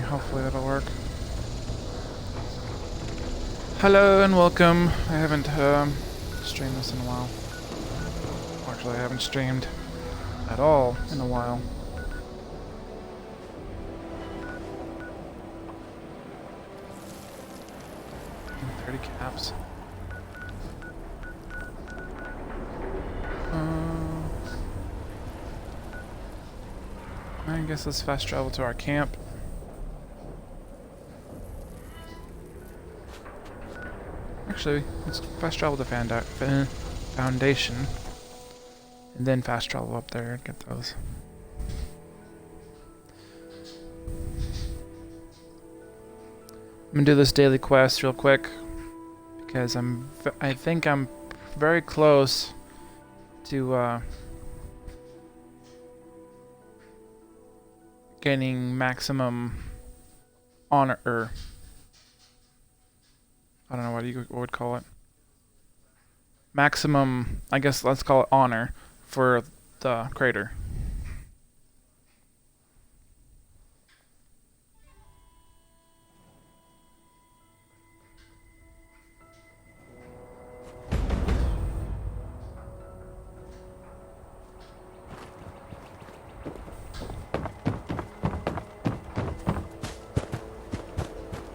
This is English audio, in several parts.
Hopefully that'll work. Hello and welcome. I haven't streamed this in a while. Actually, I haven't streamed at all in a while. And 30 caps. I guess let's fast travel to our camp. Actually, let's fast travel to Foundation. And then fast travel up there and get those. I'm gonna do this daily quest real quick. Because I think I'm very close to gaining maximum honor, I don't know what you would call it. Maximum, I guess let's call it honor for the crater.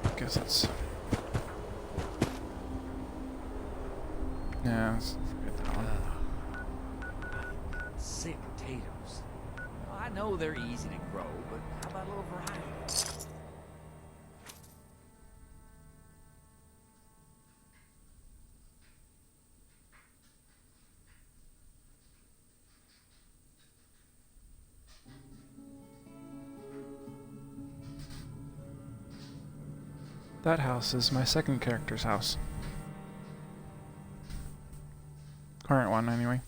I guess it's... Yeah, let's forget that one. Sick potatoes. I know they're easy to grow, but how about a little variety? That house is my second character's house. Current one, anyway.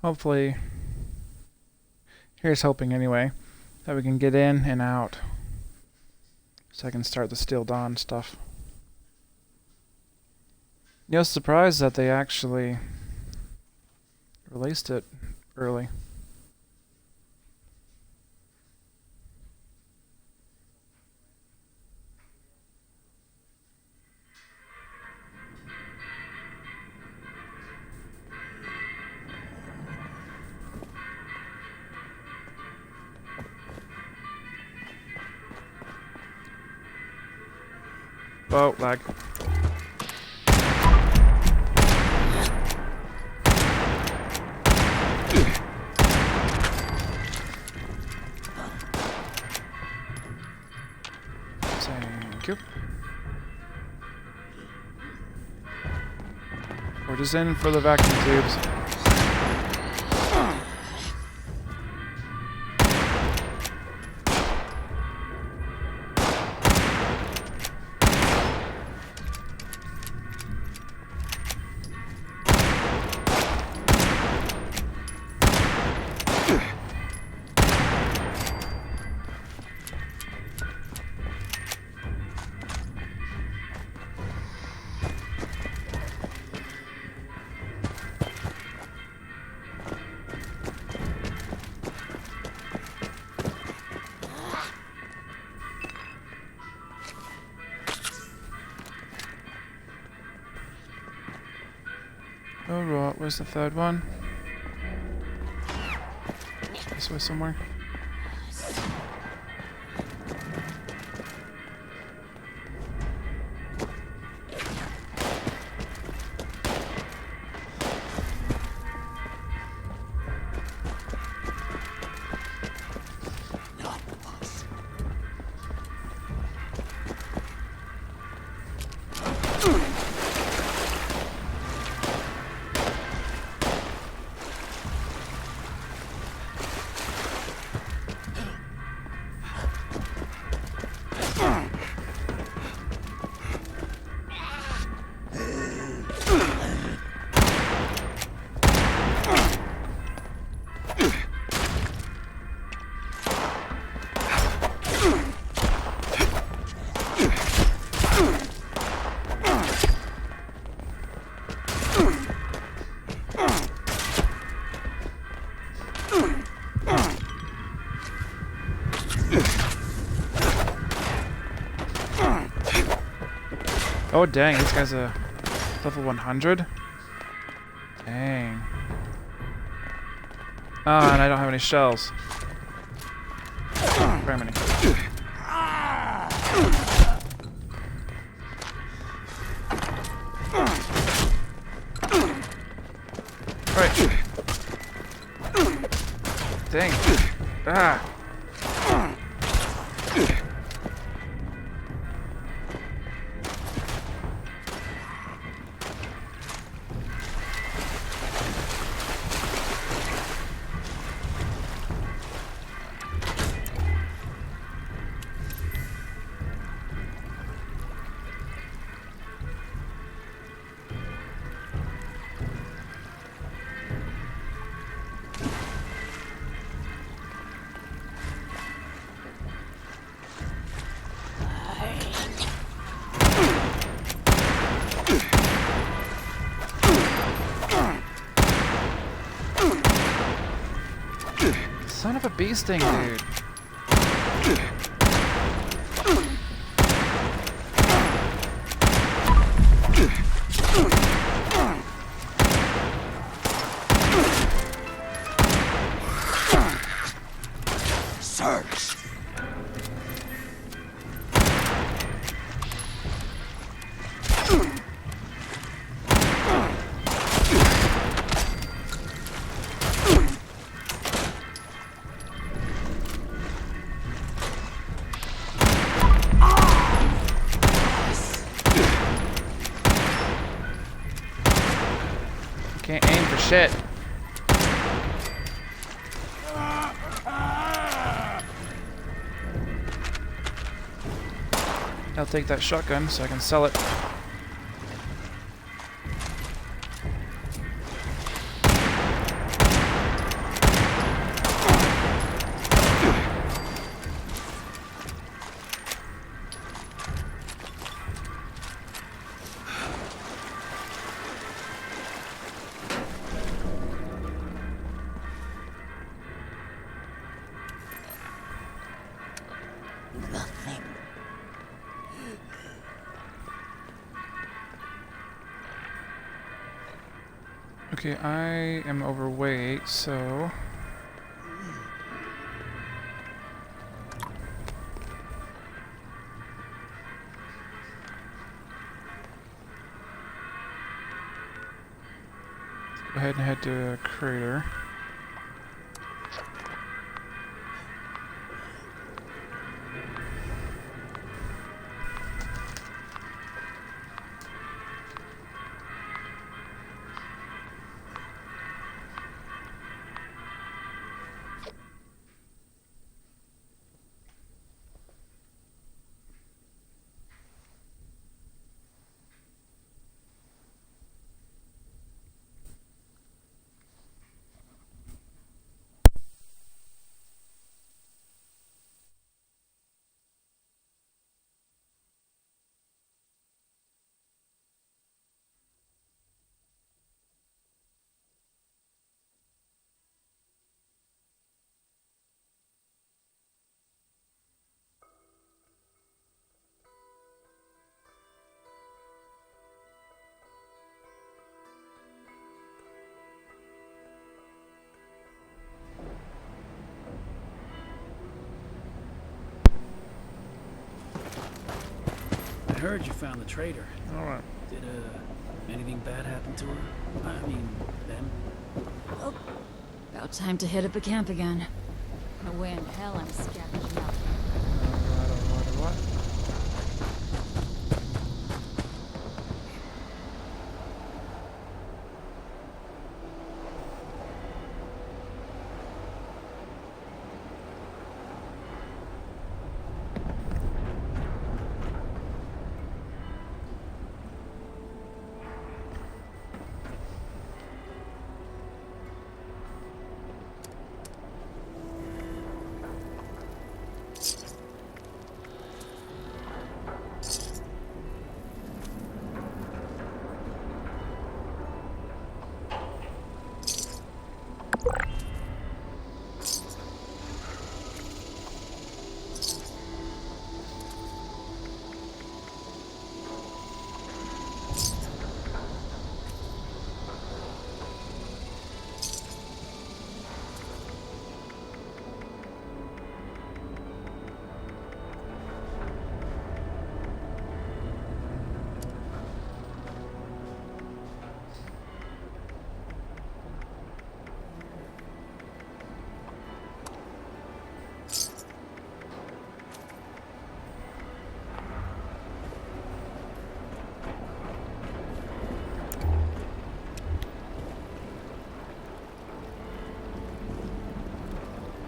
Hopefully, here's hoping anyway, that we can get in and out so I can start the Steel Dawn stuff. You know, surprised that they actually released it early. Oh, lag. Thank you. We're just in for the vacuum tubes. Alright, where's the third one? This way somewhere. Oh dang, this guy's a level 100? Dang. Ah, and I don't have any shells. Very many. Right. Dang. Ah. Son of a bee sting, dude. Search. Can't aim for shit. I'll take that shotgun so I can sell it. Nothing. Okay, I am overweight, so... Go ahead and head to a crater. heard you found the traitor. Alright. Did anything bad happen to her? I mean, them? Oh, about time to hit up a camp again. No way in hell I'm scavenging out. What?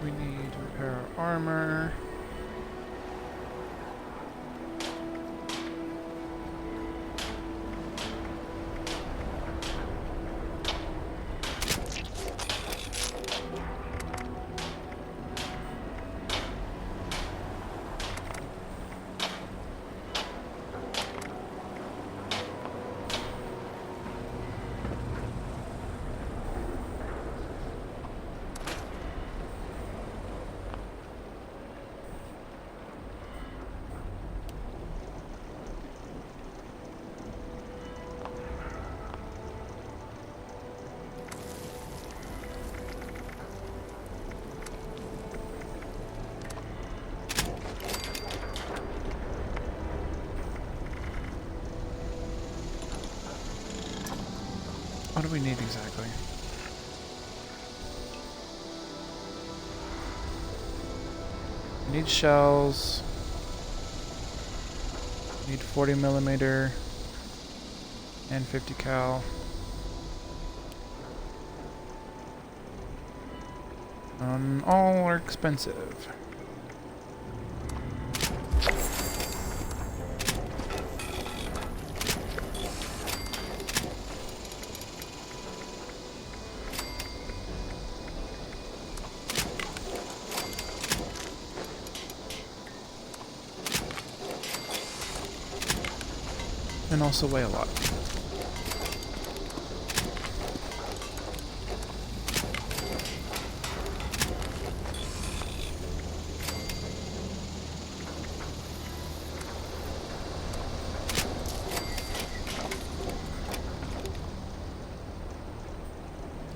We need to repair our armor. What do we need exactly? We need shells. We need 40mm and 50 cal. All are expensive. And also weigh a lot.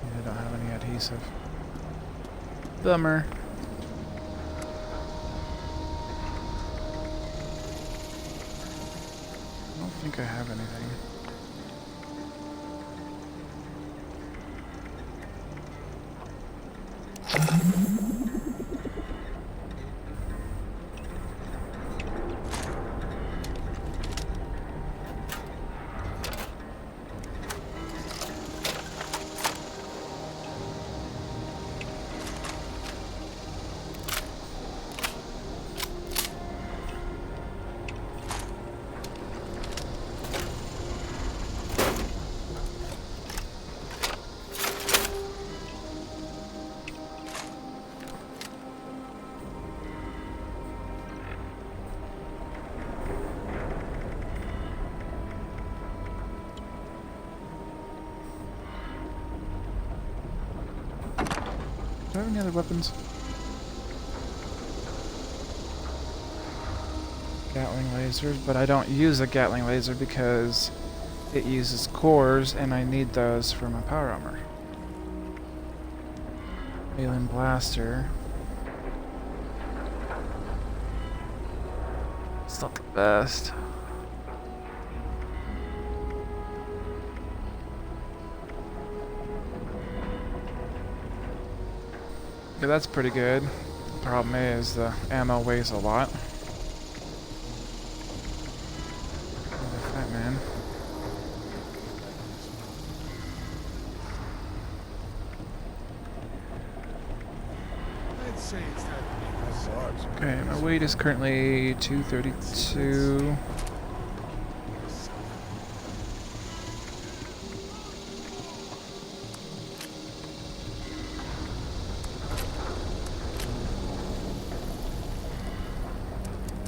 I don't have any adhesive. Bummer. I don't think I have anything. Do I have any other weapons? Gatling lasers, but I don't use a Gatling laser because it uses cores and I need those for my power armor. Alien blaster. It's not the best. Yeah, that's pretty good. Problem is the ammo weighs a lot. Oh, fat man. I'd say it's time to make us ours. Okay, my weight is currently 232.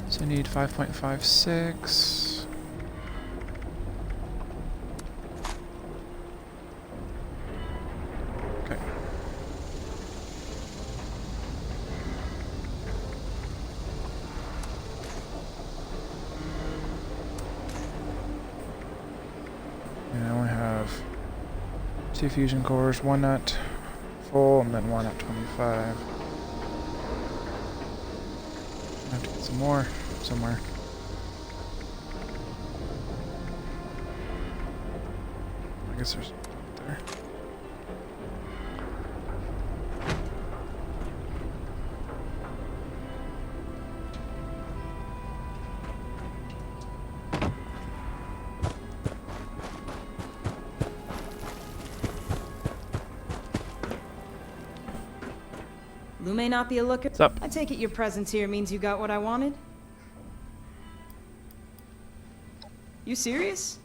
So I need 5.56. Okay. And I only have 2 fusion cores, 1 at full and then 1 at 25. I have to get some more somewhere. I guess there's there. Lou may not be a looker. What's up? I take it your presence here means you got what I wanted? You serious?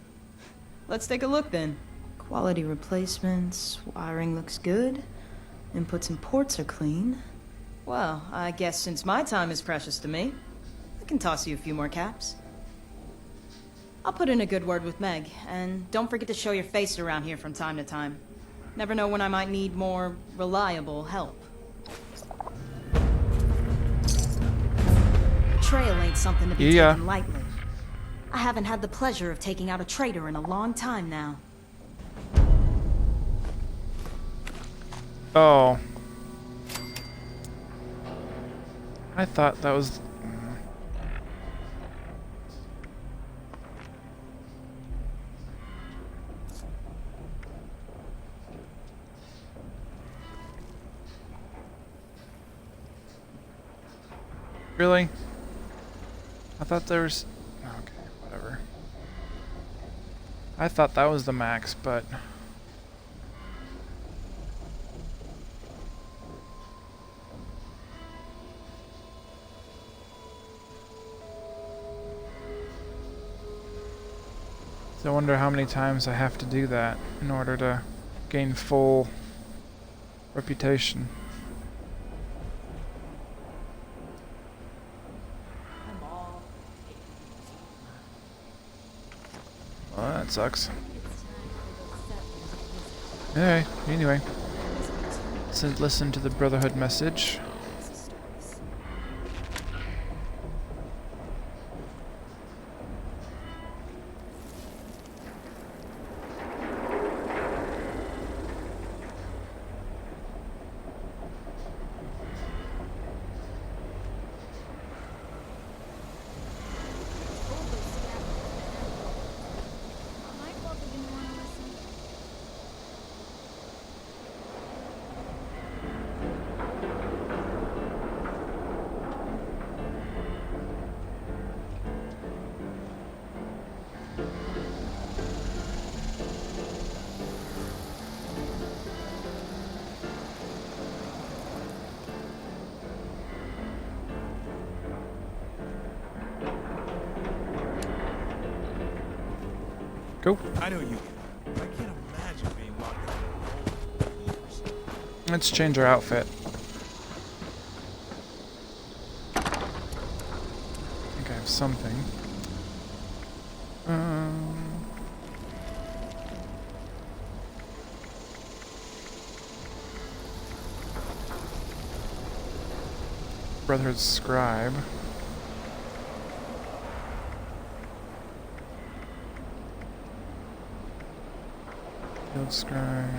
Let's take a look then. Quality replacements, wiring looks good, inputs and ports are clean. Well, I guess since my time is precious to me, I can toss you a few more caps. I'll put in a good word with Meg, and don't forget to show your face around here from time to time. Never know when I might need more reliable help. Betrayal ain't something to be taken lightly. I haven't had the pleasure of taking out a traitor in a long time now. Oh. I thought that was... Really? I thought there was... Okay, whatever. I thought that was the max, but... So I wonder how many times I have to do that in order to gain full reputation. Well, that sucks. Alright, anyway. So listen to the Brotherhood message. Go. I know you. I can't imagine being locked in a hole for years. Let's change our outfit. I think I have something. Brotherhood Scribe. Field Scribe.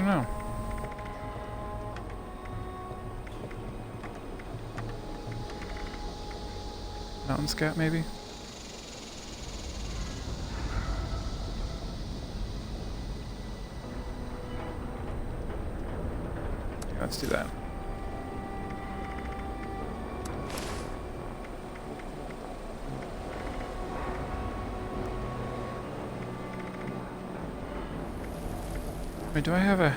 know. Mountain scat, maybe? Yeah, let's do that. Wait, do I have a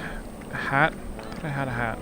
hat? I thought I had a hat.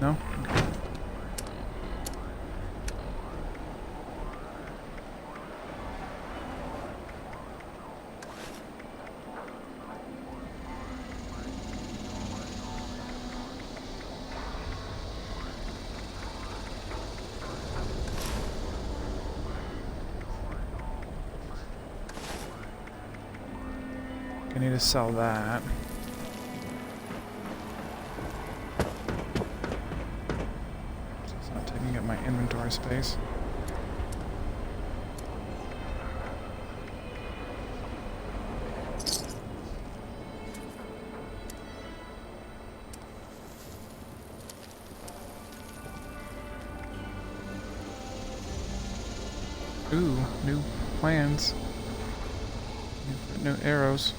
No? Okay. I need to sell that. It's not taking up my inventory space. Ooh, new plans. New arrows.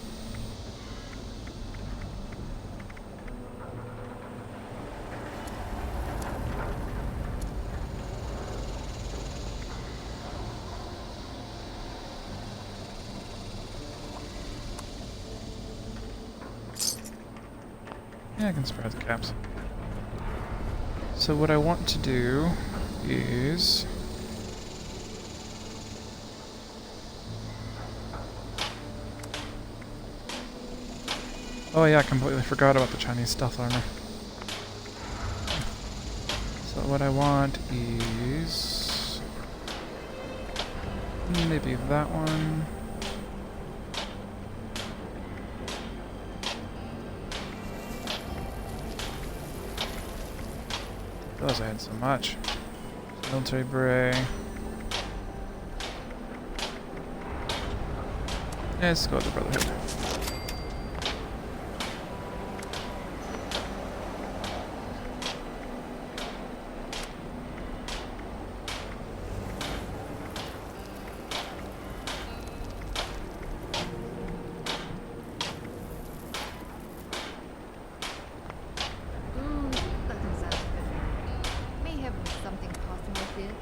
Yeah, I can spread the caps. So what I want to do is... Oh yeah, I completely forgot about the Chinese stealth armor. So what I want is... maybe that one. I realized I had so much. Military beret. Let's go with the Brotherhood. Doesn't sound good. May have something possible here.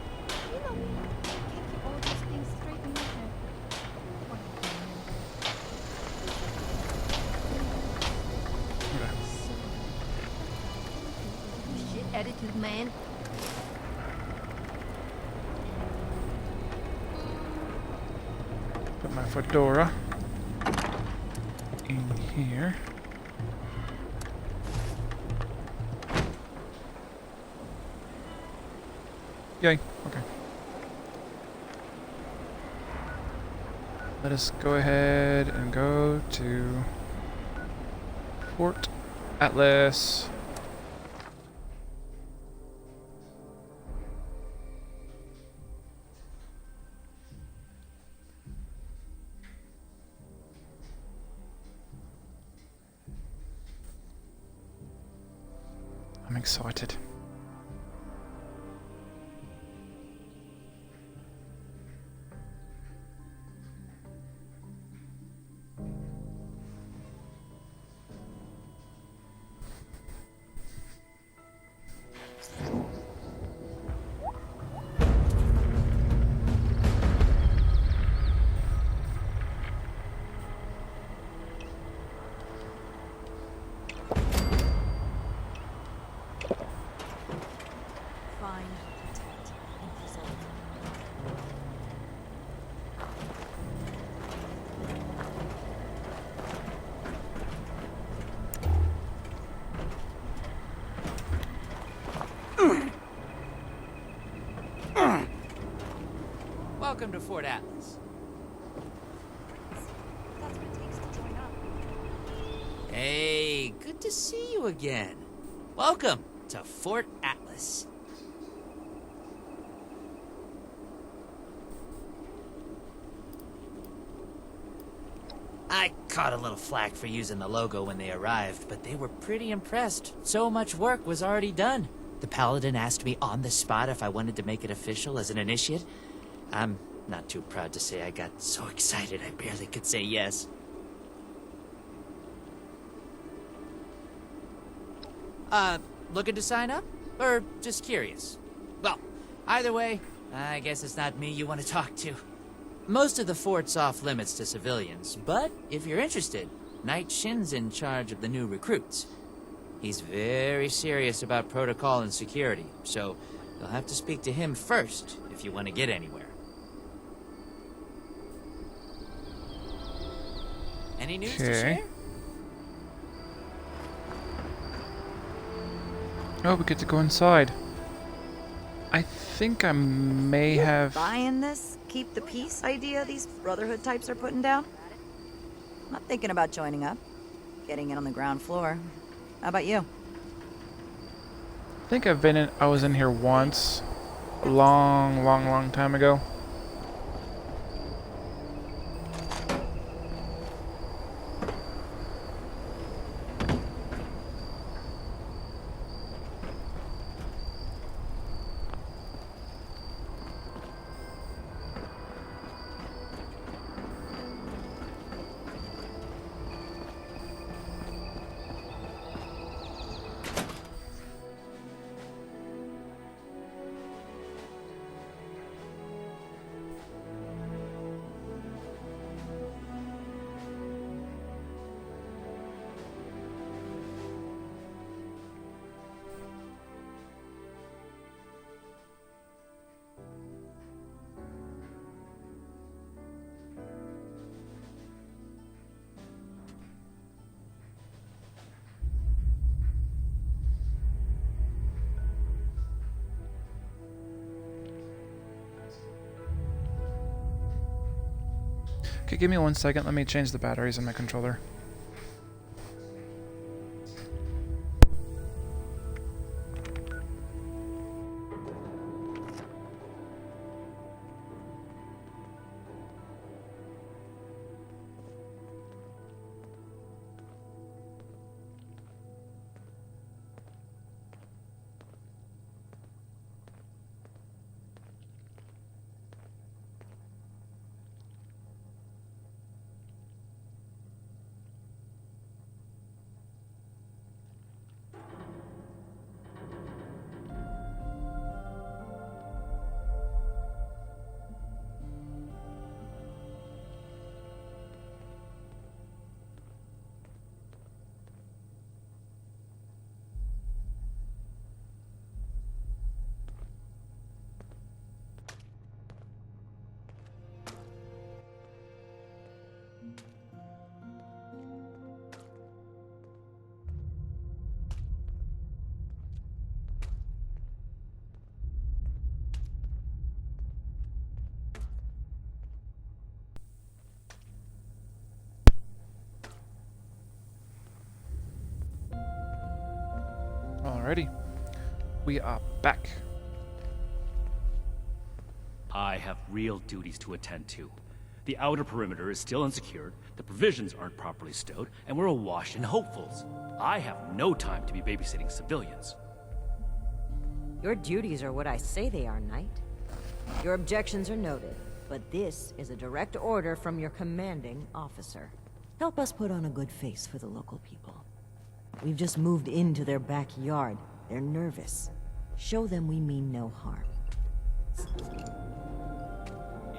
You know, can't keep all these things straight in my head. What a shit attitude, man. Put my fedora in here. Yay, okay. Let us go ahead and go to Fort Atlas. I'm excited. Welcome to Fort Atlas. That's what it takes to join up. Hey, good to see you again. Welcome to Fort Atlas. I caught a little flack for using the logo when they arrived, but they were pretty impressed. So much work was already done. The Paladin asked me on the spot if I wanted to make it official as an initiate. I'm not too proud to say I got so excited I barely could say yes. Looking to sign up? Or just curious? Well, either way, I guess it's not me you want to talk to. Most of the fort's off limits to civilians, but if you're interested, Knight Shin's in charge of the new recruits. He's very serious about protocol and security, so you'll have to speak to him first if you want to get anywhere. Any news to share? Oh, we get to go inside. I think I may have... Buying this keep the peace idea these Brotherhood types are putting down? I'm thinking about joining up. Getting in on the ground floor. How about you? I think I was in here once. A long time ago. Okay, give me 1 second. Let me change the batteries in my controller. Alrighty. We are back. I have real duties to attend to. The outer perimeter is still unsecured, the provisions aren't properly stowed, and we're awash in hopefuls. I have no time to be babysitting civilians. Your duties are what I say they are, Knight. Your objections are noted, but this is a direct order from your commanding officer. Help us put on a good face for the local people. We've just moved into their backyard. They're nervous. Show them we mean no harm.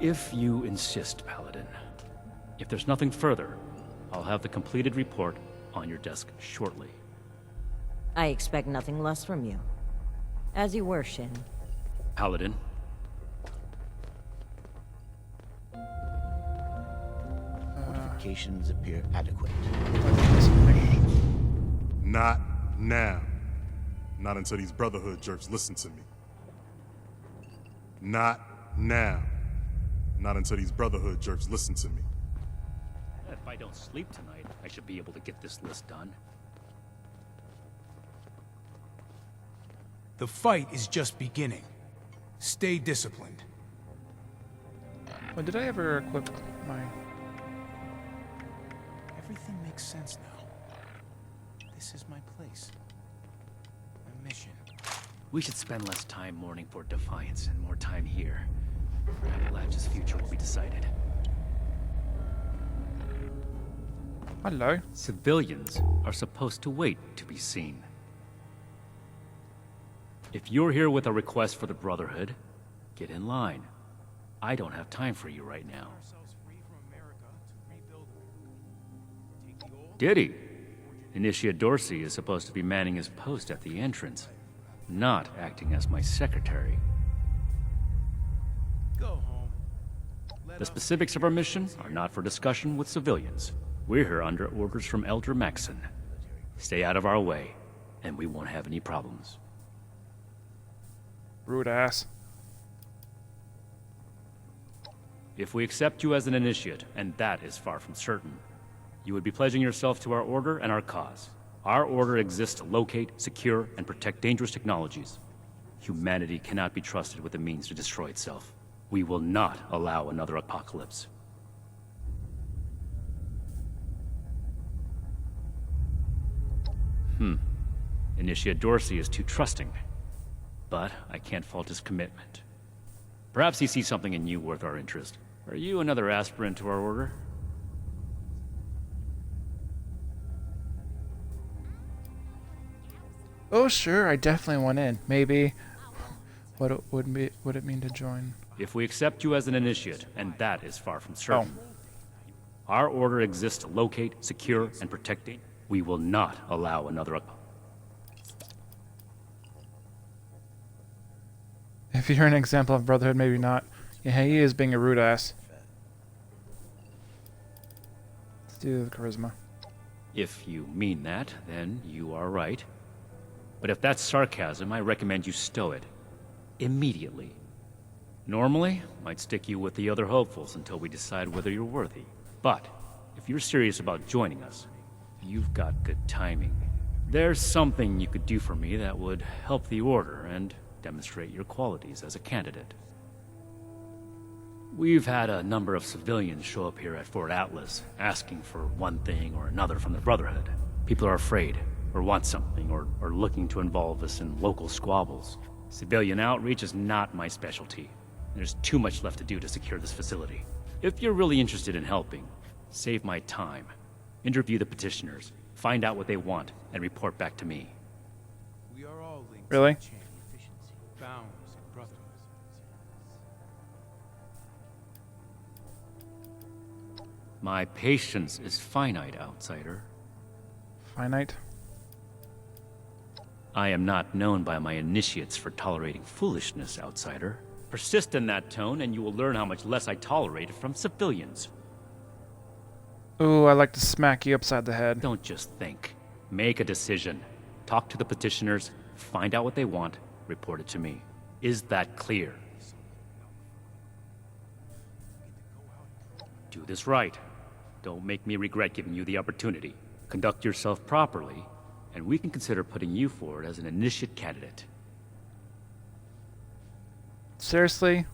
If you insist, Paladin. If there's nothing further, I'll have the completed report on your desk shortly. I expect nothing less from you. As you were, Shin. Paladin. Fortifications appear adequate. Not now. Not until these Brotherhood jerks listen to me. Not now. Not until these Brotherhood jerks listen to me. If I don't sleep tonight, I should be able to get this list done. The fight is just beginning. Stay disciplined. Well, did I ever equip my... Everything makes sense now. This is my place. My mission. We should spend less time mourning for Defiance and more time here. Appalachia's future will be decided. Hello. Civilians are supposed to wait to be seen. If you're here with a request for the Brotherhood, get in line. I don't have time for you right now. Diddy, Initiate Dorsey is supposed to be manning his post at the entrance, not acting as my secretary. Go home. The specifics of our mission are not for discussion with civilians. We're here under orders from Elder Maxson. Stay out of our way, and we won't have any problems. Rude ass. If we accept you as an initiate, and that is far from certain, you would be pledging yourself to our order and our cause. Our order exists to locate, secure, and protect dangerous technologies. Humanity cannot be trusted with the means to destroy itself. We will not allow another apocalypse. Initiate Dorsey is too trusting. But I can't fault his commitment. Perhaps he sees something in you worth our interest. Are you another aspirant to our order? Oh, sure, I definitely want in. Maybe. What it would it mean to join? If we accept you as an initiate, and that is far from certain, our order exists to locate, secure, and protect it. We will not allow another. If you're an example of Brotherhood, maybe not. Yeah, he is being a rude ass. Let's do the charisma. If you mean that, then you are right. But if that's sarcasm, I recommend you stow it. Immediately. Normally, I'd stick you with the other hopefuls until we decide whether you're worthy. But, if you're serious about joining us, you've got good timing. There's something you could do for me that would help the Order and demonstrate your qualities as a candidate. We've had a number of civilians show up here at Fort Atlas, asking for one thing or another from the Brotherhood. People are afraid, or want something, or are looking to involve us in local squabbles. Civilian outreach is not my specialty. There's too much left to do to secure this facility. If you're really interested in helping, save my time. Interview the petitioners, find out what they want, and report back to me. We are all linked Really? to the chain of efficiency, bounds, and brotherhoods. My patience is finite, outsider. Finite. I am not known by my initiates for tolerating foolishness, outsider. Persist in that tone, and you will learn how much less I tolerate it from civilians. Ooh, I like to smack you upside the head. Don't just think. Make a decision. Talk to the petitioners, find out what they want, report it to me. Is that clear? Do this right. Don't make me regret giving you the opportunity. Conduct yourself properly, and we can consider putting you forward as an initiate candidate. Seriously?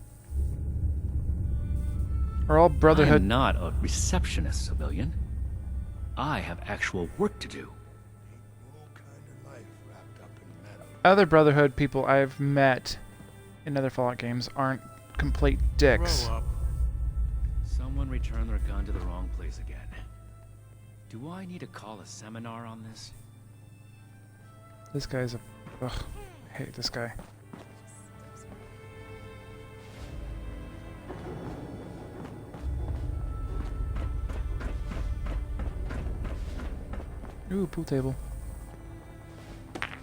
Are all I Brotherhood... am not a receptionist, civilian. I have actual work to do. Other Brotherhood people I've met in other Fallout games aren't complete dicks. Grow up. Someone returned their gun to the wrong place again. Do I need to call a seminar on this? This guy's a... Ugh, I hate this guy. Ooh, pool table.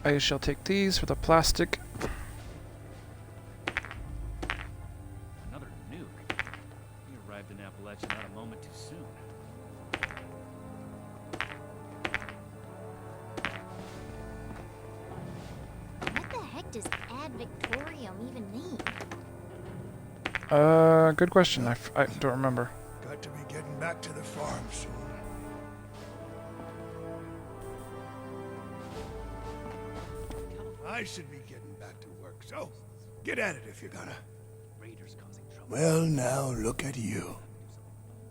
I shall take these for the plastic. Another nuke. We arrived in Appalachia not a moment too soon. What the heck does Ad Victorium even mean? Good question. I don't remember. Got to be getting back to the farm soon. I should be getting back to work, so get at it if you're gonna. Well, now look at you.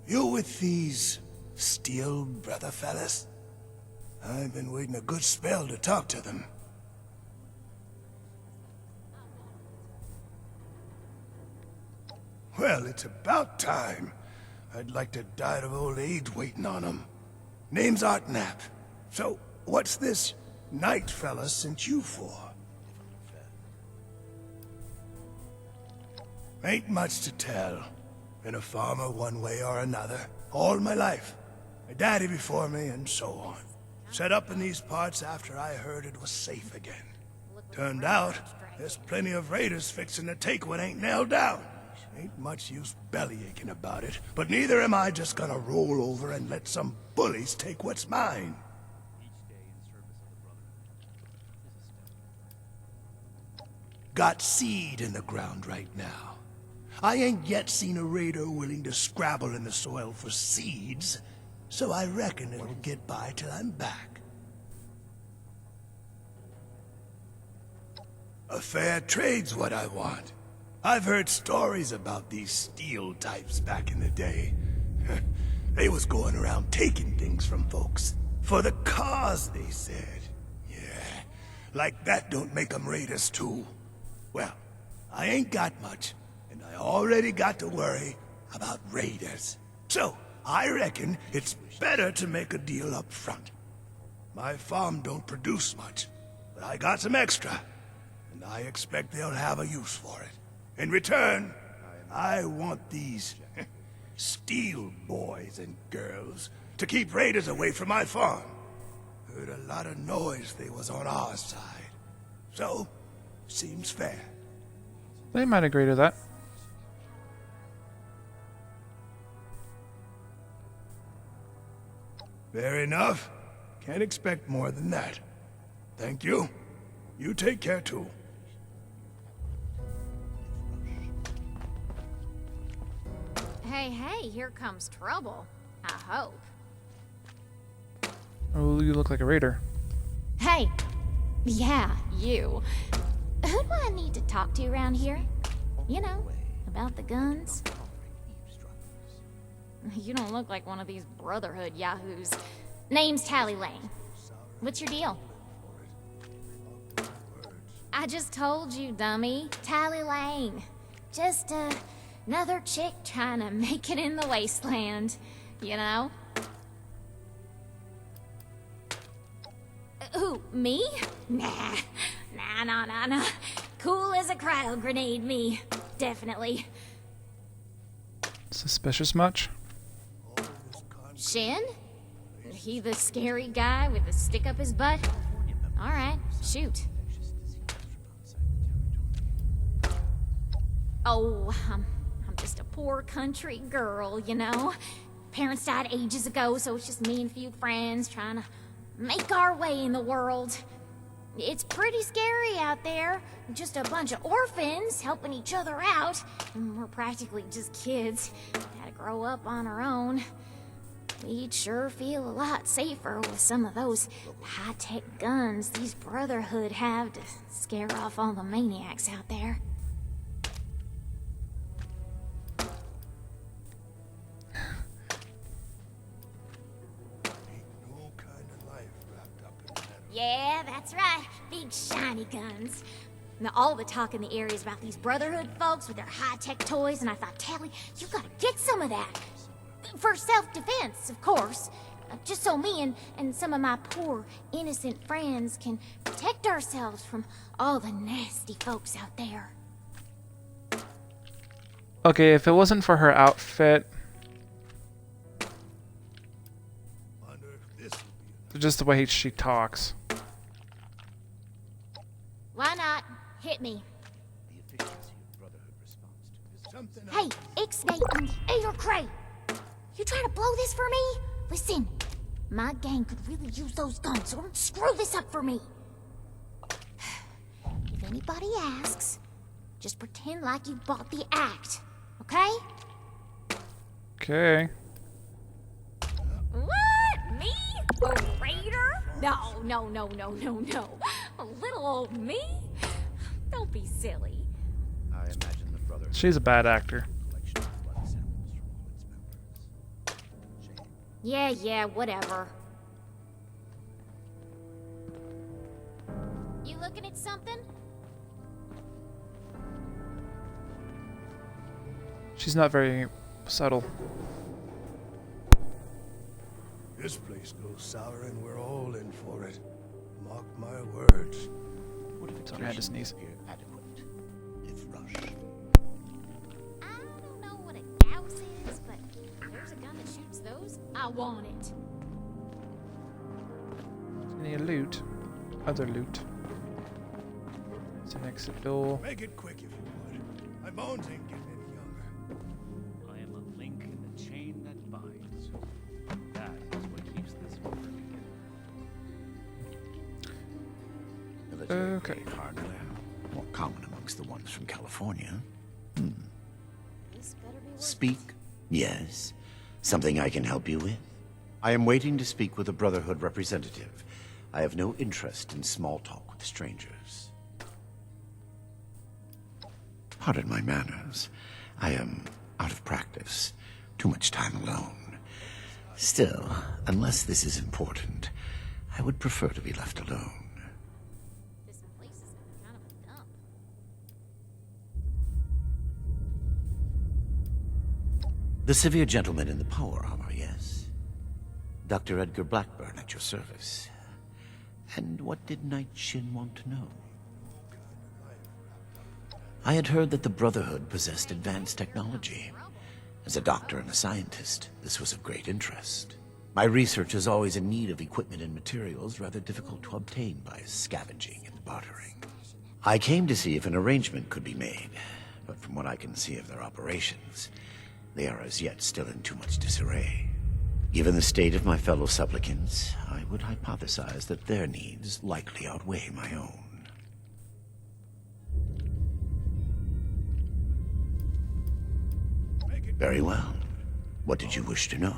You with these Steel brother fellas? I've been waiting a good spell to talk to them. Well, it's about time. I'd like to die of old age waiting on them. Name's Artnap. So, what's this Knight fella sent you for? Ain't much to tell. Been a farmer one way or another, all my life. My daddy before me, and so on. Set up in these parts after I heard it was safe again. Turned out, there's plenty of raiders fixing to take what ain't nailed down. Ain't much use bellyaching about it, but neither am I just gonna roll over and let some bullies take what's mine. Got seed in the ground right now. I ain't yet seen a raider willing to scrabble in the soil for seeds, so I reckon it'll get by till I'm back. A fair trade's what I want. I've heard stories about these Steel types back in the day. They was going around taking things from folks. For the cause, they said. Yeah, like that don't make 'em raiders too. Well, I ain't got much, and I already got to worry about raiders. So, I reckon it's better to make a deal up front. My farm don't produce much, but I got some extra, and I expect they'll have a use for it. In return, I want these Steel boys and girls to keep raiders away from my farm. Heard a lot of noise they was on our side. So, seems fair. They might agree to that. Fair enough. Can't expect more than that. Thank you. You take care too. Hey, here comes trouble. I hope. Oh, you look like a raider. Hey! Yeah, you. Who do I need to talk to around here? You know, about the guns? You don't look like one of these Brotherhood yahoos. Name's Tally Lane. What's your deal? I just told you, dummy. Tally Lane. Just, another chick trying to make it in the wasteland, you know? Who, me? Nah. Nah. Cool as a cryo grenade, me. Definitely. Suspicious much? Shin? He the scary guy with the stick up his butt? Alright, shoot. Oh, I'm just a poor country girl, you know? Parents died ages ago, so it's just me and a few friends trying to make our way in the world. It's pretty scary out there. Just a bunch of orphans helping each other out. And we're practically just kids. Gotta grow up on our own. We'd sure feel a lot safer with some of those high-tech guns these Brotherhood have to scare off all the maniacs out there. Yeah, that's right. Big shiny guns. Now, all the talk in the area is about these Brotherhood folks with their high-tech toys, and I thought, Tally, you gotta get some of that. For self-defense, of course. Just so me and some of my poor, innocent friends can protect ourselves from all the nasty folks out there. Okay, if it wasn't for her outfit, just the way she talks. Why not? Hit me. Hey, Ixnay and the Air Cray! You trying to blow this for me? Listen, my gang could really use those guns, so don't screw this up for me. If anybody asks, just pretend like you bought the act, okay? Okay. What? Me? A raider? No. Little old me? Don't be silly. I imagine the brother. She's a bad actor. Yeah, whatever. You looking at something? She's not very subtle. This place goes sour and we're all in for it. Mark my words. Sorry, I had to sneeze. Adequate, if rushed. I don't know what a Gauss is, but if there's a gun that shoots those, I want it. Any loot? Other loot. It's an exit door. Make it quick if you would. My bones ain't getting any younger. I am a link in the chain that binds. That is what keeps this order together. Okay. Hardware. More common amongst the ones from California. This better be worth Speak? Yes. Something I can help you with? I am waiting to speak with a Brotherhood representative. I have no interest in small talk with strangers. Pardon my manners. I am out of practice. Too much time alone. Still, unless this is important, I would prefer to be left alone. This place is kind of a dump. The severe gentleman in the power armor, yes? Dr. Edgar Blackburn at your service. And what did Knight Shin want to know? I had heard that the Brotherhood possessed advanced technology. As a doctor and a scientist, this was of great interest. My research is always in need of equipment and materials rather difficult to obtain by scavenging and bartering. I came to see if an arrangement could be made, but from what I can see of their operations, they are as yet still in too much disarray. Given the state of my fellow supplicants, I would hypothesize that their needs likely outweigh my own. Very well. What did you wish to know?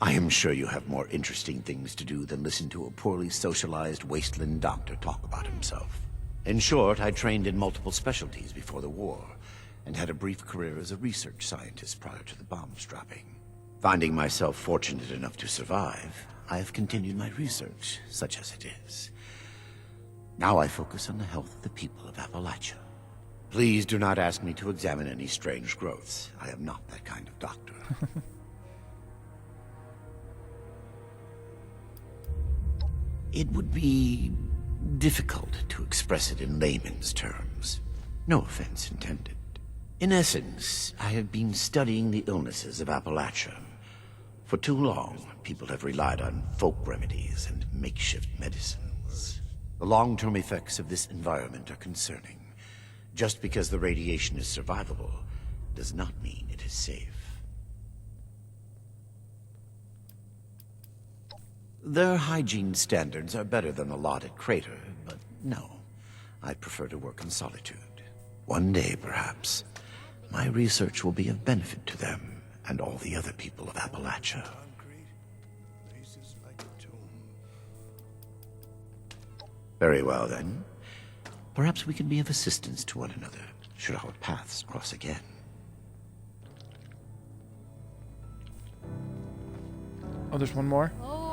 I am sure you have more interesting things to do than listen to a poorly socialized wasteland doctor talk about himself. In short, I trained in multiple specialties before the war, and had a brief career as a research scientist prior to the bombs dropping. Finding myself fortunate enough to survive, I have continued my research, such as it is. Now I focus on the health of the people of Appalachia. Please do not ask me to examine any strange growths. I am not that kind of doctor. It would be difficult to express it in layman's terms. No offense intended. In essence, I have been studying the illnesses of Appalachia. For too long, people have relied on folk remedies and makeshift medicines. The long-term effects of this environment are concerning. Just because the radiation is survivable does not mean it is safe. Their hygiene standards are better than the lot at Crater, but no. I prefer to work in solitude. One day, perhaps, my research will be of benefit to them and all the other people of Appalachia. Very well, then. Perhaps we can be of assistance to one another, should our paths cross again. Oh, there's one more? Lord.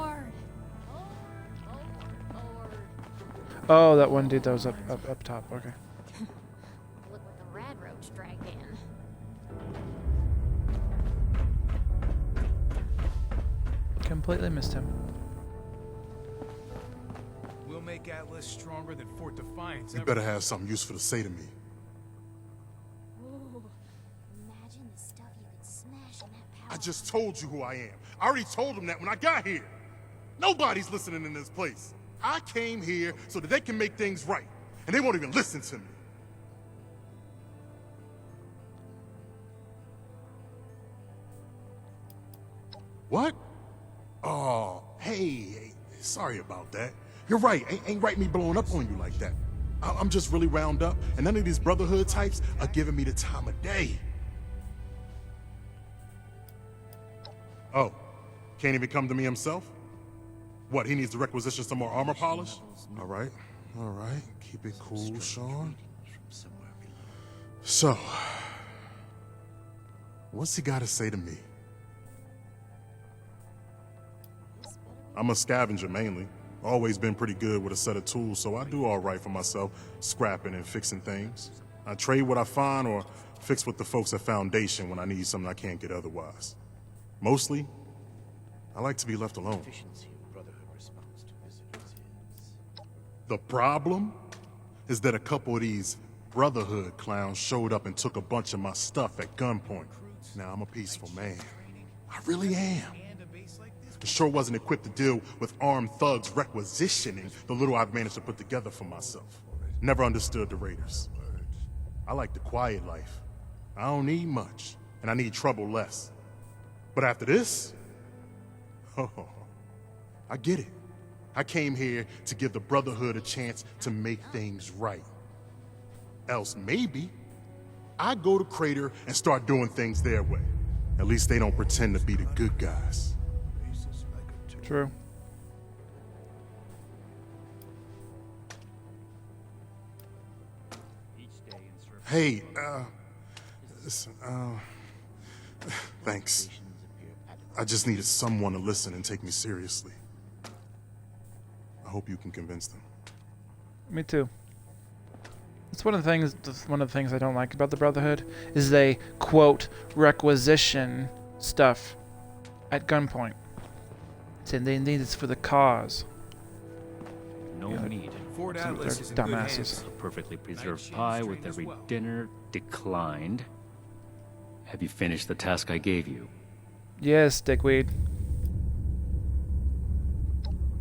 Oh, that one dude that was up top. Okay. Look what the rad roach dragged in. Completely missed him. We'll make Atlas stronger than Fort Defiance. You better have something useful to say to me. Ooh, imagine the stuff you could smash in that power. I just told you who I am. I already told them that when I got here. Nobody's listening in this place. I came here so that they can make things right, and they won't even listen to me. What? Oh, hey, sorry about that. You're right. Ain't right me blowing up on you like that. I'm just really wound up, and none of these Brotherhood types are giving me the time of day. Oh, can't even come to me himself? What, he needs to requisition some more armor polish? All right. Keep it cool, Sean. So, what's he got to say to me? I'm a scavenger mainly. Always been pretty good with a set of tools, so I do all right for myself, scrapping and fixing things. I trade what I find or fix with the folks at Foundation when I need something I can't get otherwise. Mostly, I like to be left alone. The problem is that a couple of these Brotherhood clowns showed up and took a bunch of my stuff at gunpoint. Now, I'm a peaceful man. I really am. I sure wasn't equipped to deal with armed thugs requisitioning the little I've managed to put together for myself. Never understood the Raiders. I like the quiet life. I don't need much, and I need trouble less. But after this, oh, I get it. I came here to give the Brotherhood a chance to make things right. Else maybe I go to Crater and start doing things their way. At least they don't pretend to be the good guys. True. Hey, listen, thanks. I just needed someone to listen and take me seriously. I hope you can convince them. Me too. It's one of the things I don't like about the Brotherhood is they quote requisition stuff at gunpoint. Saying they need this for the cause. No need. Fort They're Atlas is in good dumbasses. hands. A perfectly preserved pie with every dinner declined. Have you finished the task I gave you? Yes, dickweed.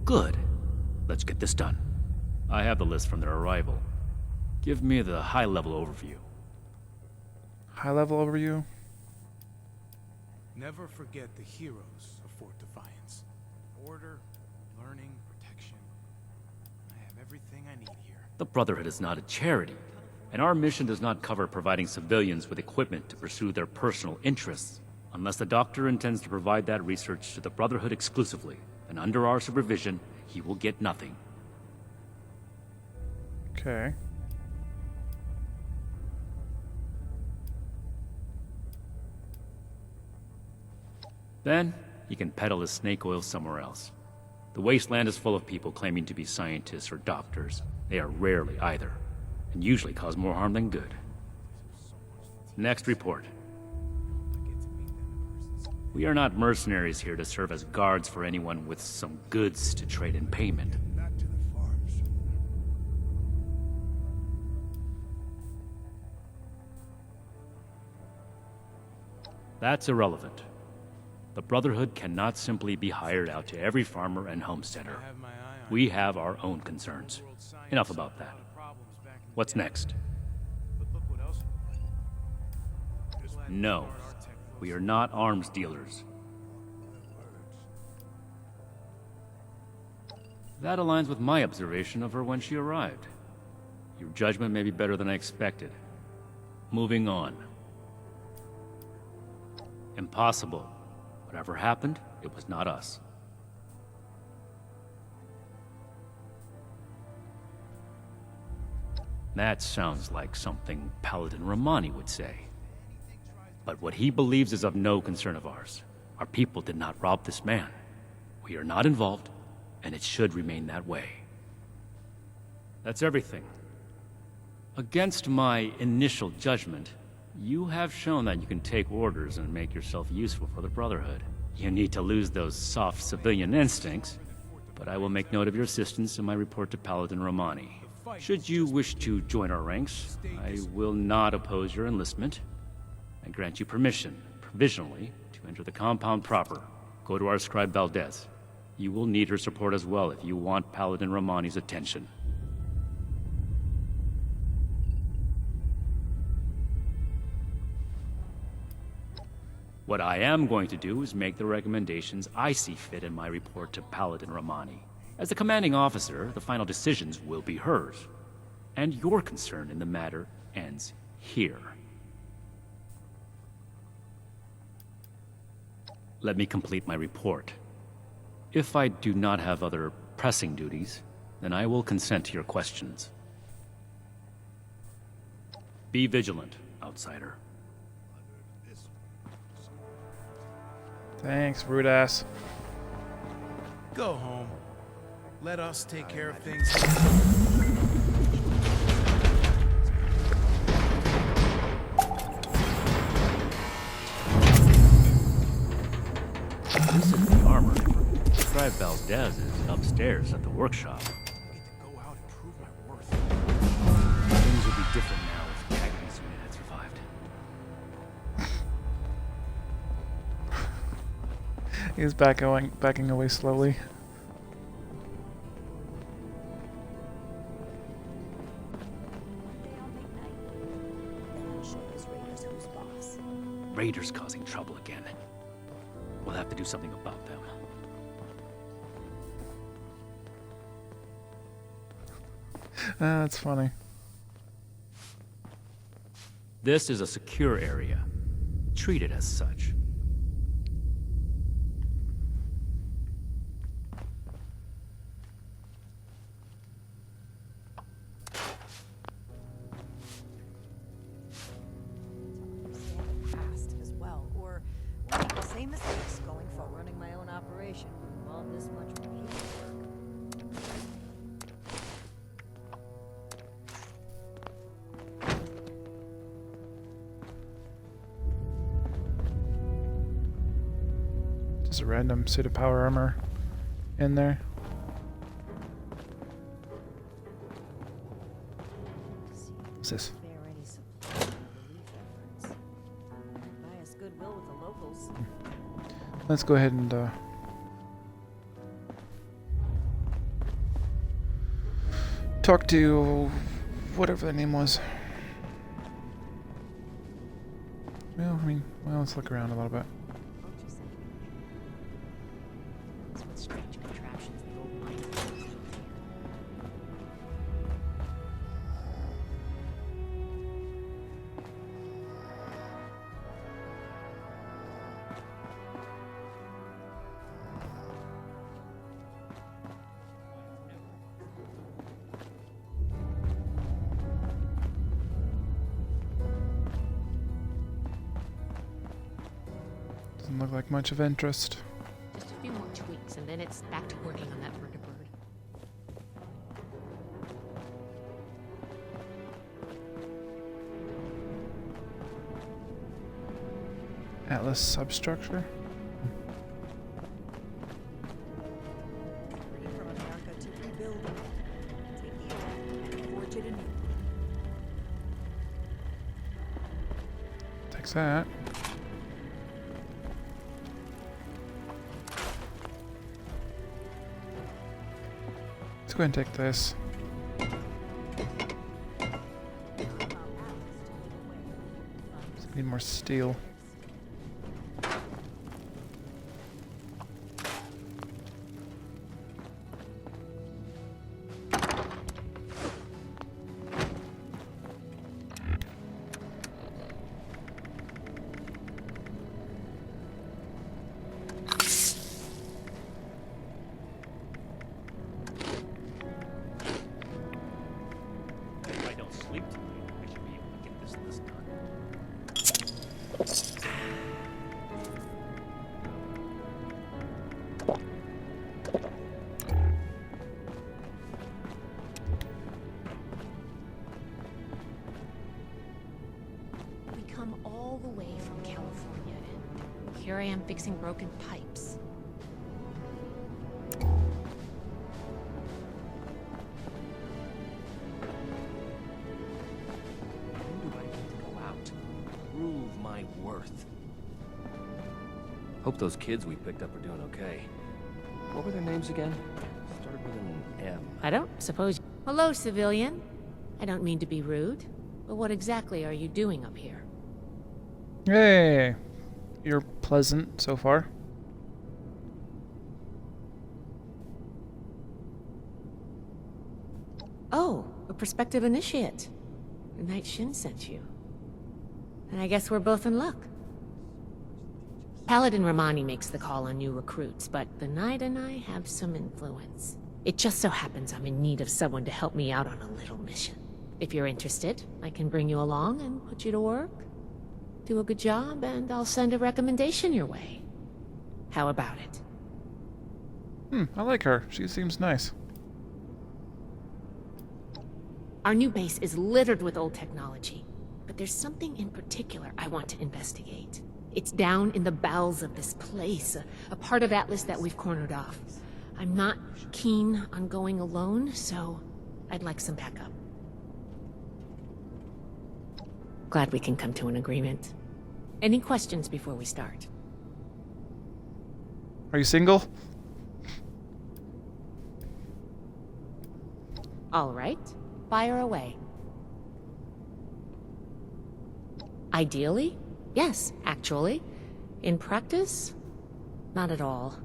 Good. Let's get this done. I have the list from their arrival. Give me the high-level overview. High level overview. Never forget the heroes of Fort Defiance. Order, learning, protection. I have everything I need here. The Brotherhood is not a charity, and our mission does not cover providing civilians with equipment to pursue their personal interests. Unless the Doctor intends to provide that research to the Brotherhood exclusively, and under our supervision, he will get nothing. Okay. Then, he can peddle his snake oil somewhere else. The wasteland is full of people claiming to be scientists or doctors. They are rarely either, and usually cause more harm than good. Next report. We are not mercenaries here to serve as guards for anyone with some goods to trade in payment. That's irrelevant. The Brotherhood cannot simply be hired out to every farmer and homesteader. We have our own concerns. Enough about that. What's next? No, we are not arms dealers. That aligns with my observation of her when she arrived. Your judgment may be better than I expected. Moving on. Impossible. Whatever happened, it was not us. That sounds like something Paladin Romani would say. But what he believes is of no concern of ours. Our people did not rob this man. We are not involved, and it should remain that way. That's everything. Against my initial judgment, you have shown that you can take orders and make yourself useful for the Brotherhood. You need to lose those soft civilian instincts, but I will make note of your assistance in my report to Paladin Romani. Should you wish to join our ranks, I will not oppose your enlistment. I grant you permission, provisionally, to enter the compound proper. Go to our scribe Valdez. You will need her support as well if you want Paladin Romani's attention. What I am going to do is make the recommendations I see fit in my report to Paladin Romani. As the commanding officer, the final decisions will be hers. And your concern in the matter ends here. Let me complete my report. If I do not have other pressing duties, then I will consent to your questions. Be vigilant, outsider. Thanks, rude ass. Go home. Let us take care of things. This is the armor. Scribe Valdez is upstairs at the workshop. Go out and prove my worth. Things would be different now if the Agnes unit had survived. He's backing away slowly. Raiders causing trouble again. We'll have to do something about them. That's funny. This is a secure area. Treat it as such. Past as well, or make the same mistakes going forward. Running my own operation would involve this much paperwork. Just a random suit of power armor in there. What's this? Bias goodwill with the locals. Let's go ahead and talk to whatever the name was. Well, I mean, well, let's look around a little bit. What strange contraptions the old mine. Doesn't look like much of interest. Just a few more tweaks, and then it's back to working on that vertibird. Atlas substructure? From America to rebuild it. Take the attack, forge it anew. Takes that. Let's go ahead and take this. Just need more steel. If I don't sleep tonight, I should be able to get this list done. We come all the way from California, and here I am fixing broken pipes. When do I get to go out? Prove my worth. Hope those kids we picked up are doing okay. What were their names again? Started with an M. I don't suppose... Hello, civilian. I don't mean to be rude, but what exactly are you doing up here? Hey! You're pleasant so far. Oh, a prospective initiate. Knight Shin sent you. And I guess we're both in luck. Paladin Romani makes the call on new recruits, but the Knight and I have some influence. It just so happens I'm in need of someone to help me out on a little mission. If you're interested, I can bring you along and put you to work. Do a good job, and I'll send a recommendation your way. How about it? I like her. She seems nice. Our new base is littered with old technology, but there's something in particular I want to investigate. It's down in the bowels of this place, a part of Atlas that we've cornered off. I'm not keen on going alone, so I'd like some backup. Glad we can come to an agreement. Any questions before we start? Are you single? All right, fire away. Ideally, yes, actually. In practice, not at all.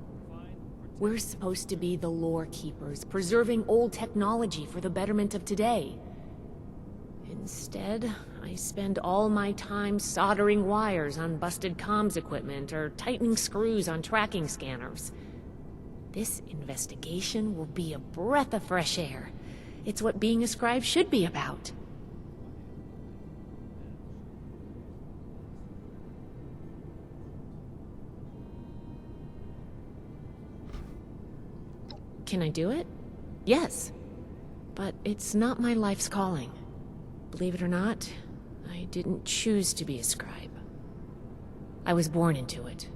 We're supposed to be the lore keepers, preserving old technology for the betterment of today. Instead, I spend all my time soldering wires on busted comms equipment or tightening screws on tracking scanners. This investigation will be a breath of fresh air. It's what being a scribe should be about. Can I do it? Yes. But it's not my life's calling. Believe it or not, I didn't choose to be a scribe. I was born into it.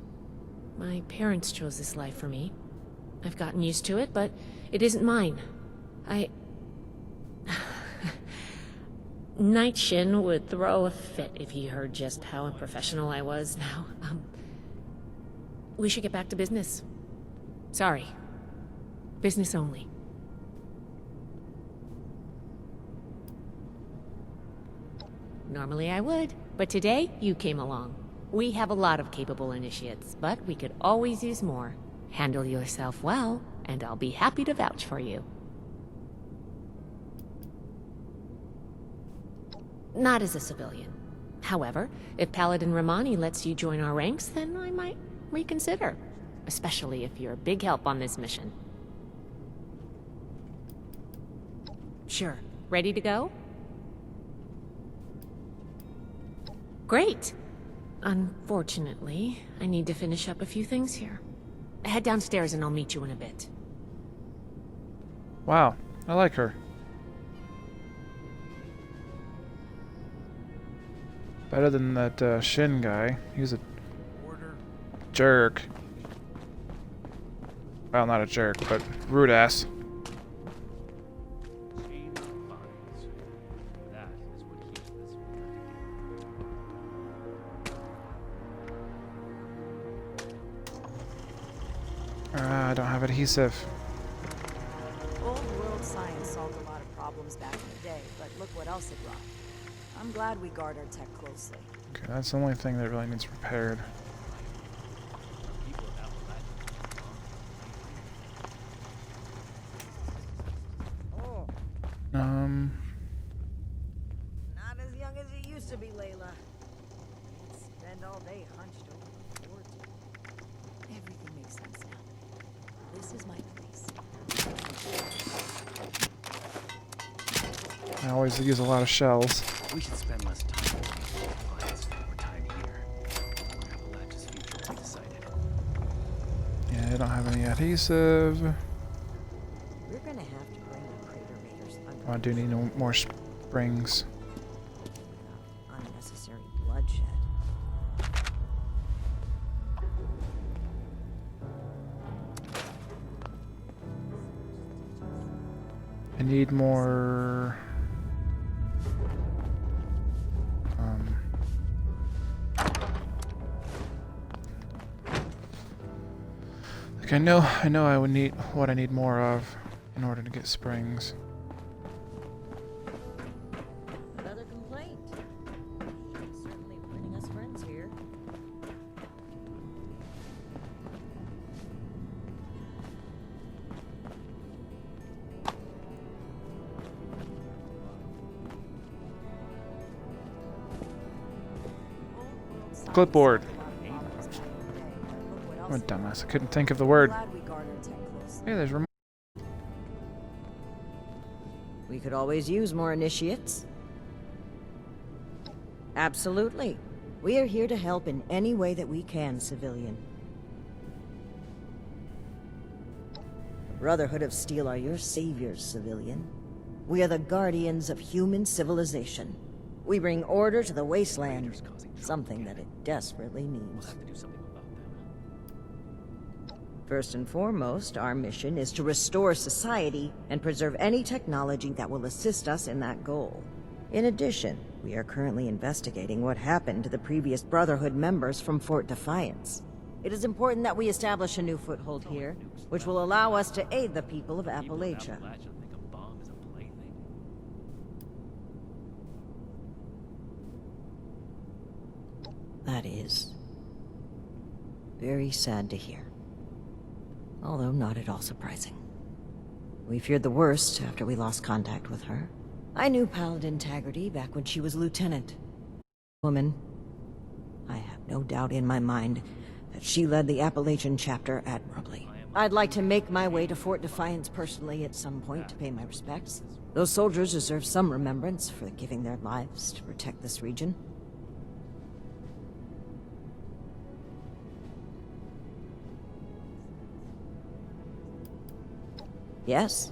My parents chose this life for me. I've gotten used to it, but it isn't mine. Knight Shin would throw a fit if he heard just how unprofessional I was now. We should get back to business. Sorry. Business only. Normally I would, but today you came along. We have a lot of capable initiates, but we could always use more. Handle yourself well, and I'll be happy to vouch for you. Not as a civilian. However, if Paladin Romani lets you join our ranks, then I might reconsider. Especially if you're a big help on this mission. Sure. Ready to go? Great. Unfortunately, I need to finish up a few things here. Head downstairs and I'll meet you in a bit. Wow, I like her. Better than that Shin guy. He was a jerk. Well, not a jerk, but rude ass. I don't have adhesive. Old world science solved a lot of problems back in the day, but look what else it brought. I'm glad we guard our tech closely. Okay, that's the only thing that really needs repaired. Not as young as you used to be, Layla. You'd spend all day hunched over boards. Everything makes sense now. This is my place. I always use a lot of shells. We should spend less time with clients and more time here. Appalachia's future will be decided. Yeah, I don't have any adhesive. We're gonna have to bring the Crater Raiders under. I do need no more springs. Unnecessary bloodshed. I need more. Like I know I would need what I need more of in order to get springs. Another complaint. Certainly winning us friends here. Clipboard. I'm a dumbass. I couldn't think of the word. Hey, there's remote. We could always use more initiates. Absolutely. We are here to help in any way that we can, civilian. The Brotherhood of Steel are your saviors, civilian. We are the guardians of human civilization. We bring order to the wasteland, something that it desperately needs. First and foremost, our mission is to restore society and preserve any technology that will assist us in that goal. In addition, we are currently investigating what happened to the previous Brotherhood members from Fort Defiance. It is important that we establish a new foothold here, which will allow us to aid the people of Appalachia. That is very sad to hear. Although not at all surprising. We feared the worst after we lost contact with her. I knew Paladin Taggarty back when she was lieutenant. Woman, I have no doubt in my mind that she led the Appalachian chapter admirably. I'd like to make my way to Fort Defiance personally at some point to pay my respects. Those soldiers deserve some remembrance for giving their lives to protect this region. Yes,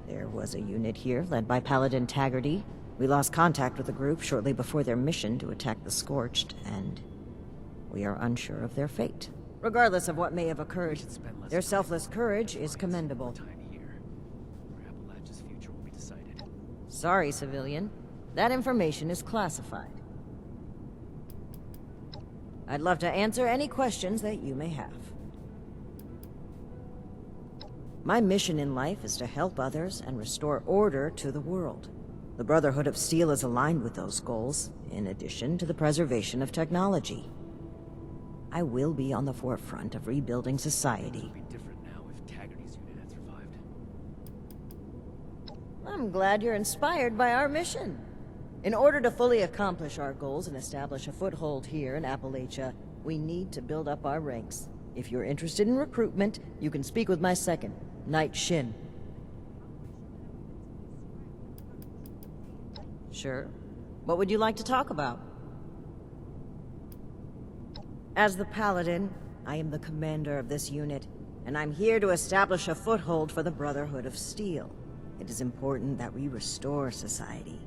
there was a unit here led by Paladin Taggarty. We lost contact with the group shortly before their mission to attack the Scorched, and we are unsure of their fate. Regardless of what may have occurred, their selfless courage is commendable. Sorry, civilian. That information is classified. I'd love to answer any questions that you may have. My mission in life is to help others and restore order to the world. The Brotherhood of Steel is aligned with those goals, in addition to the preservation of technology. I will be on the forefront of rebuilding society. I'm glad you're inspired by our mission. In order to fully accomplish our goals and establish a foothold here in Appalachia, we need to build up our ranks. If you're interested in recruitment, you can speak with my second, Knight Shin. Sure. What would you like to talk about? As the Paladin, I am the commander of this unit, and I'm here to establish a foothold for the Brotherhood of Steel. It is important that we restore society.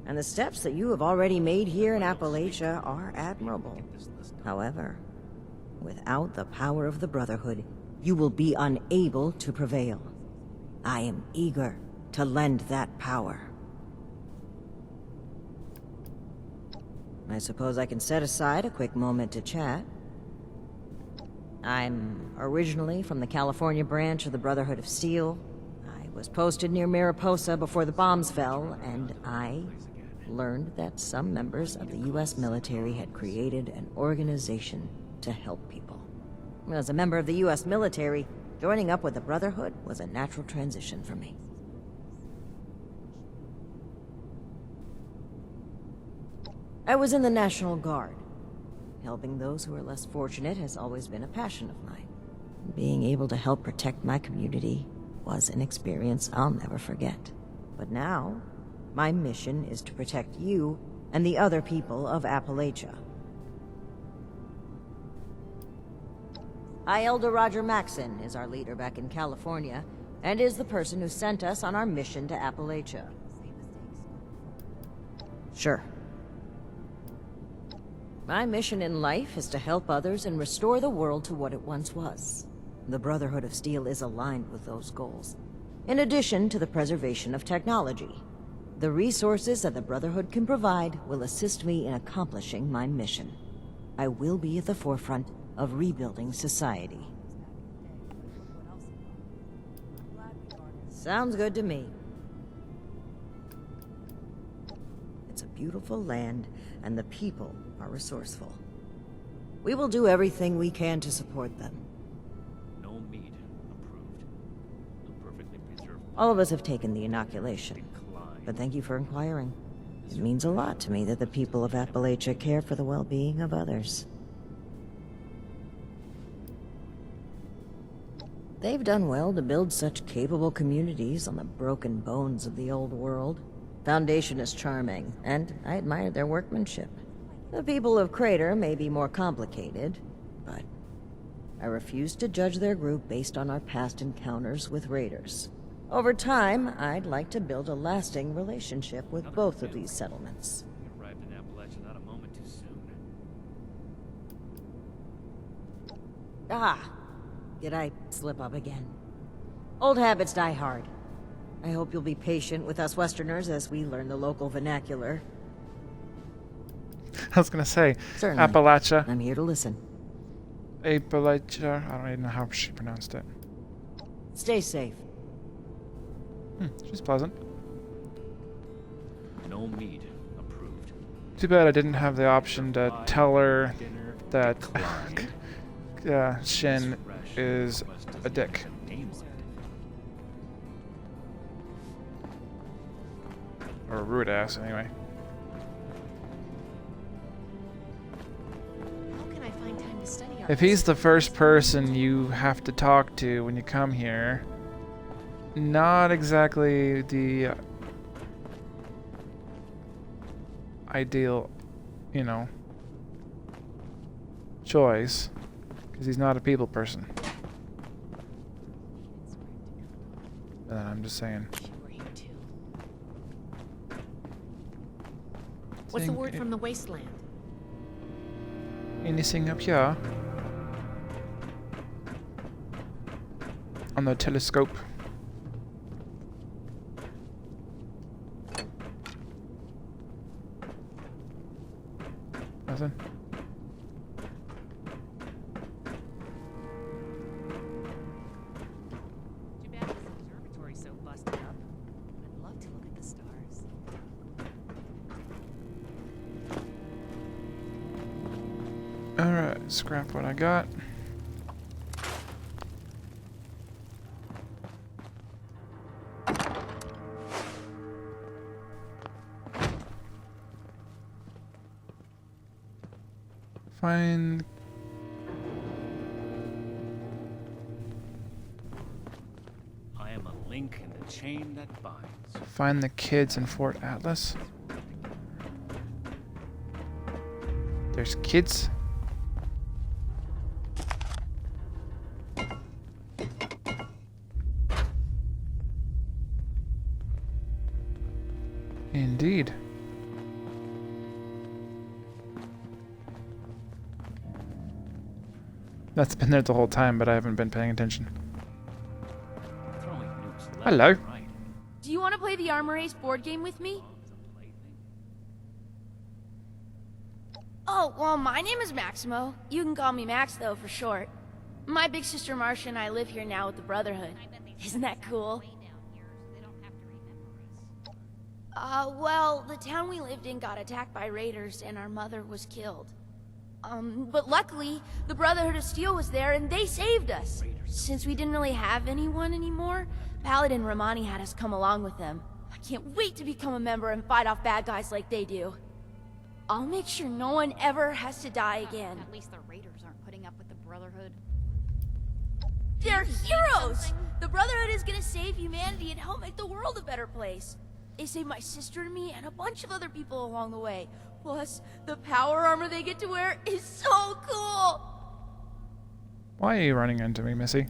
And the steps that you have already made here in Appalachia are admirable. However, without the power of the Brotherhood, you will be unable to prevail. I am eager to lend that power. I suppose I can set aside a quick moment to chat. I'm originally from the California branch of the Brotherhood of Steel. I was posted near Mariposa before the bombs fell, and I learned that some members of the US military had created an organization to help people. As a member of the US military, joining up with the Brotherhood was a natural transition for me. I was in the National Guard. Helping those who are less fortunate has always been a passion of mine. Being able to help protect my community was an experience I'll never forget. But now, my mission is to protect you and the other people of Appalachia. High Elder Roger Maxson is our leader back in California, and is the person who sent us on our mission to Appalachia. Sure. My mission in life is to help others and restore the world to what it once was. The Brotherhood of Steel is aligned with those goals, in addition to the preservation of technology. The resources that the Brotherhood can provide will assist me in accomplishing my mission. I will be at the forefront of rebuilding society. Sounds good to me. It's a beautiful land, and the people are resourceful. We will do everything we can to support them. No meat approved. No perfectly preserved. All of us have taken the inoculation, but thank you for inquiring. It means a lot to me that the people of Appalachia care for the well-being of others. They've done well to build such capable communities on the broken bones of the old world. Foundation is charming, and I admire their workmanship. The people of Crater may be more complicated, but I refuse to judge their group based on our past encounters with raiders. Over time, I'd like to build a lasting relationship with both of these settlements. We arrived in Appalachia not a moment too soon. Ah! Did I slip up again? Old habits die hard. I hope you'll be patient with us Westerners as we learn the local vernacular. I was gonna say, Certainly. Appalachia. I'm here to listen. Appalachia. I don't even know how she pronounced it. Stay safe. She's pleasant. No meat approved. Too bad I didn't have the option to tell her that Shin is a dick. Or a rude ass, anyway. How can I find time to study all If this? he's the first person you have to talk to when you come here, not exactly the ideal, choice, because he's not a people person. I'm just saying. What's the word from the wasteland? Anything up here? On the telescope. Nothing. Too bad this observatory's so busted up. I'd love to look at the stars. Alright, scrap what I got. Find... I am a link in the chain that binds. Find the kids in Fort Atlas. There's kids. Indeed. That's been there the whole time, but I haven't been paying attention. Throwing nukes left Hello. and right. Do you want to play the Armor Ace board game with me? Oh, well, my name is Maximo. You can call me Max, though, for short. My big sister Marcia and I live here now with the Brotherhood. Isn't that cool? Well, the town we lived in got attacked by raiders and our mother was killed. But luckily, the Brotherhood of Steel was there and they saved us. Since we didn't really have anyone anymore, Paladin Romani had us come along with them. I can't wait to become a member and fight off bad guys like they do. I'll make sure no one ever has to die again. At least the raiders aren't putting up with the Brotherhood. They're heroes! The Brotherhood is gonna save humanity and help make the world a better place. They saved my sister and me and a bunch of other people along the way. Plus, the power armor they get to wear is so cool! Why are you running into me, Missy?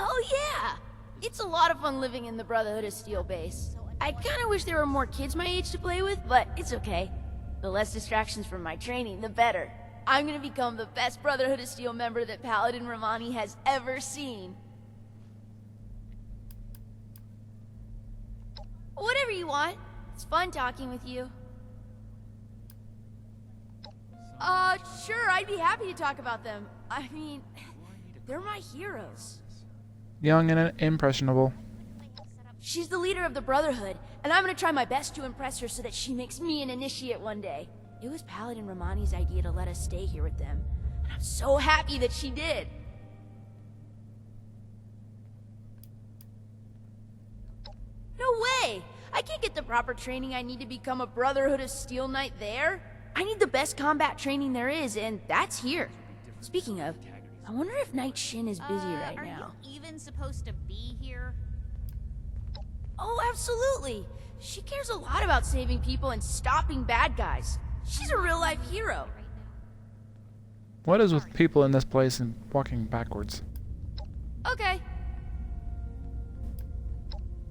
Oh yeah! It's a lot of fun living in the Brotherhood of Steel base. I kinda wish there were more kids my age to play with, but it's okay. The less distractions from my training, the better. I'm gonna become the best Brotherhood of Steel member that Paladin Romani has ever seen. Whatever you want. It's fun talking with you. Sure, I'd be happy to talk about them. I mean, they're my heroes. Young and impressionable. She's the leader of the Brotherhood, and I'm gonna try my best to impress her so that she makes me an initiate one day. It was Paladin Romani's idea to let us stay here with them, and I'm so happy that she did. No way! I can't get the proper training I need to become a Brotherhood of Steel Knight there. I need the best combat training there is, and that's here. Speaking of, I wonder if Knight Shin is busy right now. Are you even supposed to be here? Oh, absolutely. She cares a lot about saving people and stopping bad guys. She's a real-life hero. What is with people in this place and walking backwards? Okay.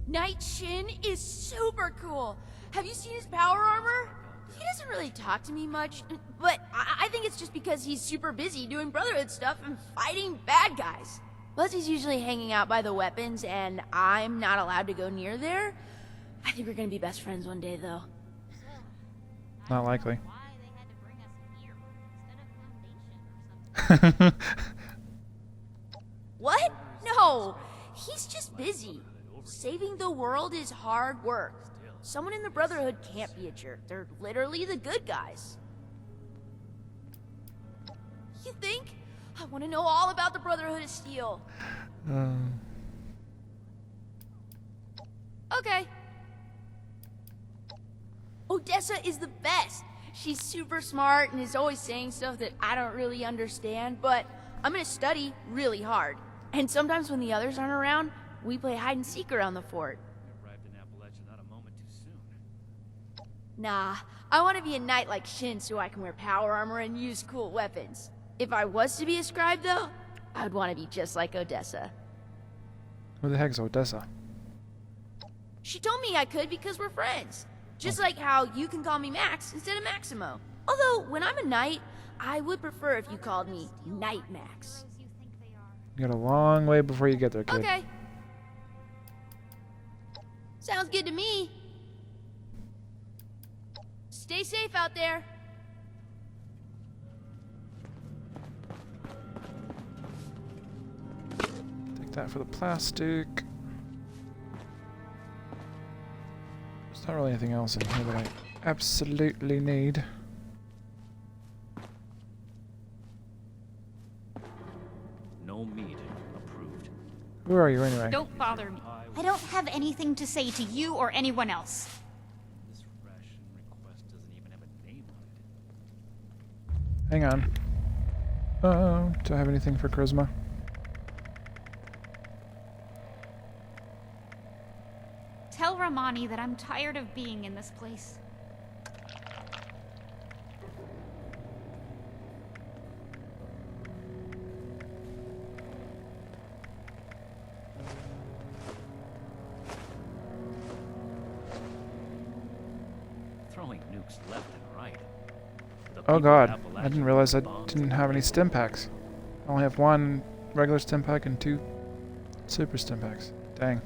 Knight Shin is super cool. Have you seen his power armor? He doesn't really talk to me much, but I think it's just because he's super busy doing Brotherhood stuff and fighting bad guys. Plus, he's usually hanging out by the weapons, and I'm not allowed to go near there. I think we're gonna be best friends one day, though. Not likely. What? No! He's just busy. Saving the world is hard work. Someone in the Brotherhood can't be a jerk. They're literally the good guys. You think? I want to know all about the Brotherhood of Steel. Okay. Odessa is the best. She's super smart and is always saying stuff that I don't really understand, but I'm gonna study really hard. And sometimes when the others aren't around, we play hide and seek around the fort. Nah, I want to be a knight like Shin so I can wear power armor and use cool weapons. If I was to be a scribe, though, I would want to be just like Odessa. Who the heck's Odessa? She told me I could because we're friends. Just like how you can call me Max instead of Maximo. Although, when I'm a knight, I would prefer if you called me Knight Max. You got a long way before you get there, kid. Okay. Sounds good to me. Stay safe out there. Take that for the plastic. There's not really anything else in here that I absolutely need. No meat approved. Who are you anyway? Don't bother me. I don't have anything to say to you or anyone else. This ration request doesn't even have a name on it. Hang on. Oh, do I have anything for charisma? Tell Romani that I'm tired of being in this place. Throwing nukes left and right. The Oh people god, of I didn't Appalachia realize I bombs didn't have any stim packs. I only have one regular stim pack and 2 super stim packs. Dang.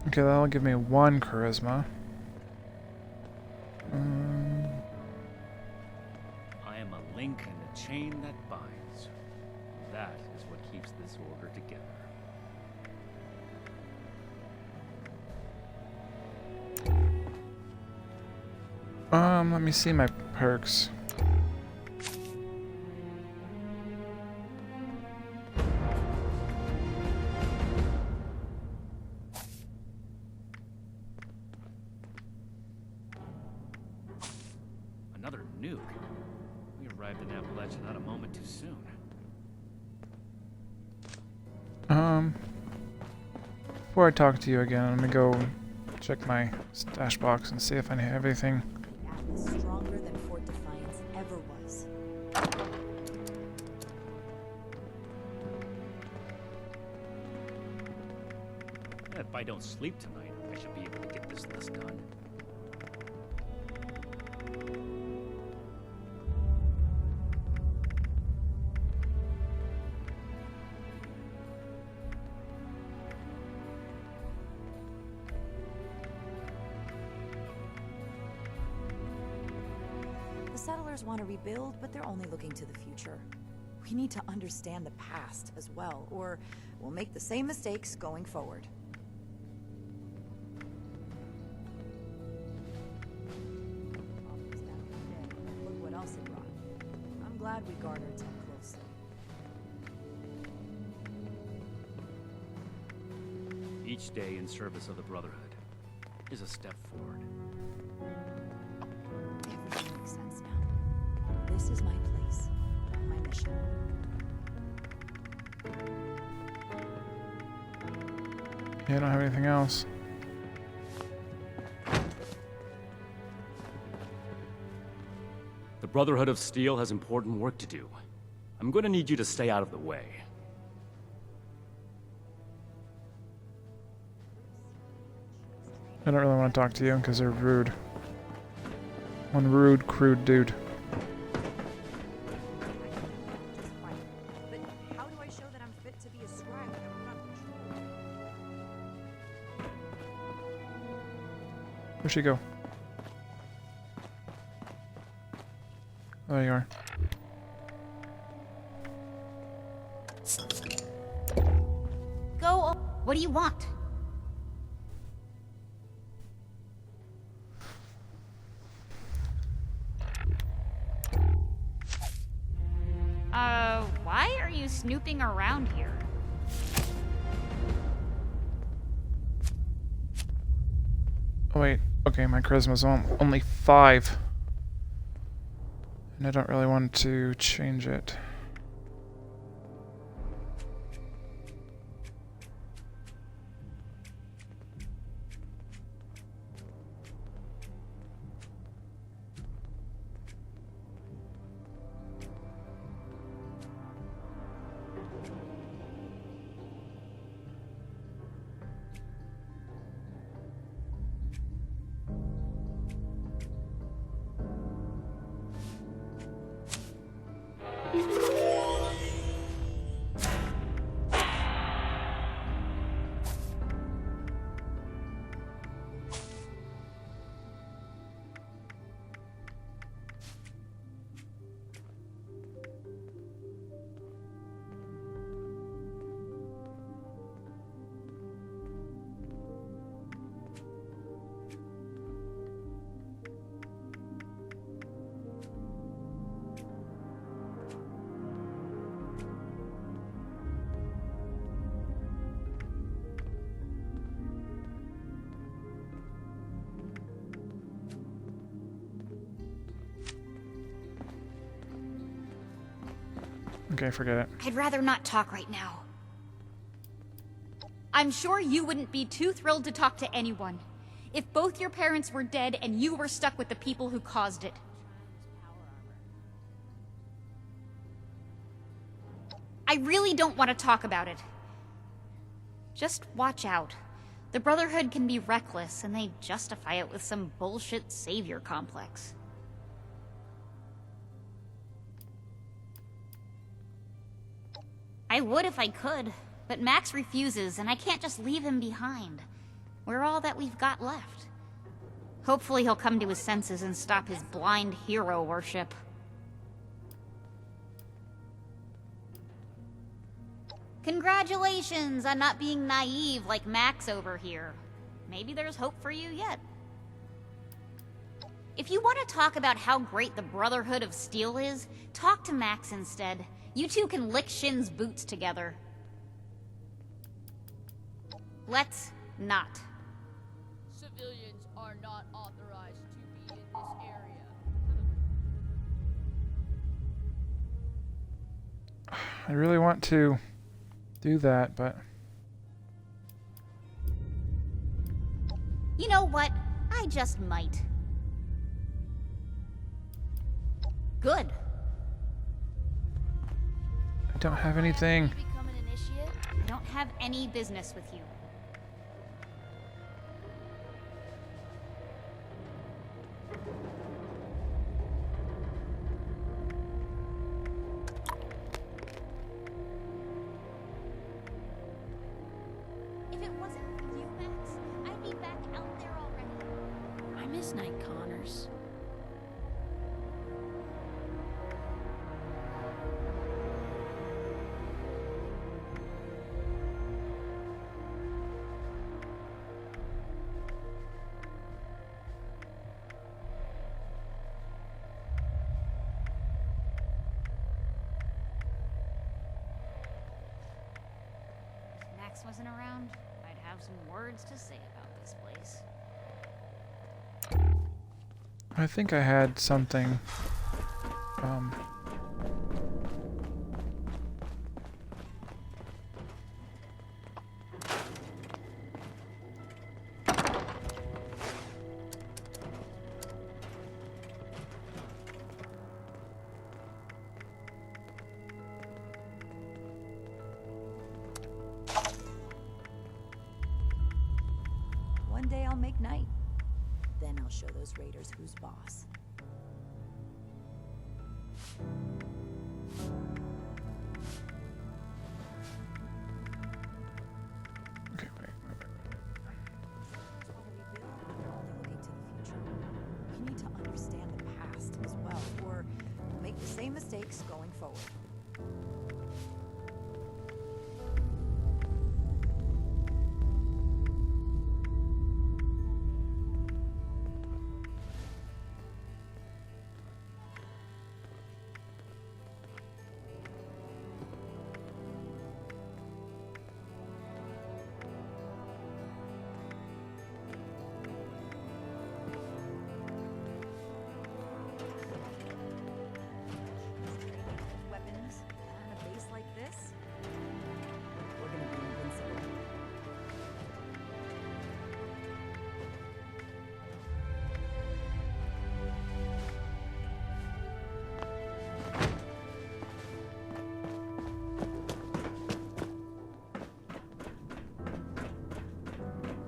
Okay, that'll give me 1 charisma. I am a link in the chain that binds. That is what keeps this order together. Let me see my perks. Another nuke. We arrived in Appalachia not a moment too soon. Before I talk to you again, let me go check my stash box and see if I have everything. Stronger than Fort Defiance ever was. If I don't sleep tonight, I should be able to get this list done. The settlers want to rebuild, but they're only looking to the future. We need to understand the past as well, or we'll make the same mistakes going forward. glad we guarded so closely. Each day in service of the Brotherhood is a step forward. Everything makes sense now. This is my place, my mission. Yeah, I don't have anything else. The Brotherhood of Steel has important work to do. I'm going to need you to stay out of the way. I don't really want to talk to you because they're rude. One rude, crude dude. But how do I show that I'm fit to be a scribe when I'm not patrol? Where'd she go? Oh, there you are. Go. What do you want? Why are you snooping around here? Oh wait, okay, my charisma's only 5. And I don't really want to change it. Okay, forget it. I'd rather not talk right now. I'm sure you wouldn't be too thrilled to talk to anyone if both your parents were dead and you were stuck with the people who caused it. I really don't want to talk about it. Just watch out. The Brotherhood can be reckless, and they justify it with some bullshit savior complex. I would if I could, but Max refuses, and I can't just leave him behind. We're all that we've got left. Hopefully he'll come to his senses and stop his blind hero worship. Congratulations on not being naive like Max over here. Maybe there's hope for you yet. If you want to talk about how great the Brotherhood of Steel is, talk to Max instead. You two can lick Shin's boots together. Let's not. Civilians are not authorized to be in this area. I really want to do that, but... You know what? I just might. Good. I don't have anything. Become an initiate? I don't have any business with you. If it wasn't for you, Max, I'd be back out there already. I miss Night Connors. wasn't around, I'd have some words to say about this place. I think I had something. One day I'll make night. Then I'll show those raiders who's boss. Okay, wait. You need to understand the past as well, or make the same mistakes going forward. Weapons and a base like this, we're gonna be invincible.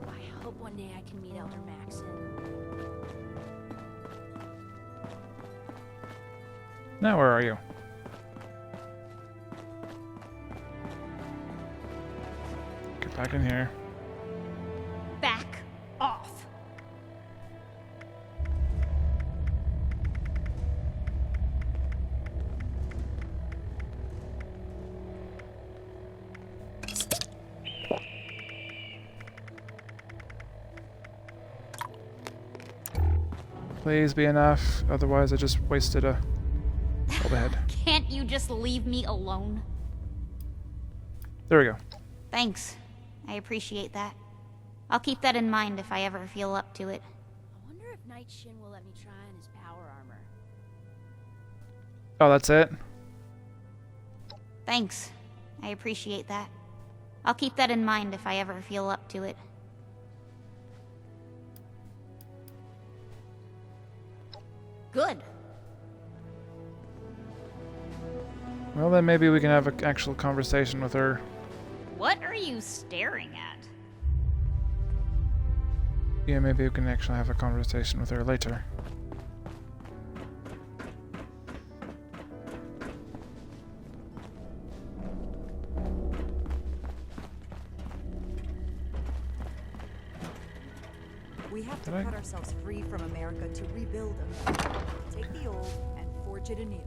I hope one day I can meet Elder Maxon. Now where are you? Get back in here. Back off. Please be enough, otherwise I just wasted a head. Can't you just leave me alone? There we go. Thanks. I appreciate that. I'll keep that in mind if I ever feel up to it. I wonder if Night Shin will let me try on his power armor. Oh, that's it? Thanks. I appreciate that. I'll keep that in mind if I ever feel up to it. Good. Well, then maybe we can have an actual conversation with her. What are you staring at? Yeah, maybe we can actually have a conversation with her later. We have to cut ourselves free from America to rebuild America. Take the old and forge it anew.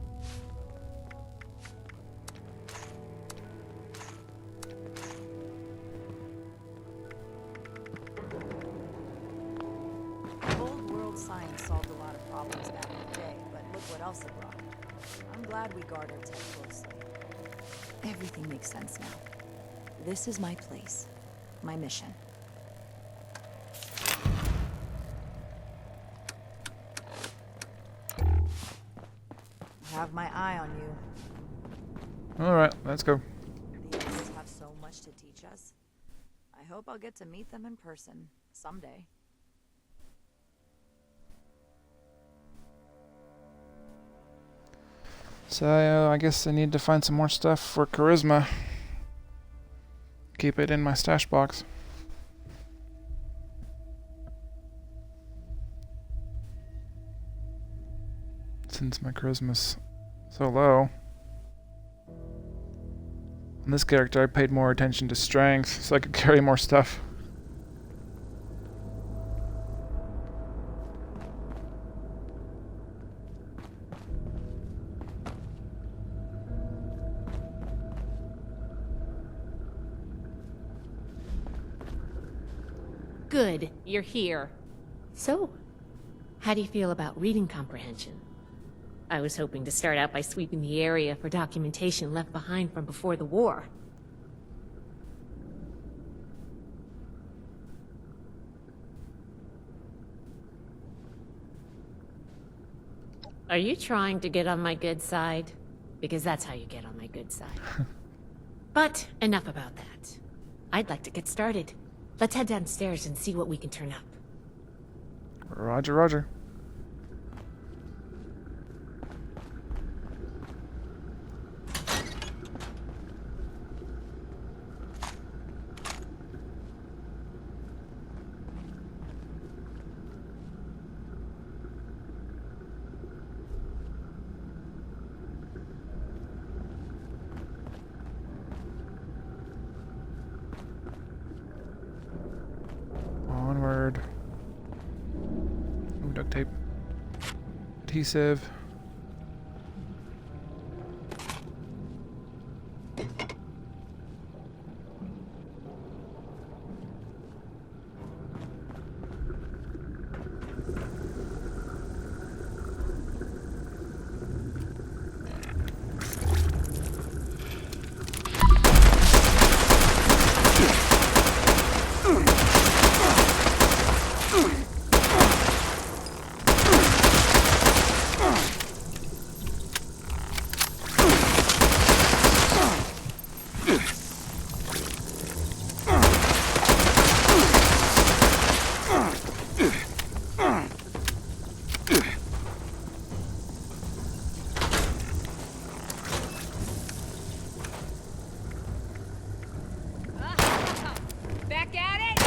Old world science solved a lot of problems back in the day, but look what else it brought. I'm glad we guard our tech closely. Everything makes sense now. This is my place, my mission. Have my eye on you. Alright, let's go. These guys have so much to teach us. I hope I'll get to meet them in person someday. So, I guess I need to find some more stuff for charisma. Keep it in my stash box. Since my charisma's so low. On this character, I paid more attention to strength, so I could carry more stuff. Good, you're here. So, how do you feel about reading comprehension? I was hoping to start out by sweeping the area for documentation left behind from before the war. Are you trying to get on my good side? Because that's how you get on my good side. But enough about that. I'd like to get started. Let's head downstairs and see what we can turn up. Roger, roger. Onward. Ooh, duct tape. Adhesive. Back at it?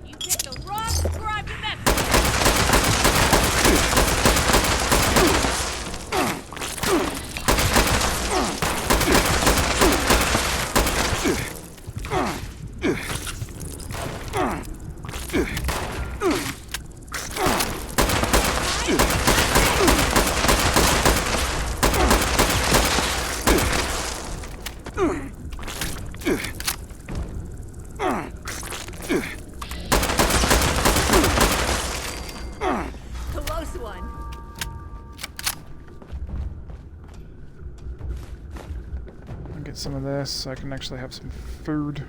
You picked the wrong scribe to mess with. Close one. I'll get some of this so I can actually have some food.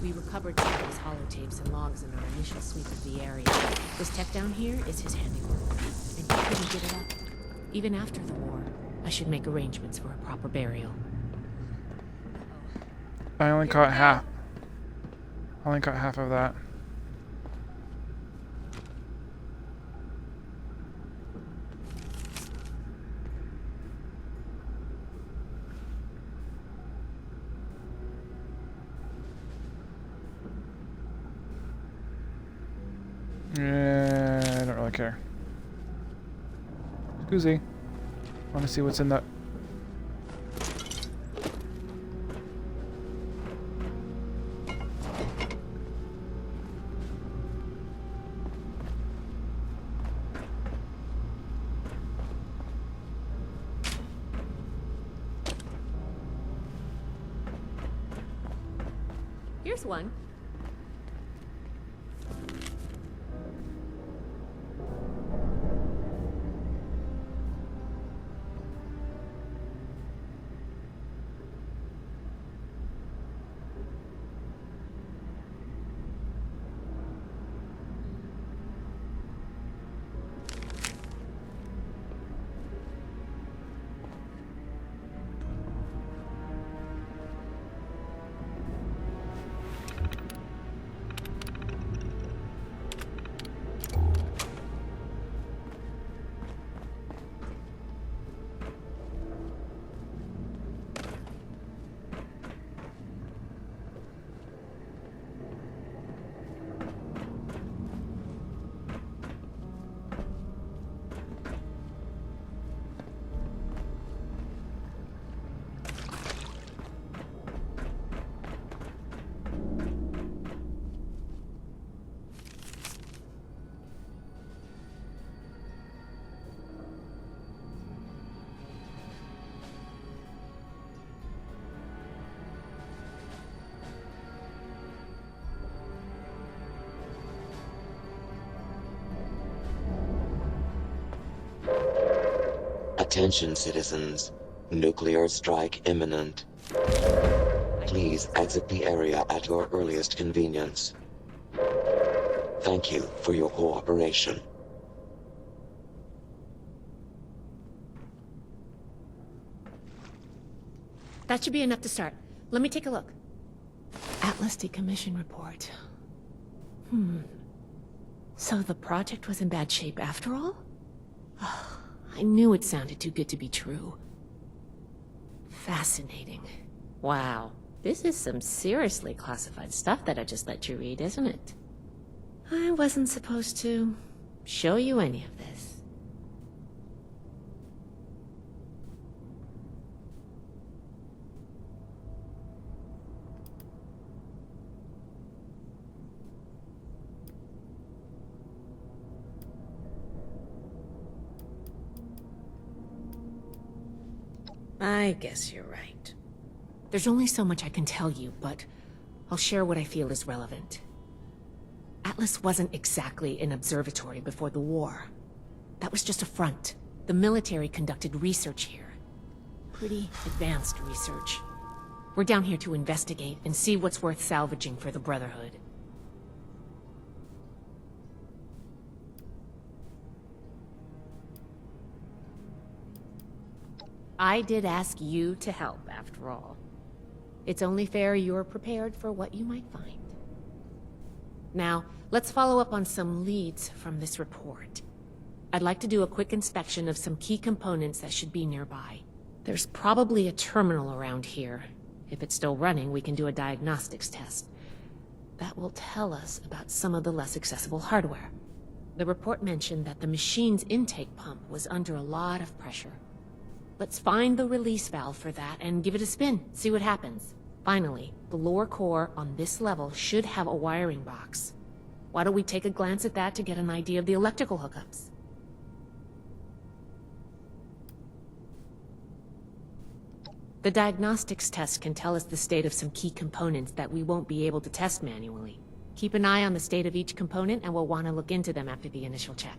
We recovered some of his holotapes and logs in our initial sweep of the area. This tech down here is his handiwork, and he couldn't give it up. Even after the war, I should make arrangements for a proper burial. I only caught half. I only caught half of that. I don't really care. Scusi. Want to see what's in that. Here's one. Attention, citizens. Nuclear strike imminent. Please exit the area at your earliest convenience. Thank you for your cooperation. That should be enough to start. Let me take a look. Atlas decommission report. So the project was in bad shape after all? I knew it sounded too good to be true. Fascinating. Wow. This is some seriously classified stuff that I just let you read, isn't it? I wasn't supposed to show you any of this. I guess you're right. There's only so much I can tell you, but I'll share what I feel is relevant. Atlas wasn't exactly an observatory before the war. That was just a front. The military conducted research here. Pretty advanced research. We're down here to investigate and see what's worth salvaging for the Brotherhood. I did ask you to help, after all. It's only fair you're prepared for what you might find. Now, let's follow up on some leads from this report. I'd like to do a quick inspection of some key components that should be nearby. There's probably a terminal around here. If it's still running, we can do a diagnostics test. That will tell us about some of the less accessible hardware. The report mentioned that the machine's intake pump was under a lot of pressure. Let's find the release valve for that and give it a spin, see what happens. Finally, the lower core on this level should have a wiring box. Why don't we take a glance at that to get an idea of the electrical hookups? The diagnostics test can tell us the state of some key components that we won't be able to test manually. Keep an eye on the state of each component and we'll want to look into them after the initial check.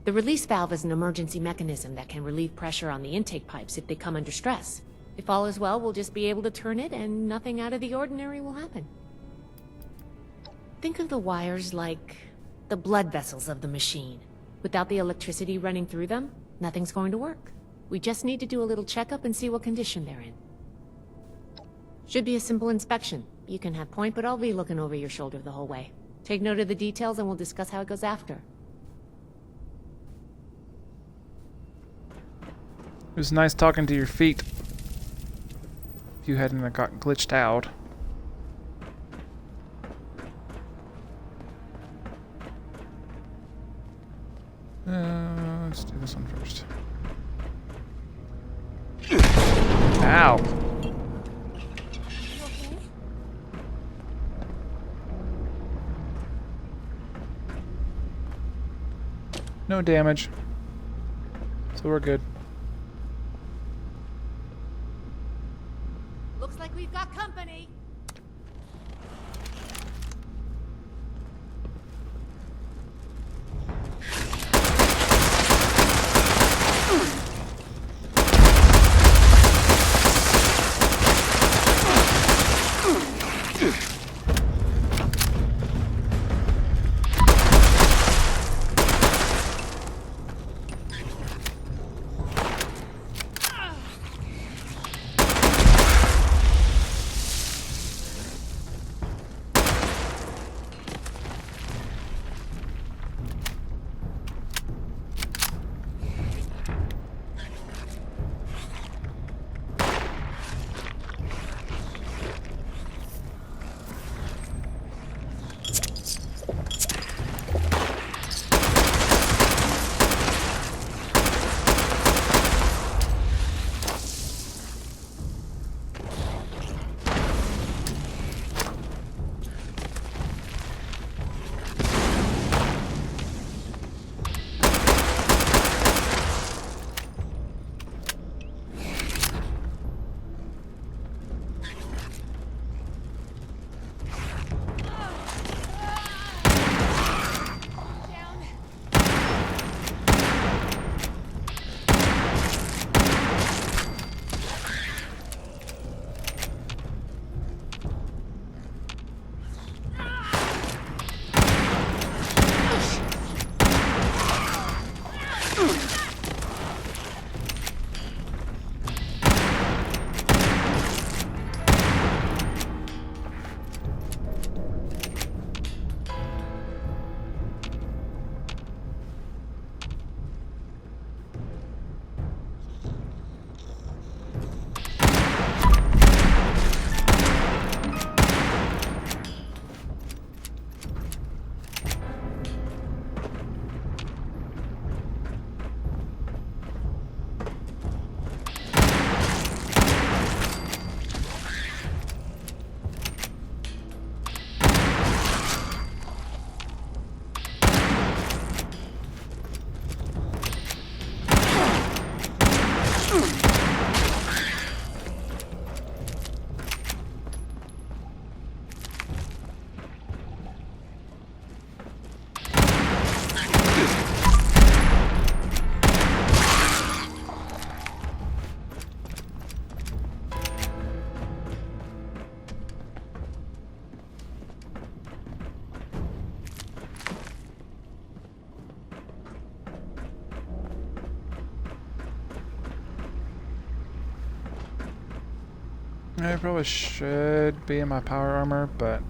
The release valve is an emergency mechanism that can relieve pressure on the intake pipes if they come under stress. If all is well, we'll just be able to turn it and nothing out of the ordinary will happen. Think of the wires like the blood vessels of the machine. Without the electricity running through them, nothing's going to work. We just need to do a little checkup and see what condition they're in. Should be a simple inspection. You can have point, but I'll be looking over your shoulder the whole way. Take note of the details and we'll discuss how it goes after. It was nice talking to your feet. If you hadn't got glitched out. Let's do this one first. Ow! No damage. So we're good. Looks like we've got company. I probably should be in my power armor, but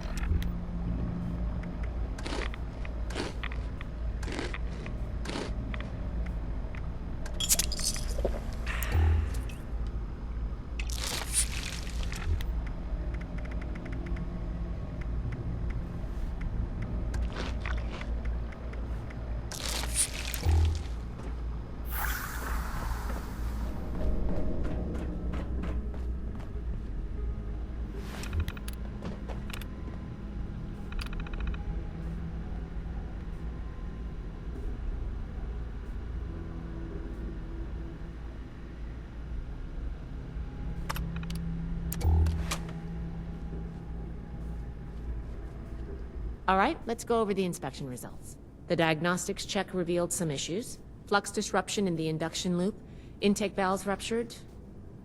All right, let's go over the inspection results. The diagnostics check revealed some issues. Flux disruption in the induction loop, intake valves ruptured,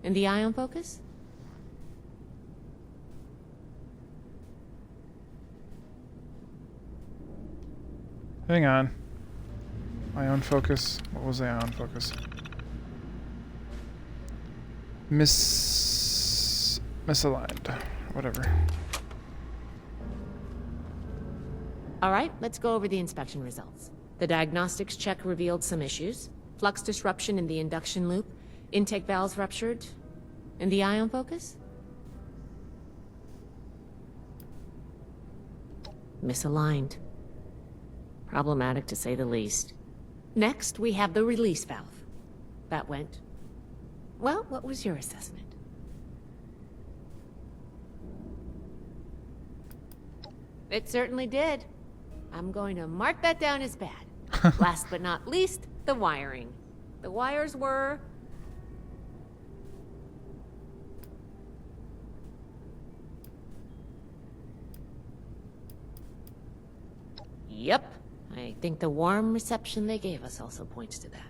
and the ion focus? hang on. Ion focus. What was the ion focus? Misaligned. Whatever. All right, let's go over the inspection results. The diagnostics check revealed some issues. Flux disruption in the induction loop, intake valves ruptured, and the ion focus? Misaligned. Problematic to say the least. Next, we have the release valve. That went... Well, what was your assessment? It certainly did. I'm going to mark that down as bad. Last but not least, the wiring. The wires were... Yep. I think the warm reception they gave us also points to that.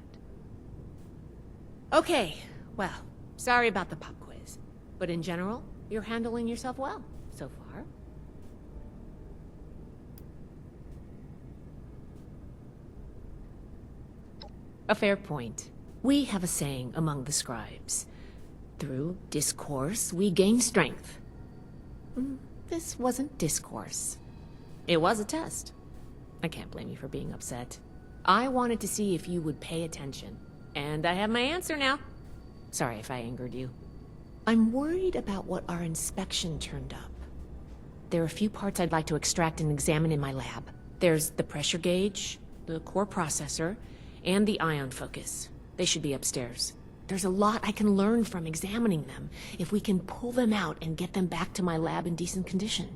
Okay, well, sorry about the pop quiz. But in general, you're handling yourself well so far. A fair point. We have a saying among the scribes. Through discourse, we gain strength. This wasn't discourse. It was a test. I can't blame you for being upset. I wanted to see if you would pay attention. And I have my answer now. Sorry if I angered you. I'm worried about what our inspection turned up. There are a few parts I'd like to extract and examine in my lab. There's the pressure gauge, the core processor, and the ion focus. They should be upstairs. There's a lot I can learn from examining them if we can pull them out and get them back to my lab in decent condition.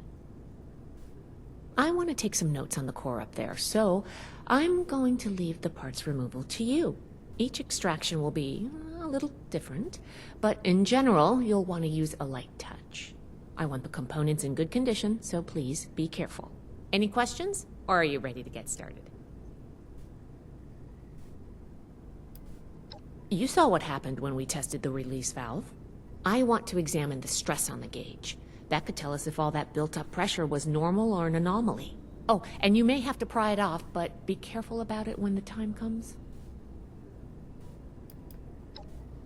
I want to take some notes on the core up there, so I'm going to leave the parts removal to you. Each extraction will be a little different, but in general, you'll want to use a light touch. I want the components in good condition, so please be careful. Any questions, or are you ready to get started? You saw what happened when we tested the release valve. I want to examine the stress on the gauge. That could tell us if all that built-up pressure was normal or an anomaly. Oh, and you may have to pry it off, but be careful about it when the time comes.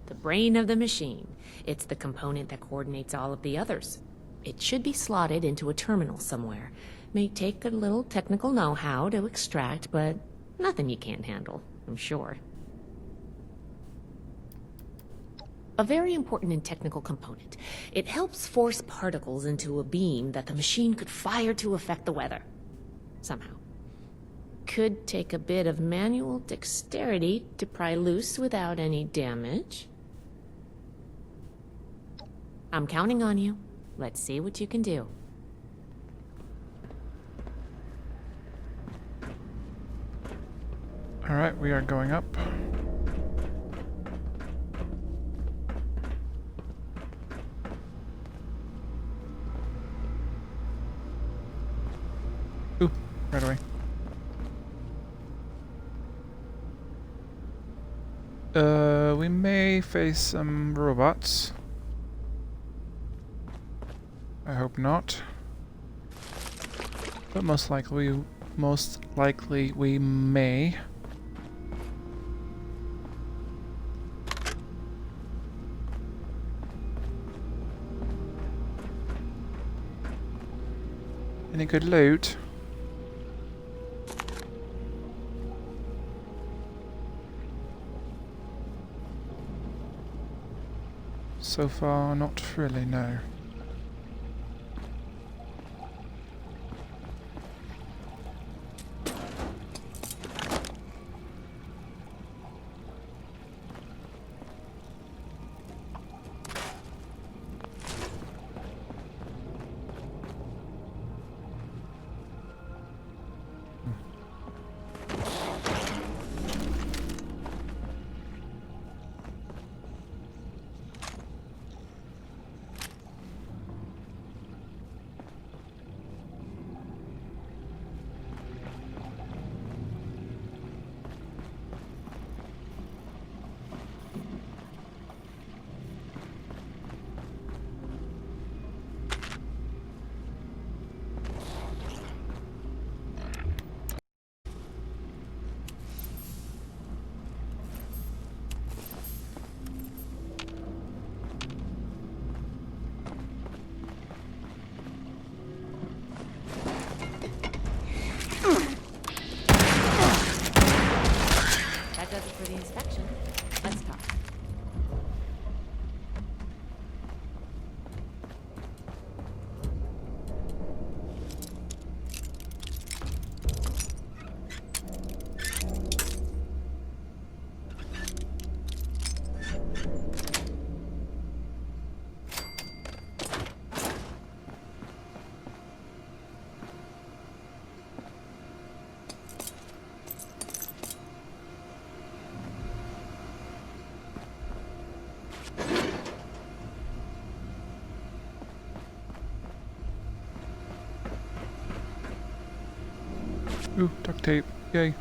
The brain of the machine. It's the component that coordinates all of the others. It should be slotted into a terminal somewhere. May take a little technical know-how to extract, but nothing you can't handle, I'm sure. A very important and technical component. It helps force particles into a beam that the machine could fire to affect the weather. Somehow. Could take a bit of manual dexterity to pry loose without any damage. I'm counting on you. Let's see what you can do. Alright, we are going up. Ooh, right away. We may face some robots. I hope not. But most likely we may. Any good loot? So far, not really, no. That does it for the inspection. Let's talk. Ooh, duct tape. Yay.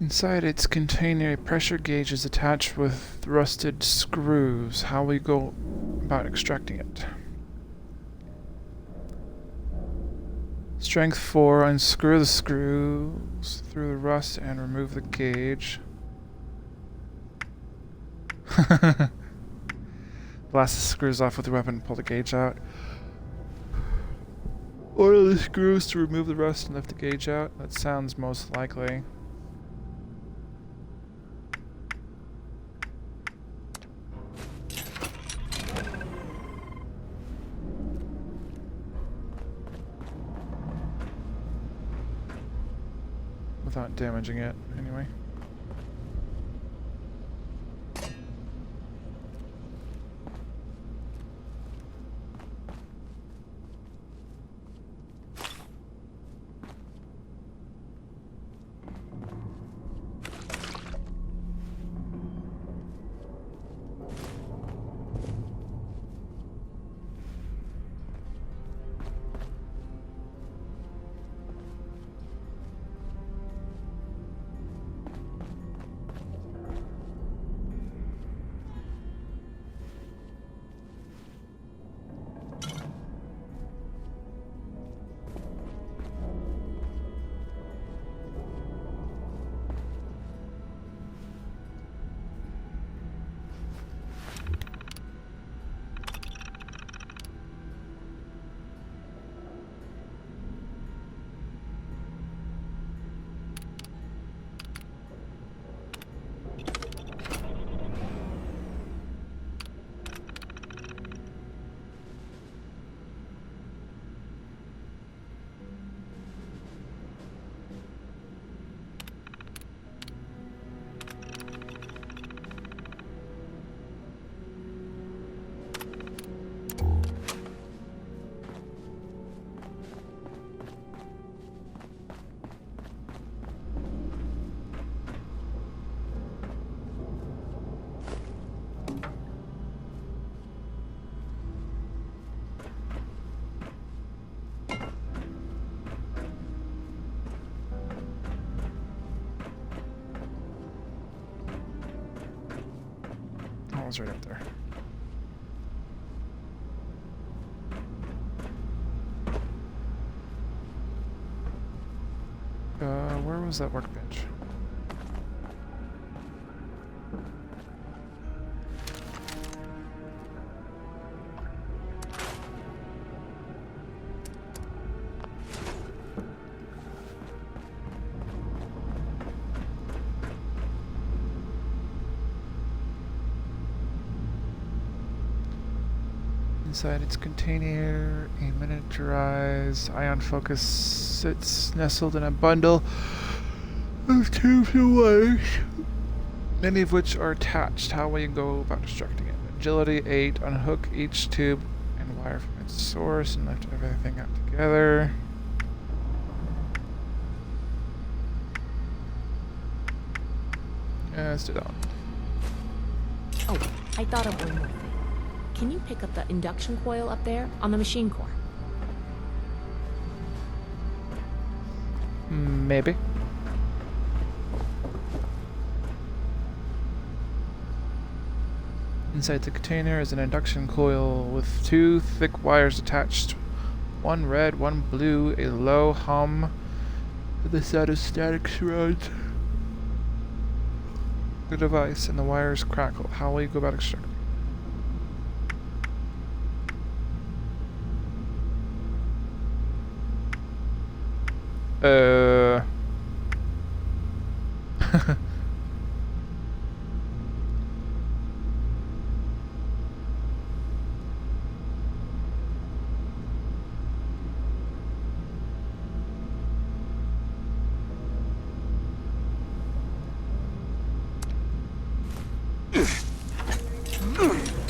Inside its container, a pressure gauge is attached with rusted screws. How we go about extracting it? Strength 4. Unscrew the screws through the rust and remove the gauge. Blast the screws off with the weapon and pull the gauge out. Oil the screws to remove the rust and lift the gauge out. That sounds most likely. without damaging it, anyway. It's right up there. Where was that workbench? Inside its container, a miniaturized ion focus sits nestled in a bundle of tubes and wires, many of which are attached. How will you go about constructing it? Agility 8, unhook each tube and wire from its source and lift everything up together. Yeah, let's do that one. Oh, I thought of one more thing. Can you pick up the induction coil up there on the machine core? Maybe. Inside the container is an induction coil with 2 thick wires attached. One red, one blue, a low hum to the set of static rods. The device and the wires crackle. How will you go about extracting?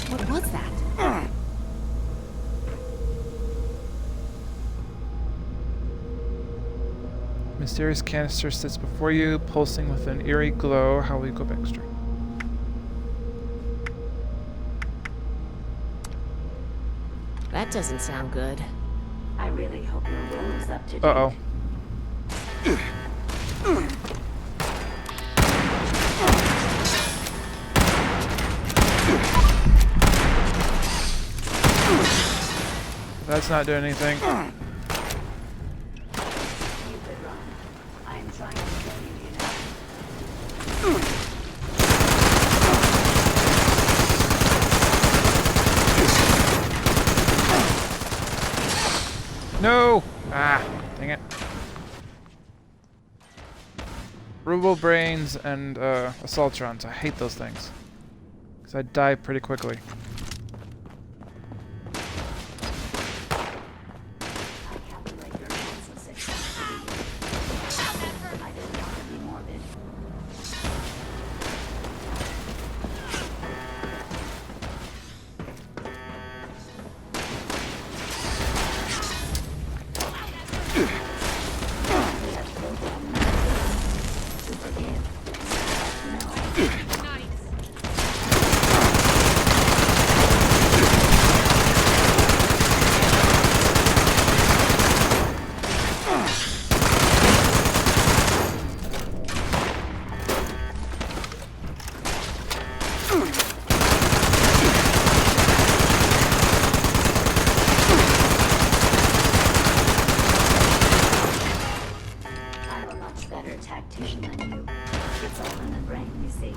What was that? Mysterious canister sits before you, pulsing with an eerie glow. How will you go back straight? That doesn't sound good. I really hope your roll is up to date. Uh-oh. That's not doing anything. No! Ah, dang it. Robo brains and assaultrons. I hate those things. Because I die pretty quickly. It's all in the brain, you see.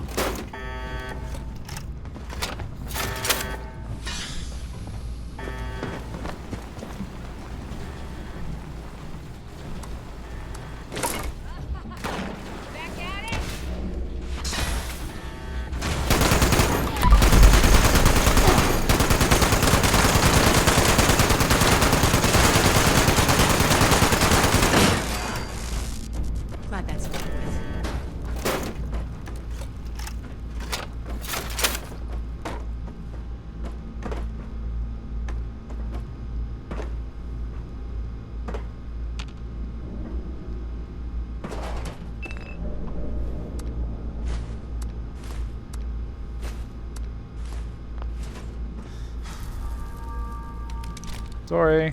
Glad that's done with. Sorry.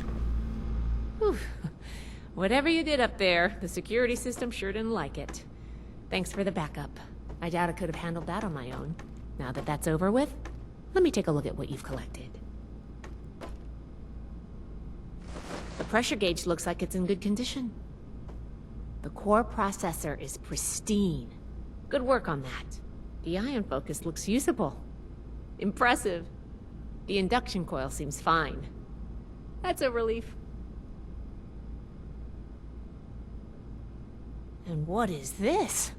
Whew. Whatever you did up there, the security system sure didn't like it. Thanks for the backup. I doubt I could have handled that on my own. Now that that's over with, let me take a look at what you've collected. The pressure gauge looks like it's in good condition. The core processor is pristine. Good work on that. The ion focus looks usable. Impressive. The induction coil seems fine. That's a relief. And what is this?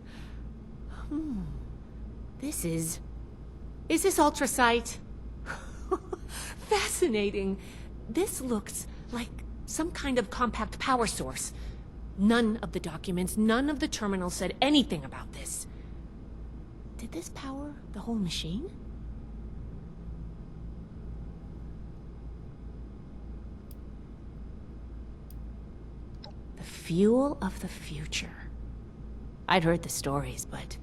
This is... Is this ultrasight? Fascinating. This looks like some kind of compact power source. None of the documents, none of the terminals said anything about this. Did this power the whole machine? The fuel of the future. I'd heard the stories, but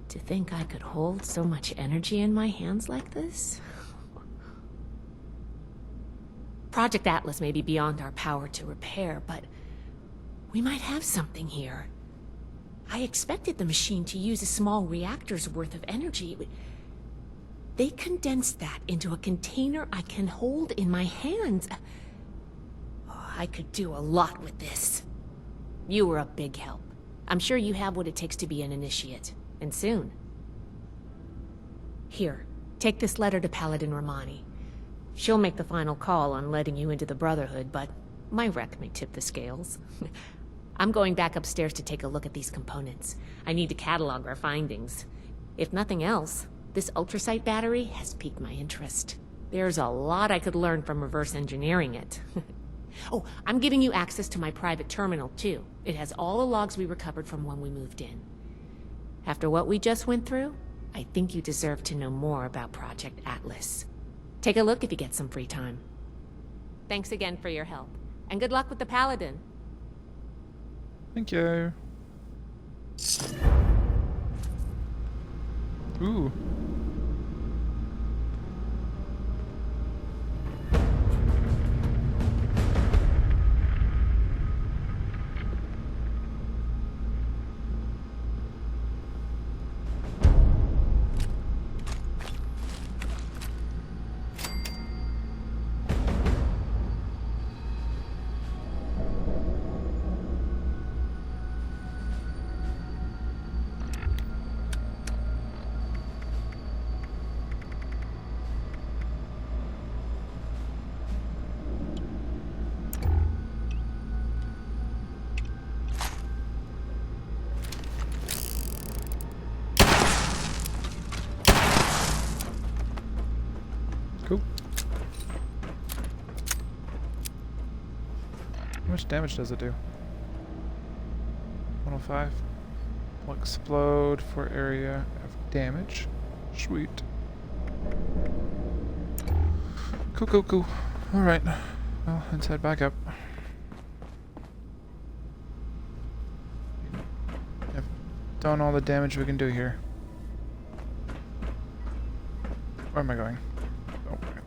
to think I could hold so much energy in my hands like this? Project Atlas may be beyond our power to repair, but we might have something here. I expected the machine to use a small reactor's worth of energy. They condensed that into a container I can hold in my hands. Oh, I could do a lot with this. You were a big help. I'm sure you have what it takes to be an initiate, and soon. Here, take this letter to Paladin Romani. She'll make the final call on letting you into the Brotherhood, but my wreck may tip the scales. I'm going back upstairs to take a look at these components. I need to catalog our findings. If nothing else, this ultrasight battery has piqued my interest. There's a lot I could learn from reverse engineering it. Oh, I'm giving you access to my private terminal, too. It has all the logs we recovered from when we moved in. After what we just went through, I think you deserve to know more about Project Atlas. Take a look if you get some free time. Thanks again for your help, and good luck with the Paladin. Thank you. Ooh. Cool. How much damage does it do? 105. Will explode for area of damage. Sweet. Cool, cool, cool. Alright. Well, let's head back up. I've done all the damage we can do here. Where am I going? Oh, right there.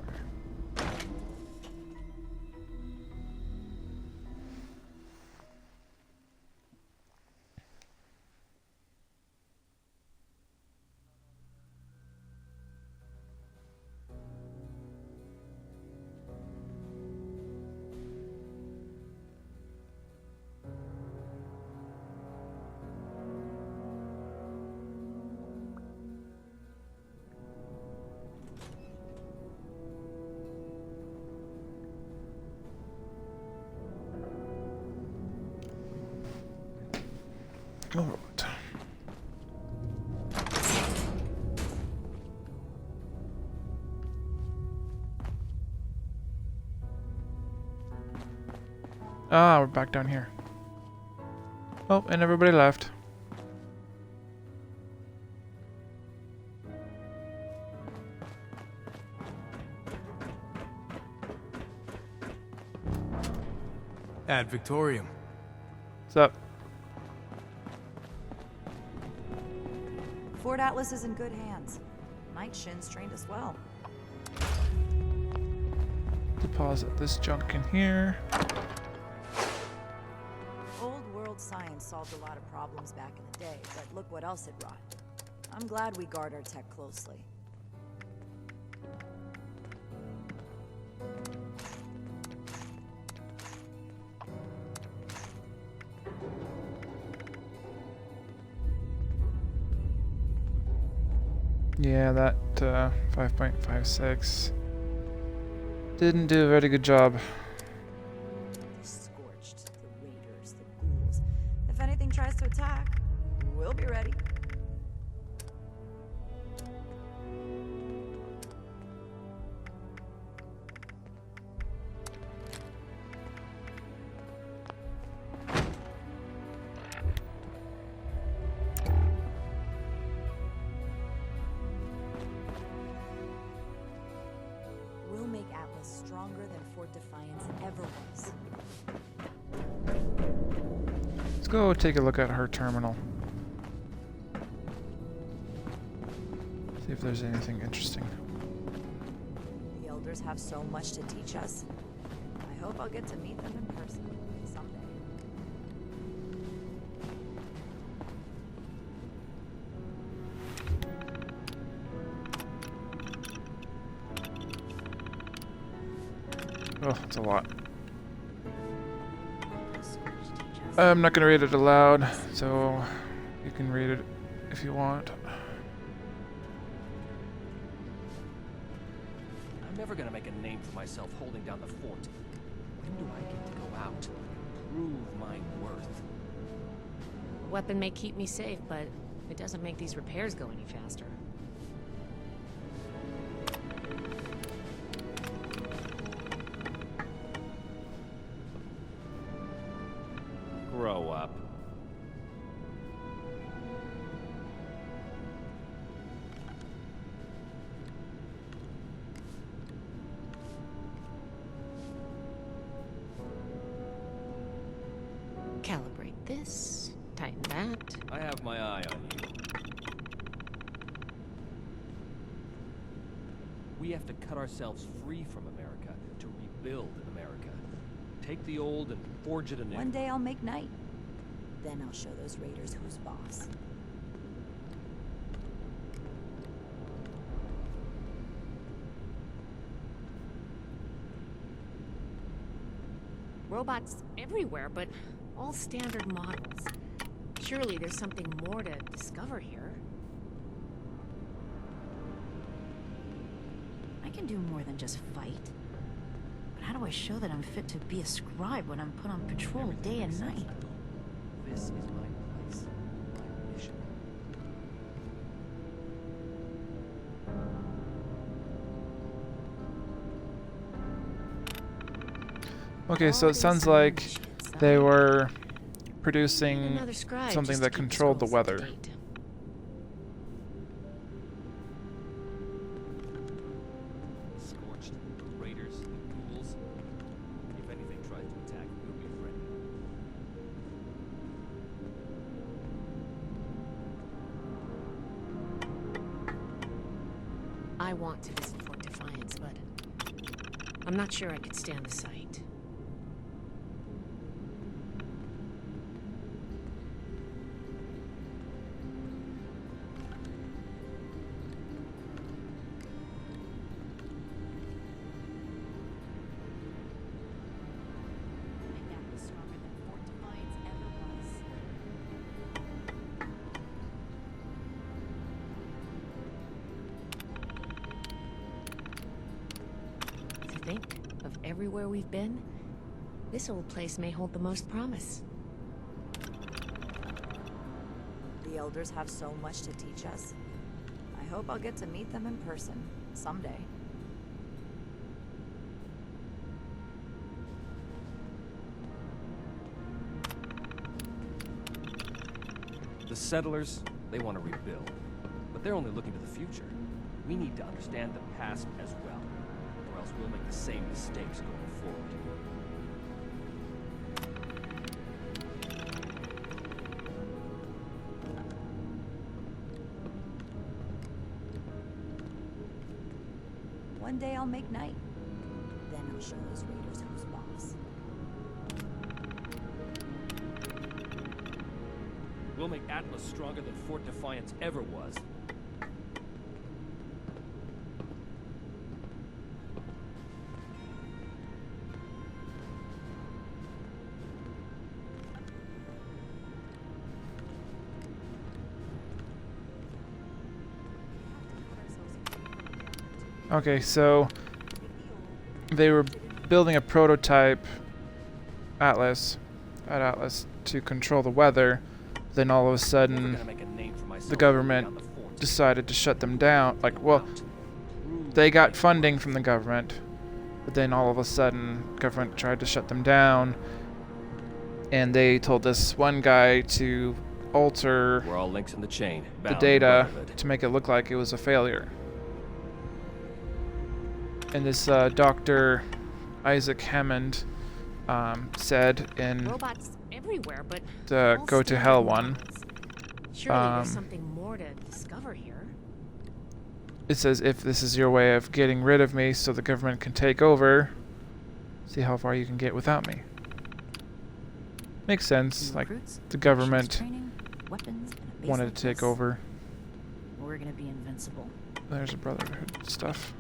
Ah, we're back down here. Oh, and everybody left. Ad Victorium. What's up? Fort Atlas is in good hands. Night Shin's trained us well. Deposit this junk in here. Old world science solved a lot of problems back in the day, but look what else it brought. I'm glad we guard our tech closely. Yeah, that 5.56 didn't do a very good job. The Scorched, the Raiders, the Ghouls. If anything tries to attack, we'll be ready. We'll make Atlas stronger than Fort Defiance ever was. Let's go take a look at her terminal. See if there's anything interesting. The Elders have so much to teach us. I hope I'll get to meet them in person someday. Oh, it's a lot. I'm not gonna read it aloud, so you can read it if you want. I'm never gonna make a name for myself holding down the fort. When do I get to go out and prove my worth? Weapon may keep me safe, but it doesn't make these repairs go any faster. Grow up. Calibrate this, tighten that. I have my eye on you. We have to cut ourselves free from America to rebuild America. Take the old and forge it anew. One day I'll make night. Then I'll show those raiders who's boss. Robots everywhere, but all standard models. Surely there's something more to discover here. I can do more than just fight. But how do I show that I'm fit to be a scribe when I'm put on patrol day and night? This is my place, my mission. Okay, so it sounds like they were producing Another scribe something just that to keep the controlled the scrolls up to weather. date. Scorched, raiders, ghouls. If anything tries to attack, we'll be ready. I want to visit Fort Defiance, but I'm not sure I could stand the sight. Make Atlas stronger than Fort Defiance ever was. To think of everywhere we've been, this old place may hold the most promise. The Elders have so much to teach us. I hope I'll get to meet them in person someday. The settlers, they want to rebuild. But they're only looking to the future. We need to understand the past as well, or else we'll make the same mistakes going forward. One day I'll make night. Then I'll show those raiders who's boss. We'll make Atlas stronger than Fort Defiance ever was. Okay, so they were building a prototype Atlas at Atlas to control the weather. Then all of a sudden, the government decided to shut them down. Like, well, they got funding from the government, but then all of a sudden, government tried to shut them down, and they told this one guy to alter We're all links in the chain, the bound data in brotherhood. to make it look like it was a failure. And this Dr. Isaac Hammond said in Robots everywhere, but the all Go to still Hell robots. one, Surely there's something more to discover here. it says, if this is your way of getting rid of me so the government can take over, see how far you can get without me. Makes sense, like the government Training, weapons, and a base wanted like to take this. over. We're gonna be invincible. There's a Brotherhood stuff.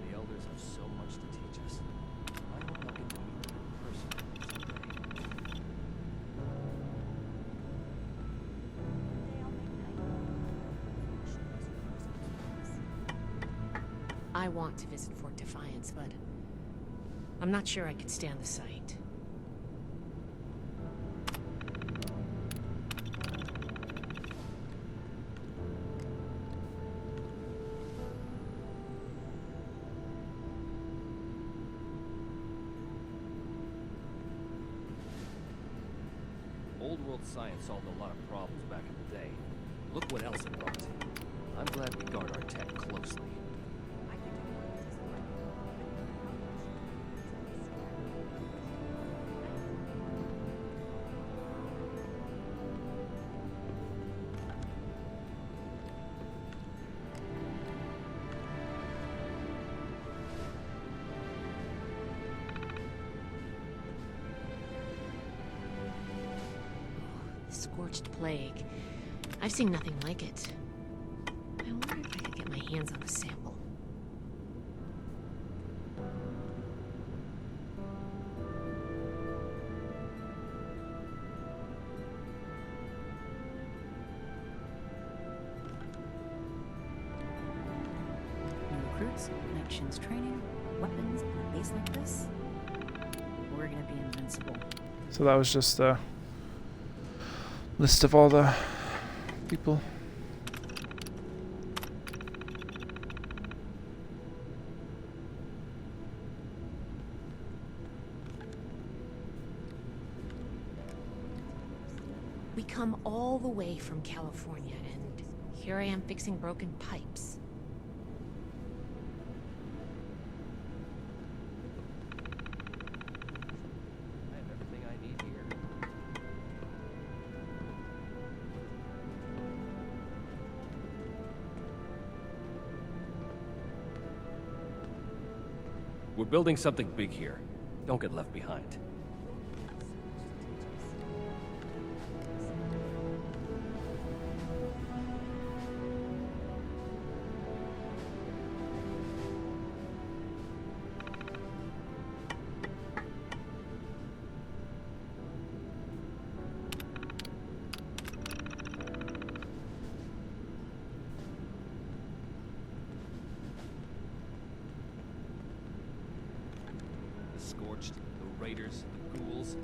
The elders have so much to teach us. I hope I'll get to meet them in person someday. I want to visit Fort Defiance, but I'm not sure I could stand the sight. Old world science solved a lot of problems back in the day. Look what else it brought. I'm glad we guard our tech closely. The Scorched Plague. I've seen nothing like it. I wonder if I could get my hands on a sample. New recruits, night shins training, weapons, and a base like this. We're gonna be invincible. So that was just the list of all the people. We come all the way from California, and here I am fixing broken pipes. I have everything I need here. We're building something big here. Don't get left behind. The Scorched, the Raiders, the Ghouls.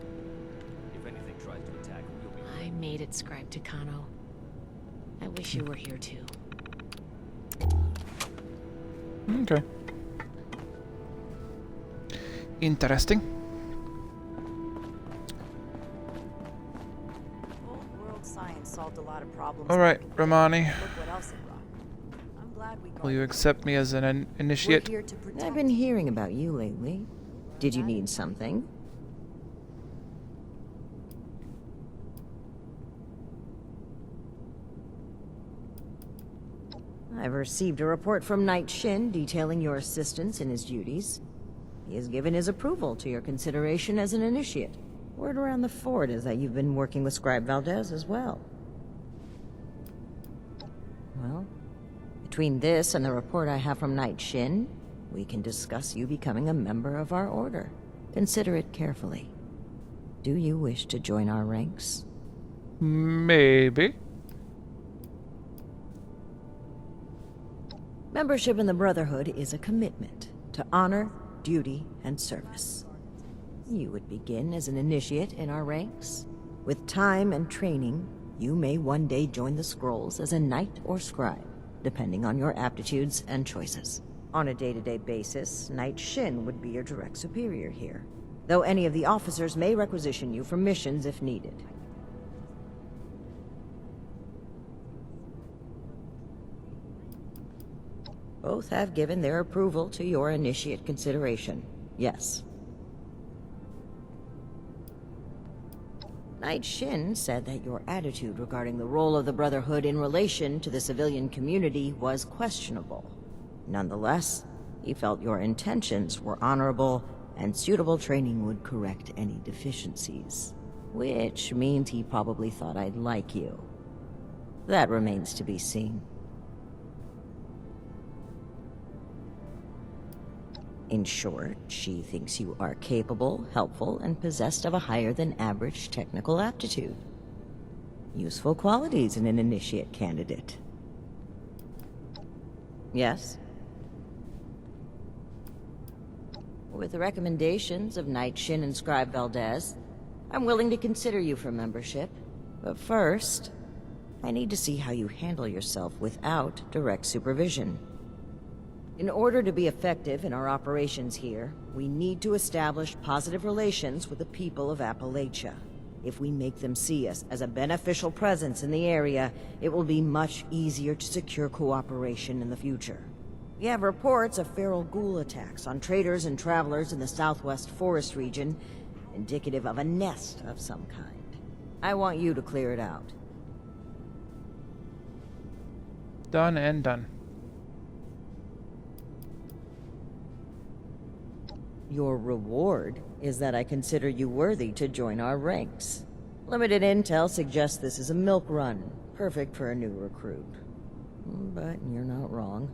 If anything tries to attack, we'll be I I made it, Scribe Takano. I wish you were here too. Okay. Interesting. Old world science solved a lot of problems. All right, Romani. Look what else it brought. I'm glad we Will you accept me as an initiate? We're here to protect. I've been hearing about you lately. Did you need something? I've received a report from Knight Shin detailing your assistance in his duties. He has given his approval to your consideration as an initiate. Word around the fort is that you've been working with Scribe Valdez as well. Well, between this and the report I have from Knight Shin, we can discuss you becoming a member of our order. Consider it carefully. Do you wish to join our ranks? Maybe. Membership in the Brotherhood is a commitment to honor, duty, and service. You would begin as an initiate in our ranks. With time and training, you may one day join the Scrolls as a knight or scribe, depending on your aptitudes and choices. On a day-to-day basis, Knight Shin would be your direct superior here, though any of the officers may requisition you for missions if needed. Both have given their approval to your initiate consideration. Yes. Knight Shin said that your attitude regarding the role of the Brotherhood in relation to the civilian community was questionable. Nonetheless, he felt your intentions were honorable and suitable training would correct any deficiencies. Which means he probably thought I'd like you. That remains to be seen. In short, she thinks you are capable, helpful, and possessed of a higher-than-average technical aptitude. Useful qualities in an initiate candidate. Yes? With the recommendations of Knight Shin and Scribe Valdez, I'm willing to consider you for membership. But first, I need to see how you handle yourself without direct supervision. In order to be effective in our operations here, we need to establish positive relations with the people of Appalachia. If we make them see us as a beneficial presence in the area, it will be much easier to secure cooperation in the future. We have reports of feral ghoul attacks on traders and travelers in the southwest forest region, indicative of a nest of some kind. I want you to clear it out. Done and done. Your reward is that I consider you worthy to join our ranks. Limited intel suggests this is a milk run, perfect for a new recruit. But you're not wrong.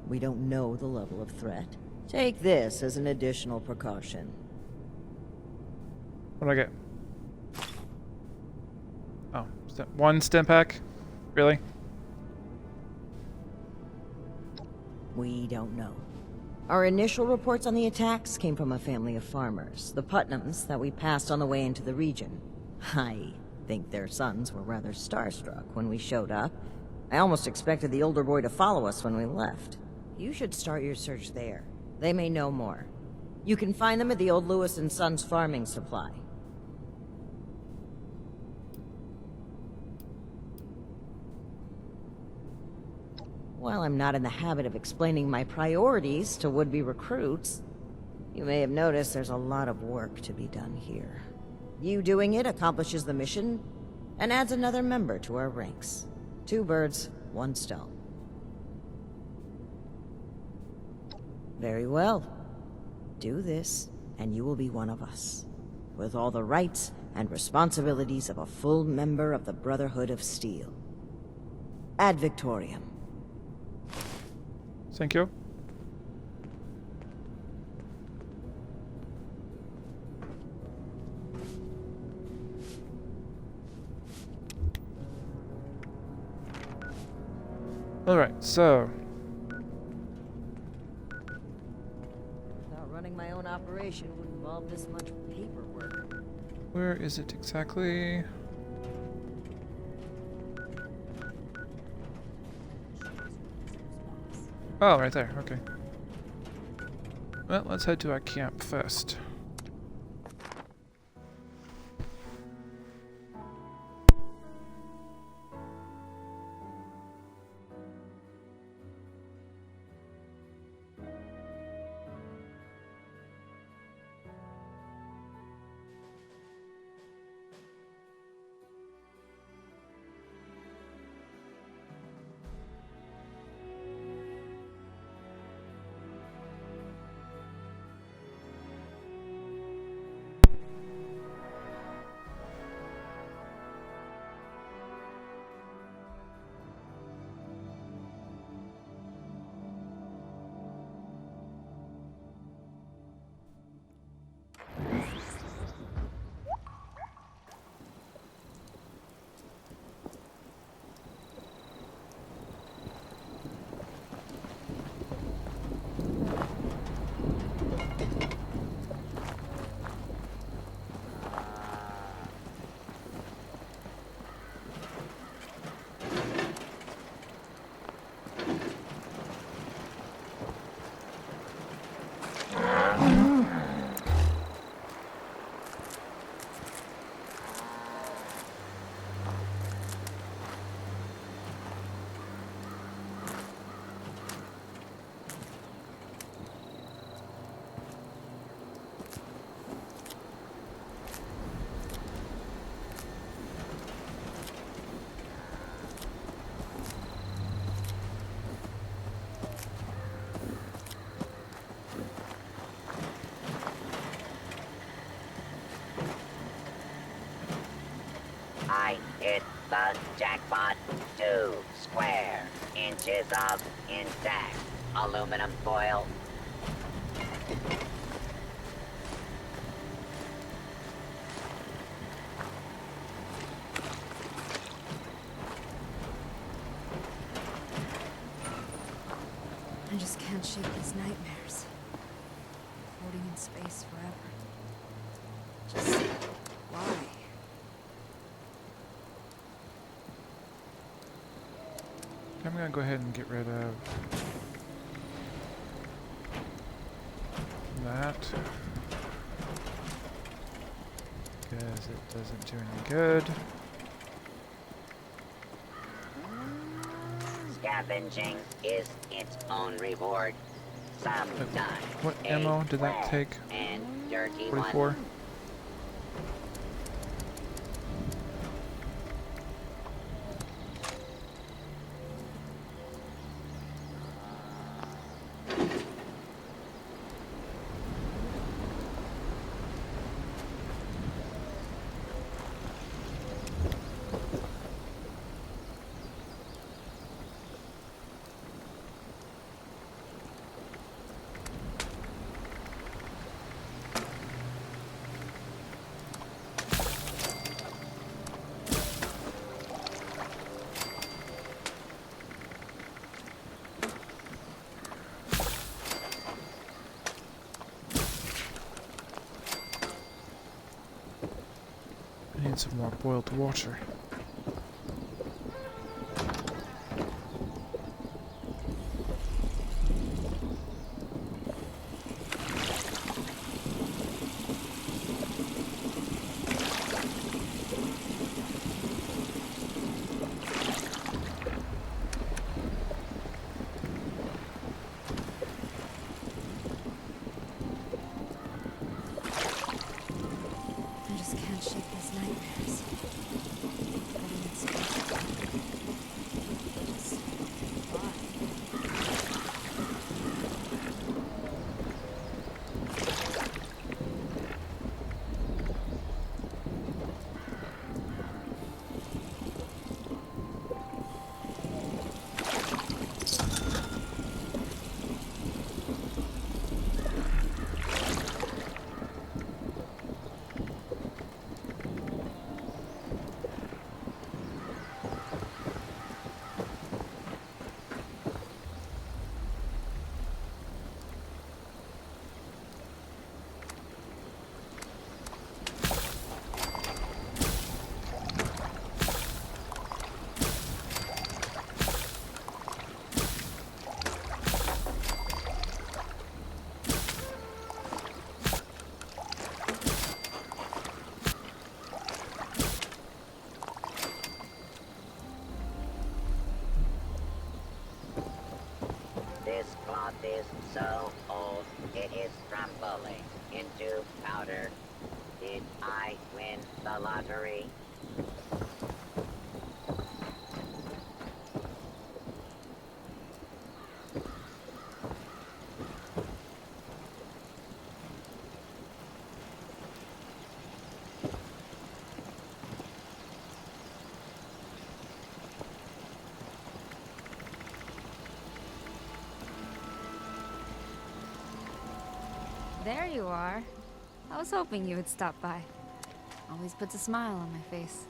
We don't know the level of threat. Take this as an additional precaution. What do I get? Oh, one stim pack? Really? We don't know. Our initial reports on the attacks came from a family of farmers, the Putnams, that we passed on the way into the region. I think their sons were rather starstruck when we showed up. I almost expected the older boy to follow us when we left. You should start your search there. They may know more. You can find them at the old Lewis & Sons farming supply. While I'm not in the habit of explaining my priorities to would-be recruits, you may have noticed there's a lot of work to be done here. You doing it accomplishes the mission and adds another member to our ranks. 2 birds, 1 stone. Very well. Do this, and you will be one of us, with all the rights and responsibilities of a full member of the Brotherhood of Steel. Ad Victoriam. Thank you. Alright, so... Running my own operation would involve this much paperwork. Where is it exactly? Oh, right there. Okay. Well, let's head to our camp first. I hit the jackpot. 2 square inches of intact aluminum foil. I just can't shake these nightmares. Floating in space forever. Just why? I'm gonna go ahead and get rid of that because it doesn't do any good. Scavenging is its own reward. Sometimes What ammo did that take? and dirty 44? one. I need some more boiled water. I just can't shake these nightmares. This cloth is so old, it is crumbling into powder. Did I win the lottery? There you are. I was hoping you would stop by. Always puts a smile on my face.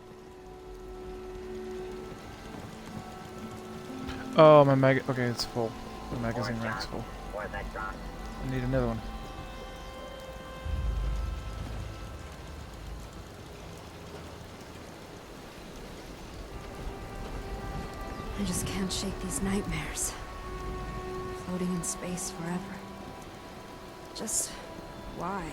Oh, my mag. Okay, it's full. The magazine rack's full. I need another one. I just can't shake these nightmares. Floating in space forever. Just why?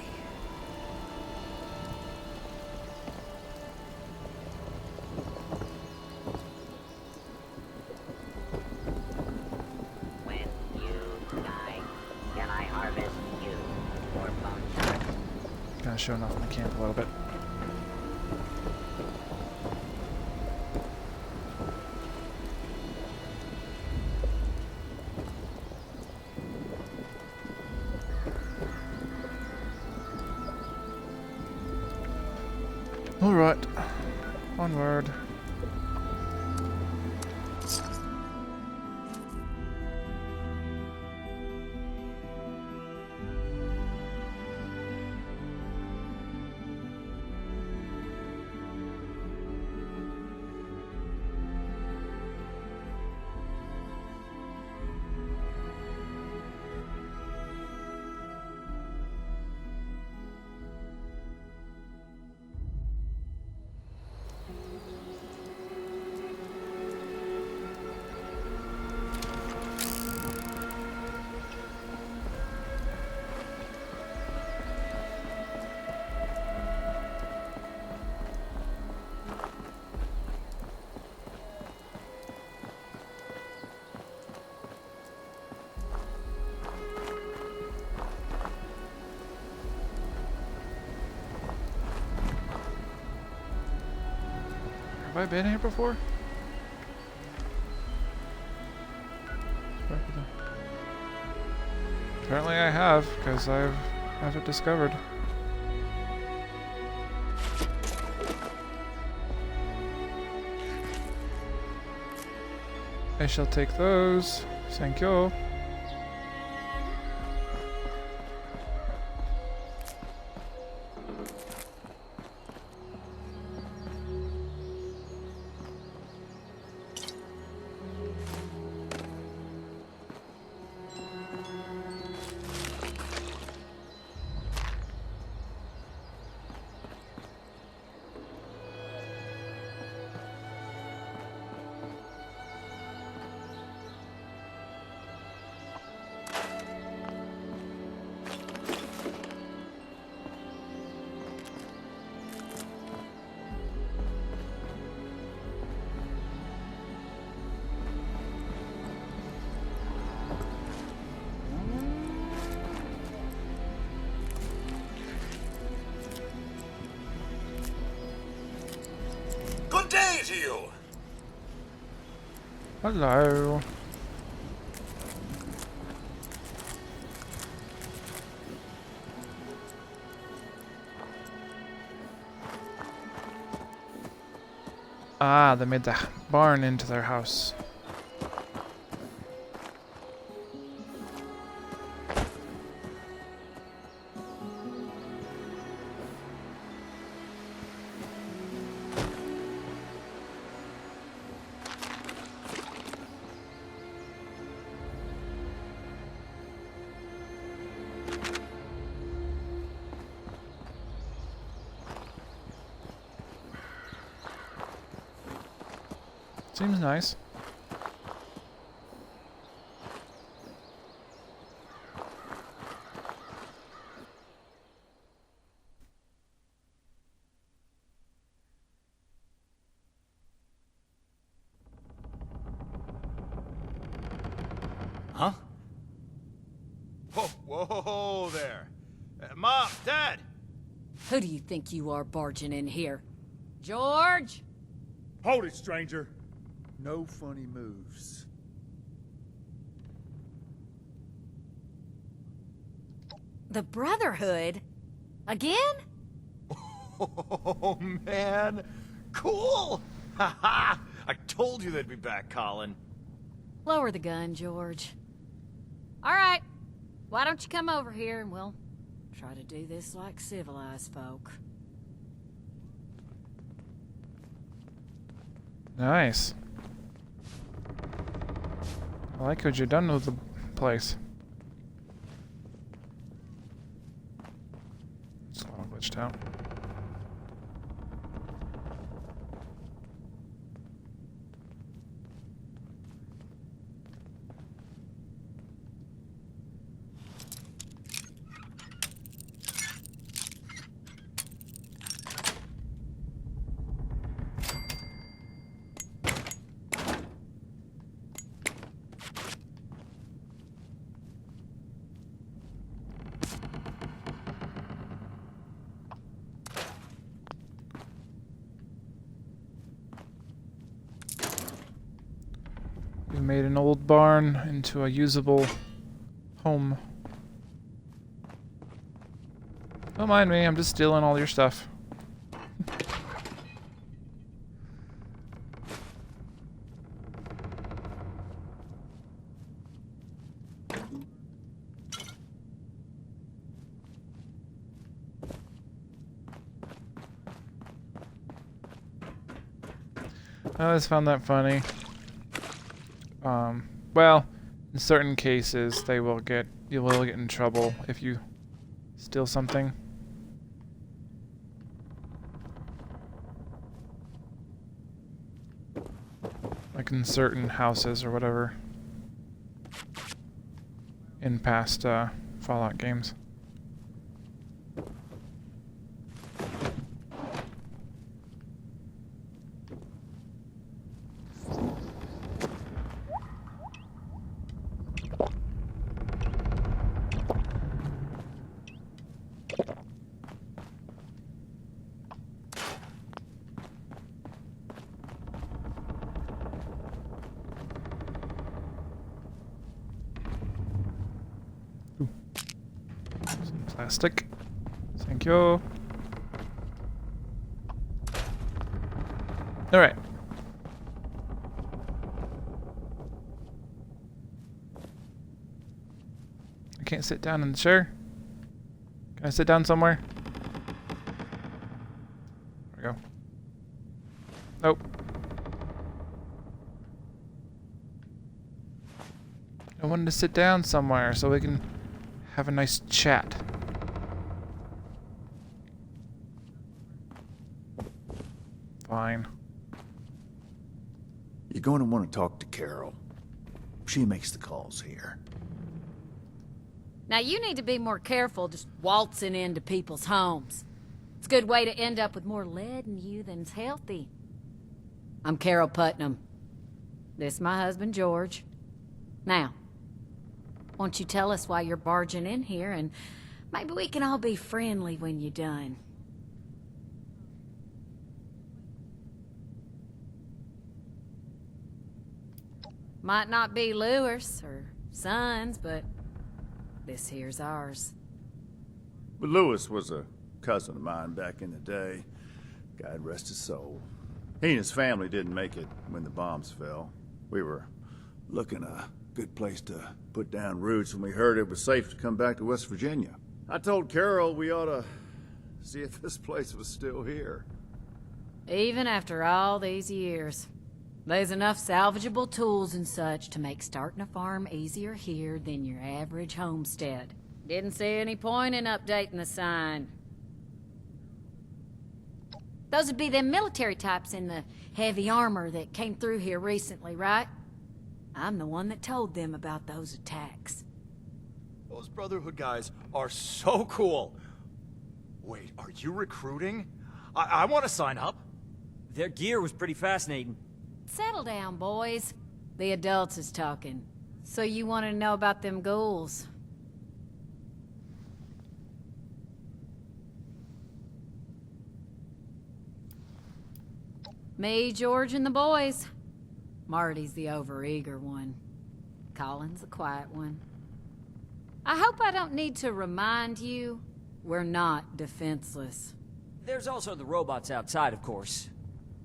When you die, can I harvest you for bone shards? Kind of showing off my camp a little bit. Alright, onward. Have I been here before? Apparently I have, because I have it discovered. I shall take those. Thank you. Good day to you. Hello. Ah, they made the barn into their house. Seems nice. Huh? Whoa there. Mom, Dad! Who do you think you are barging in here? George? Hold it, stranger. No funny moves. The Brotherhood? Again? Oh, man. Cool! Ha-ha! I told you they'd be back, Colin. Lower the gun, George. All right. Why don't you come over here and we'll try to do this like civilized folk. Nice. I like what you've done with the place. It's all glitched out. We made an old barn into a usable home. Don't mind me, I'm just stealing all your stuff. I always found that funny. Well, in certain cases, you will get in trouble if you steal something. Like in certain houses or whatever. In past Fallout games. Plastic. Thank you. Alright. I can't sit down in the chair. Can I sit down somewhere? There we go. Nope. I wanted to sit down somewhere so we can have a nice chat. Fine. You're going to want to talk to Carol. She makes the calls here. Now you need to be more careful just waltzing into people's homes. It's a good way to end up with more lead in you than's healthy. I'm Carol Putnam. This is my husband, George. Now, won't you tell us why you're barging in here, and maybe we can all be friendly when you're done. Might not be Lewis or Sons, but this here's ours. But Lewis was a cousin of mine back in the day. God rest his soul. He and his family didn't make it when the bombs fell. We were looking a good place to put down roots when we heard it was safe to come back to West Virginia. I told Carol we ought to see if this place was still here. Even after all these years, there's enough salvageable tools and such to make starting a farm easier here than your average homestead. Didn't see any point in updating the sign. Those would be them military types in the heavy armor that came through here recently, right? I'm the one that told them about those attacks. Those Brotherhood guys are so cool. Wait, are you recruiting? I want to sign up. Their gear was pretty fascinating. Settle down, boys. The adults is talking. So you want to know about them ghouls? Me, George, and the boys. Marty's the overeager one. Colin's the quiet one. I hope I don't need to remind you, we're not defenseless. There's also the robots outside, of course.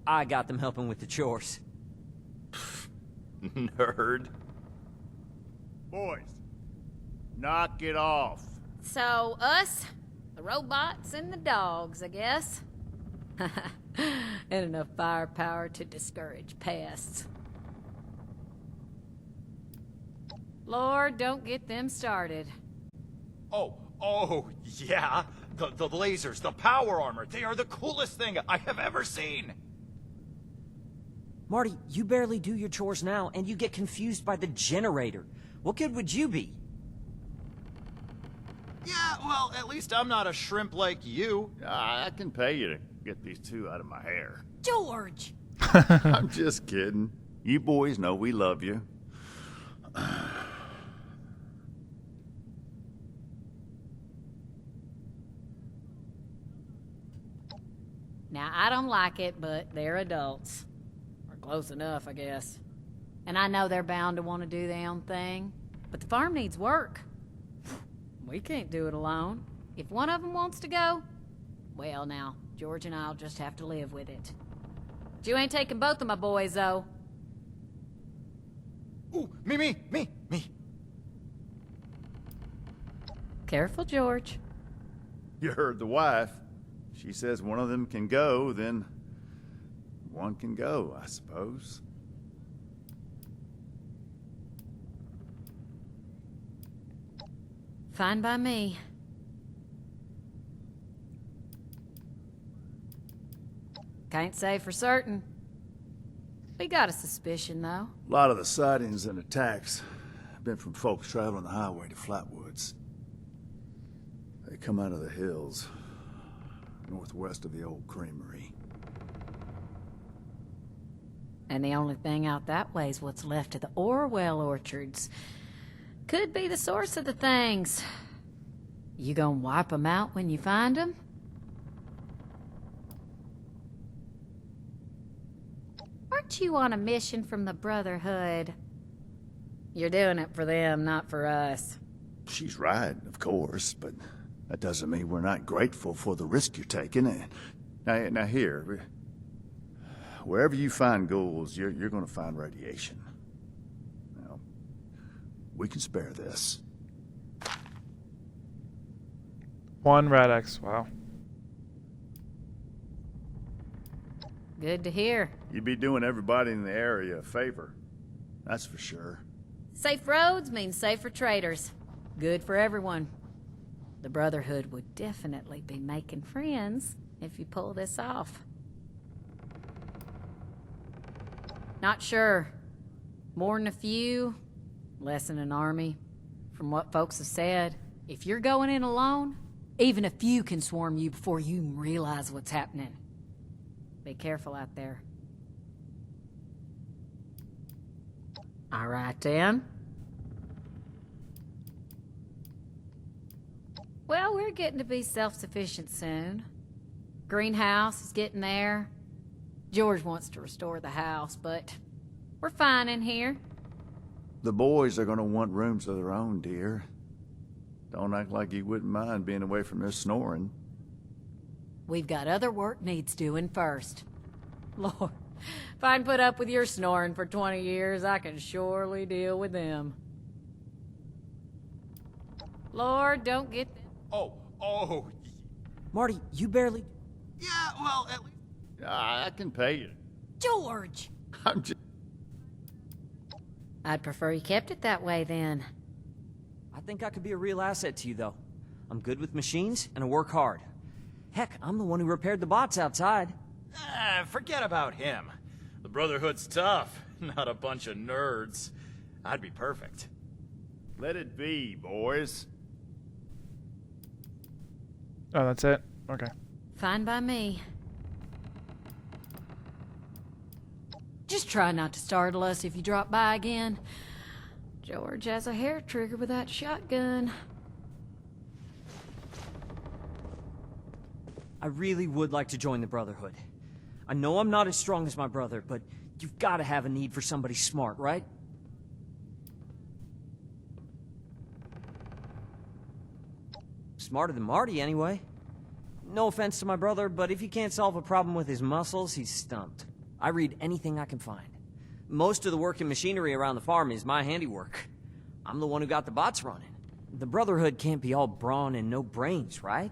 I got them helping with the chores. Nerd. Boys, knock it off. So, us, the robots, and the dogs, I guess. And enough firepower to discourage pests. Lord, don't get them started. Oh, yeah. The lasers, the power armor, they are the coolest thing I have ever seen. Marty, you barely do your chores now, and you get confused by the generator. What good would you be? Yeah, well, at least I'm not a shrimp like you. I can pay you to get these two out of my hair. George! I'm just kidding. You boys know we love you. Now, I don't like it, but they're adults. Or close enough, I guess. And I know they're bound to want to do their own thing. But the farm needs work. We can't do it alone. If one of them wants to go, well now, George and I'll just have to live with it. But you ain't taking both of my boys, though. Ooh, me. Careful, George. You heard the wife. She says one of them can go, then one can go, I suppose. Fine by me. Can't say for certain. We got a suspicion, though. A lot of the sightings and attacks have been from folks traveling the highway to Flatwoods. They come out of the hills, northwest of the old creamery. And the only thing out that way is what's left of the Orwell orchards. Could be the source of the things. You gonna wipe them out when you find them? Aren't you on a mission from the Brotherhood? You're doing it for them, not for us. She's right, of course, but that doesn't mean we're not grateful for the risk you're taking. Now here, wherever you find ghouls, you're going to find radiation. Now, we can spare this. One Rad-X, wow. Good to hear. You'd be doing everybody in the area a favor. That's for sure. Safe roads means safer traders. Good for everyone. The Brotherhood would definitely be making friends if you pull this off. Not sure. More than a few, less than an army. From what folks have said, if you're going in alone, even a few can swarm you before you even realize what's happening. Be careful out there. All right, then. Well, we're getting to be self-sufficient soon. Greenhouse is getting there. George wants to restore the house, but we're fine in here. The boys are going to want rooms of their own, dear. Don't act like you wouldn't mind being away from their snoring. We've got other work needs doing first. Lord, if I can put up with your snoring for 20 years, I can surely deal with them. Lord, don't get... Oh. Marty, you barely... Yeah, well, at least... I can pay you. George! I'm just... I'd prefer you kept it that way, then. I think I could be a real asset to you, though. I'm good with machines, and I work hard. Heck, I'm the one who repaired the bots outside. Forget about him. The Brotherhood's tough, not a bunch of nerds. I'd be perfect. Let it be, boys. Oh, that's it? Okay. Fine by me. Just try not to startle us if you drop by again. George has a hair trigger with that shotgun. I really would like to join the Brotherhood. I know I'm not as strong as my brother, but you've got to have a need for somebody smart, right? Smarter than Marty, anyway. No offense to my brother, but if he can't solve a problem with his muscles, he's stumped. I read anything I can find. Most of the working machinery around the farm is my handiwork. I'm the one who got the bots running. The Brotherhood can't be all brawn and no brains, right?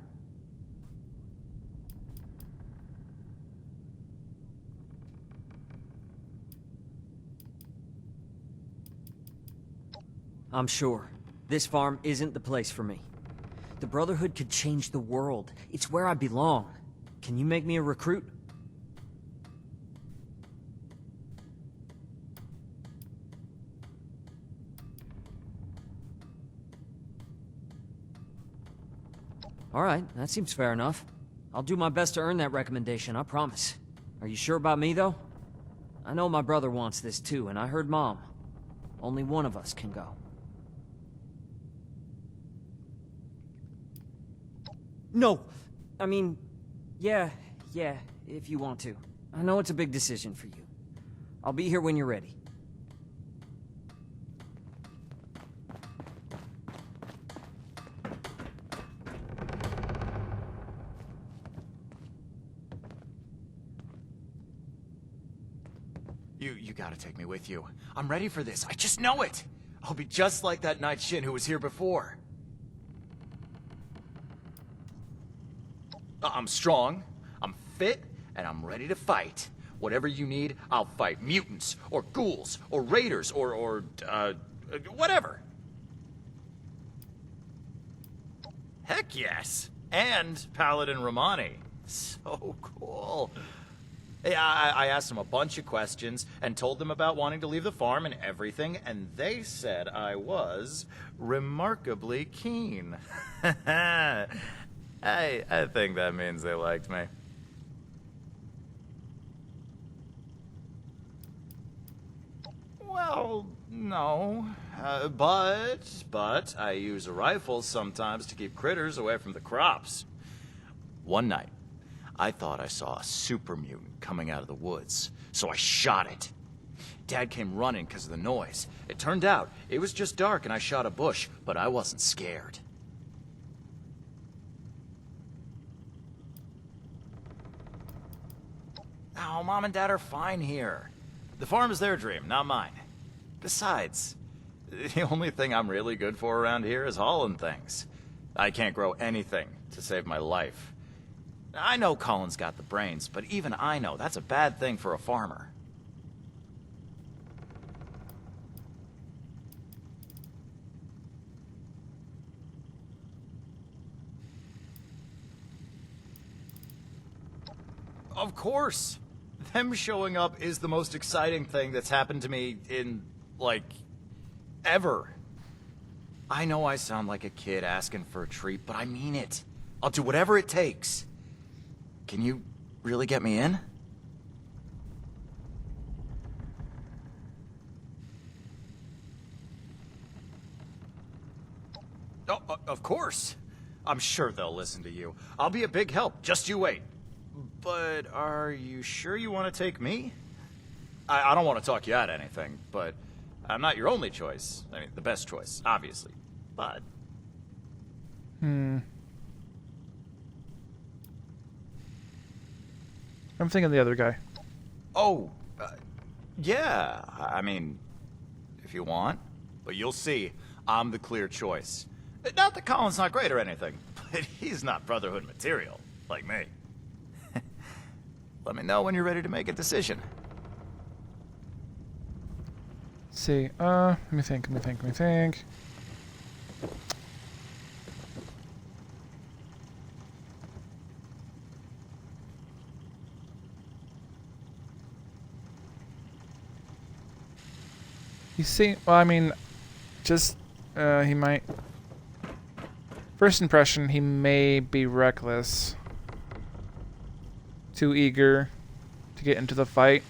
I'm sure. This farm isn't the place for me. The Brotherhood could change the world. It's where I belong. Can you make me a recruit? All right, that seems fair enough. I'll do my best to earn that recommendation, I promise. Are you sure about me, though? I know my brother wants this too, and I heard Mom. Only one of us can go. No! I mean, yeah, if you want to. I know it's a big decision for you. I'll be here when you're ready. You gotta take me with you. I'm ready for this. I just know it. I'll be just like that Night Shin who was here before. I'm strong, I'm fit, and I'm ready to fight. Whatever you need, I'll fight. Mutants, or ghouls, or raiders, or whatever. Heck yes. And Paladin Romani. So cool. Hey, I asked them a bunch of questions and told them about wanting to leave the farm and everything, and they said I was remarkably keen. I think that means they liked me. Well, no. But I use rifles sometimes to keep critters away from the crops. One night, I thought I saw a super mutant coming out of the woods, so I shot it. Dad came running because of the noise. It turned out it was just dark and I shot a bush, but I wasn't scared. Oh, Mom and Dad are fine here. The farm is their dream, not mine. Besides, the only thing I'm really good for around here is hauling things. I can't grow anything to save my life. I know Colin's got the brains, but even I know that's a bad thing for a farmer. Of course! Them showing up is the most exciting thing that's happened to me in, like, ever. I know I sound like a kid asking for a treat, but I mean it. I'll do whatever it takes. Can you really get me in? Oh, of course. I'm sure they'll listen to you. I'll be a big help. Just you wait. But are you sure you want to take me? I don't want to talk you out of anything, but I'm not your only choice. I mean, the best choice, obviously. But... I'm thinking the other guy. Oh, yeah. I mean, if you want. But you'll see, I'm the clear choice. Not that Colin's not great or anything, but he's not Brotherhood material, like me. Let me know when you're ready to make a decision. Let's see, let me think. You see, well, I mean, just, he might... First impression, he may be reckless. Too eager to get into the fight.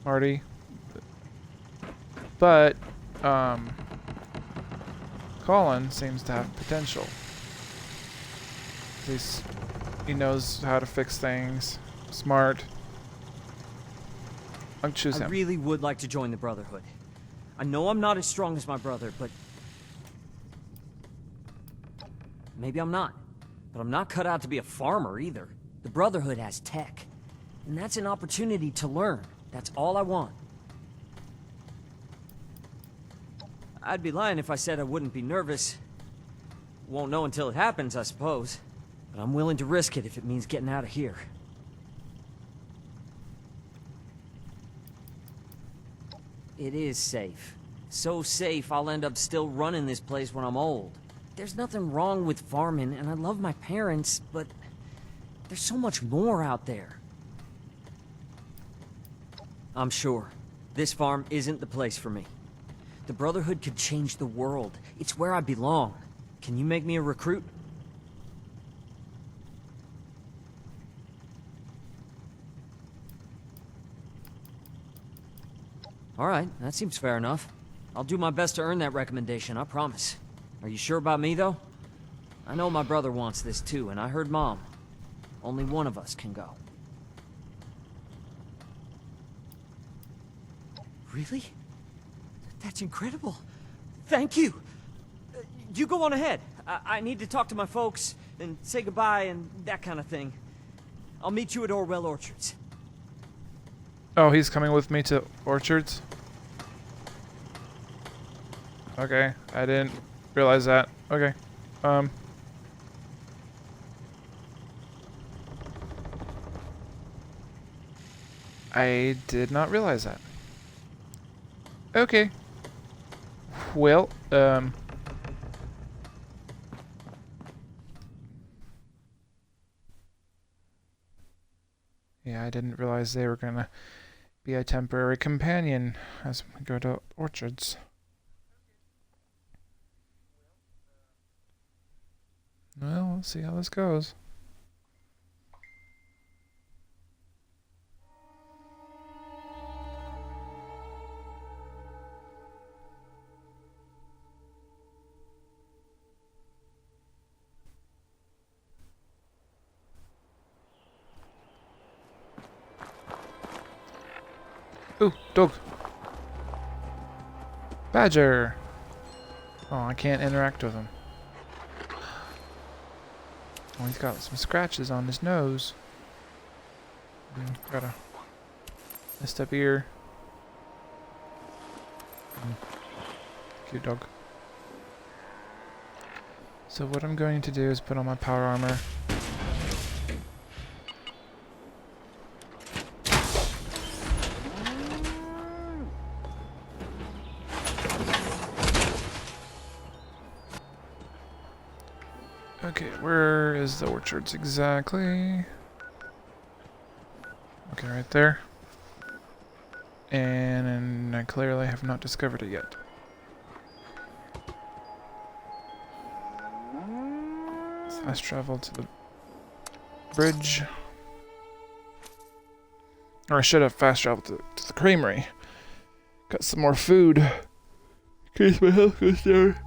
Marty. But, Colin seems to have potential. He knows how to fix things. Smart. I'll choose him. I really would like to join the Brotherhood. I know I'm not as strong as my brother, but... maybe I'm not. But I'm not cut out to be a farmer either. The Brotherhood has tech. And that's an opportunity to learn. That's all I want. I'd be lying if I said I wouldn't be nervous. Won't know until it happens, I suppose. But I'm willing to risk it if it means getting out of here. It is safe. So safe I'll end up still running this place when I'm old. There's nothing wrong with farming, and I love my parents, but there's so much more out there. I'm sure this farm isn't the place for me. The Brotherhood could change the world. It's where I belong. Can you make me a recruit? All right, that seems fair enough. I'll do my best to earn that recommendation, I promise. Are you sure about me, though? I know my brother wants this too, and I heard Mom. Only one of us can go. Really? That's incredible. Thank you. You go on ahead. I need to talk to my folks and say goodbye and that kind of thing. I'll meet you at Orwell Orchards. Oh, he's coming with me to Orchards? Okay, I didn't realize that. Okay. I did not realize that. Okay. Well, yeah, I didn't realize they were gonna be a temporary companion as we go to Orchards. Well, we'll see how this goes. Ooh, dog. Badger. Oh, I can't interact with him. Oh, he's got some scratches on his nose. Got a messed up ear. Cute dog. So what I'm going to do is put on my power armor. Okay, where is the Orchards exactly? Okay, right there. And I clearly have not discovered it yet. Fast travel to the bridge. Or I should have fast traveled to the creamery. Got some more food. In case my health goes down.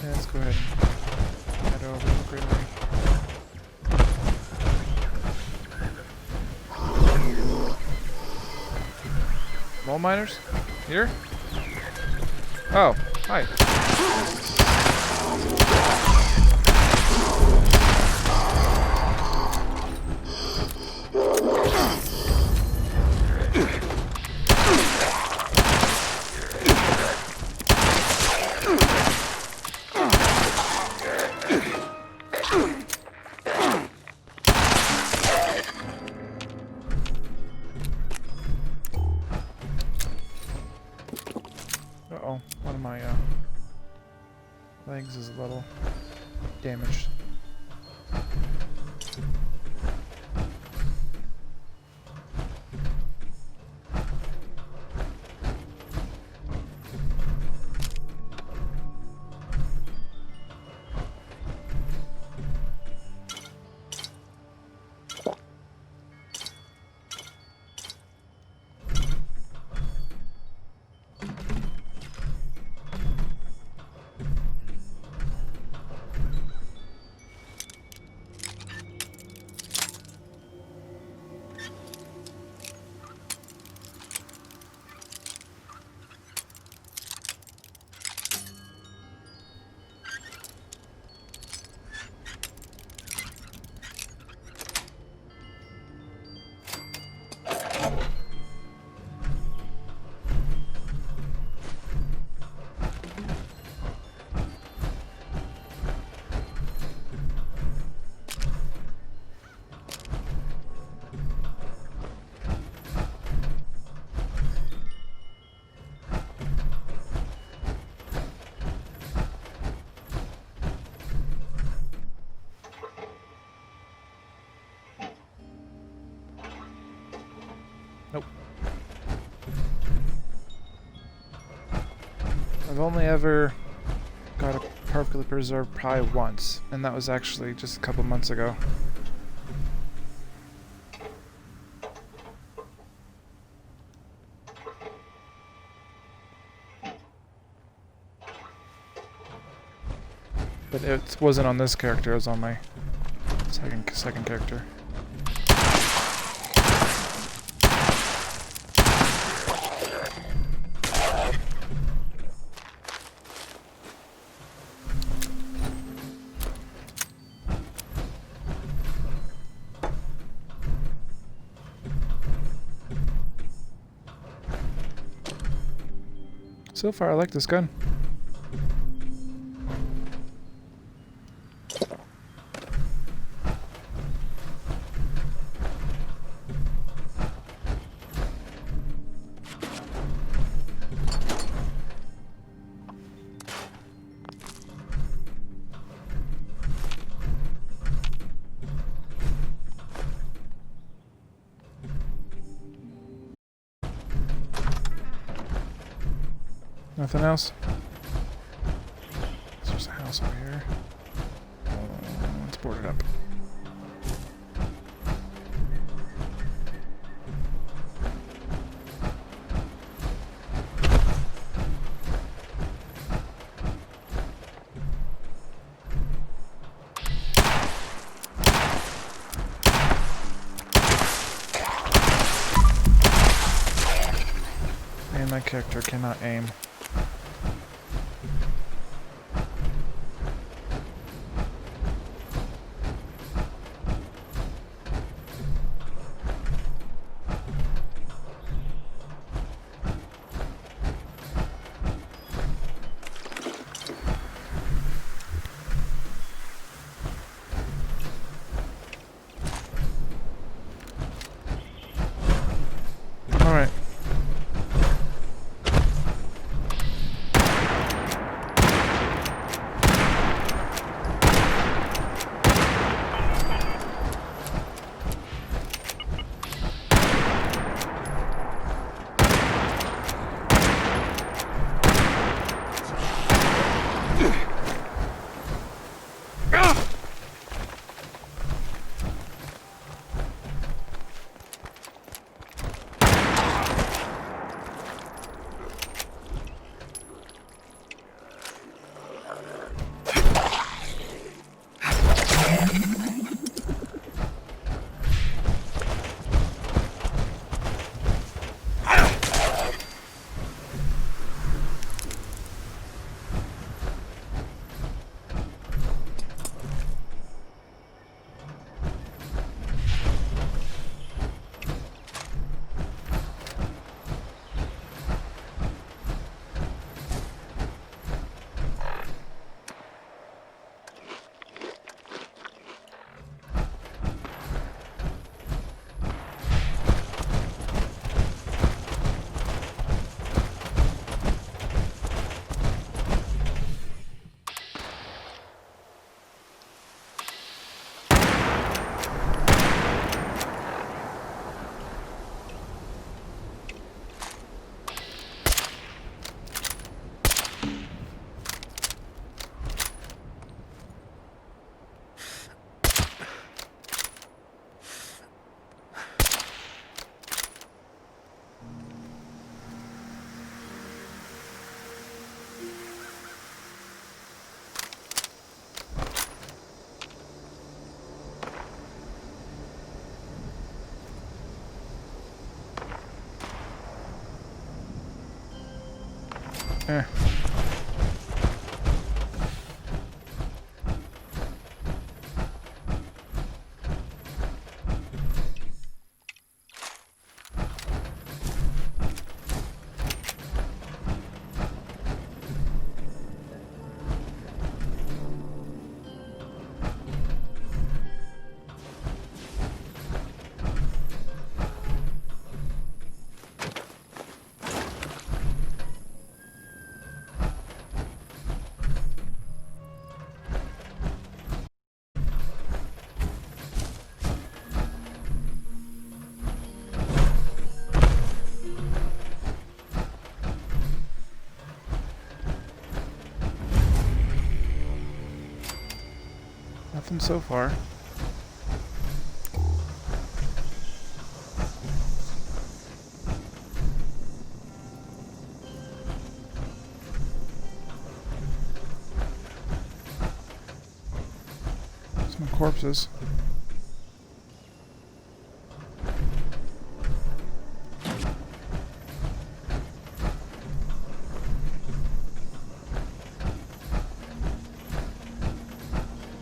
Let's go ahead and head over to the creamery. Mole miners? Here? Oh, hi. Uh-oh, what am I, Legs is a little damaged. Nope. I've only ever got a perfectly preserved pie once, and that was actually just a couple months ago. But it wasn't on this character, it was on my second character. So far, I like this gun. Nothing else? There's a house over here. Let's board it up. And my character cannot aim. Eh. Nothing so far. Some corpses.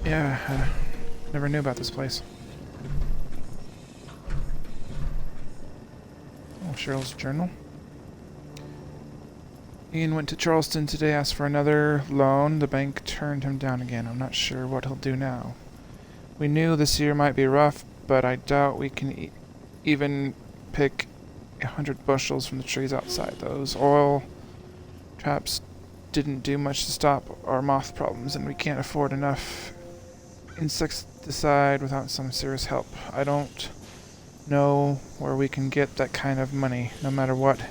Yeah, never knew about this place. Oh, Cheryl's journal. Ian went to Charleston today, asked for another loan. The bank turned him down again. I'm not sure what he'll do now. We knew this year might be rough, but I doubt we can even pick 100 bushels from the trees outside. Those oil traps didn't do much to stop our moth problems, and we can't afford enough insecticide without some serious help. I don't know where we can get that kind of money. No matter what,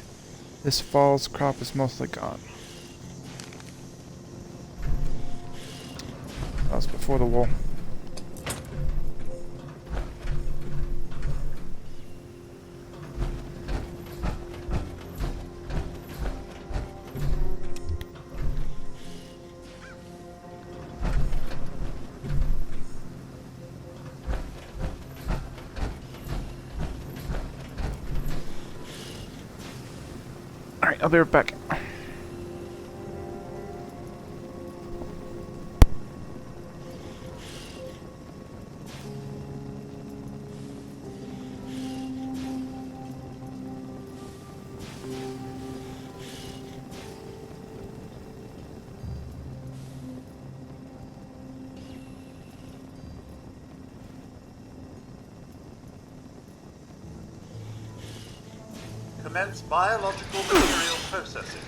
this fall's crop is mostly gone. That was before the wool. Alright, I'll be right back. Commence biological material processing.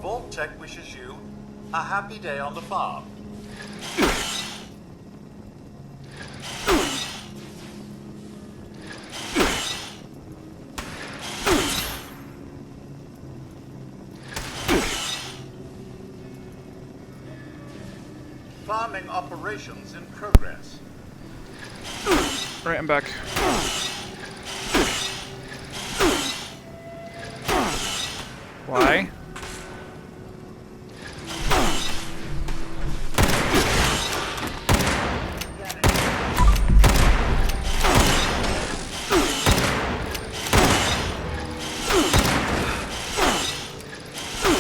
Vault-Tec wishes you a happy day on the farm. Farming operations in progress. Right, I'm back. Why?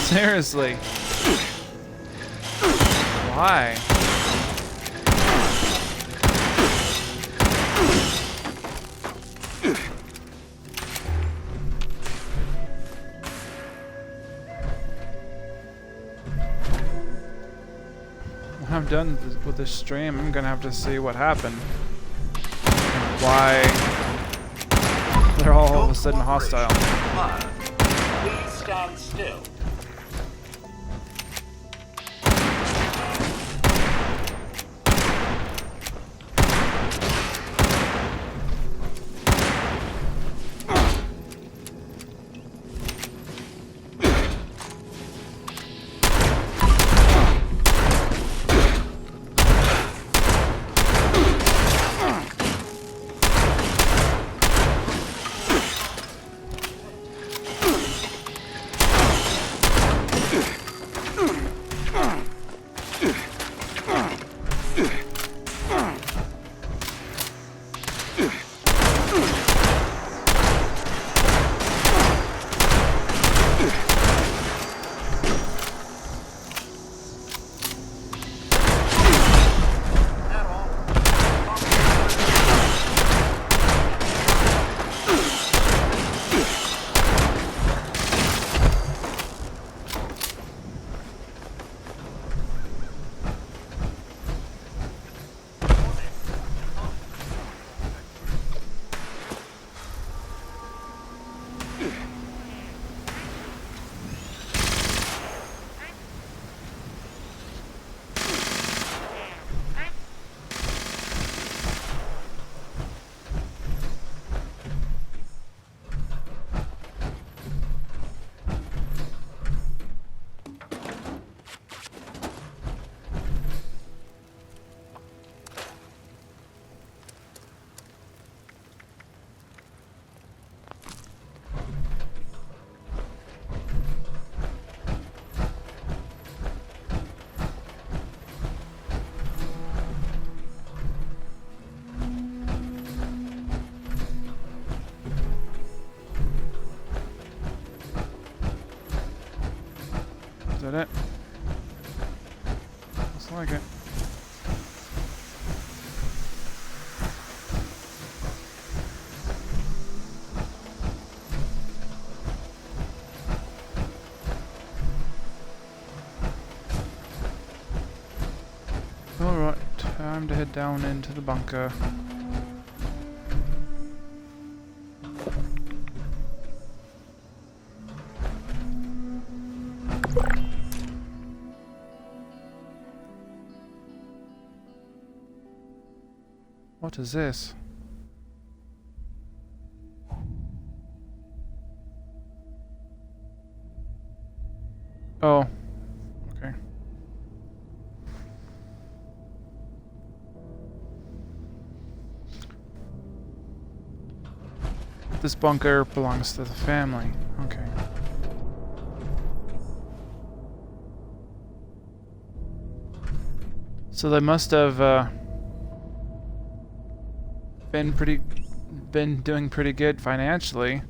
Seriously. Why? When I'm done with this stream, I'm gonna have to see what happened. And why they're all of a sudden hostile. Please stand still. that it? Looks like it. Alright, time to head down into the bunker. What is this? Oh. Okay. This bunker belongs to the family. Okay. So they must have been doing pretty good financially.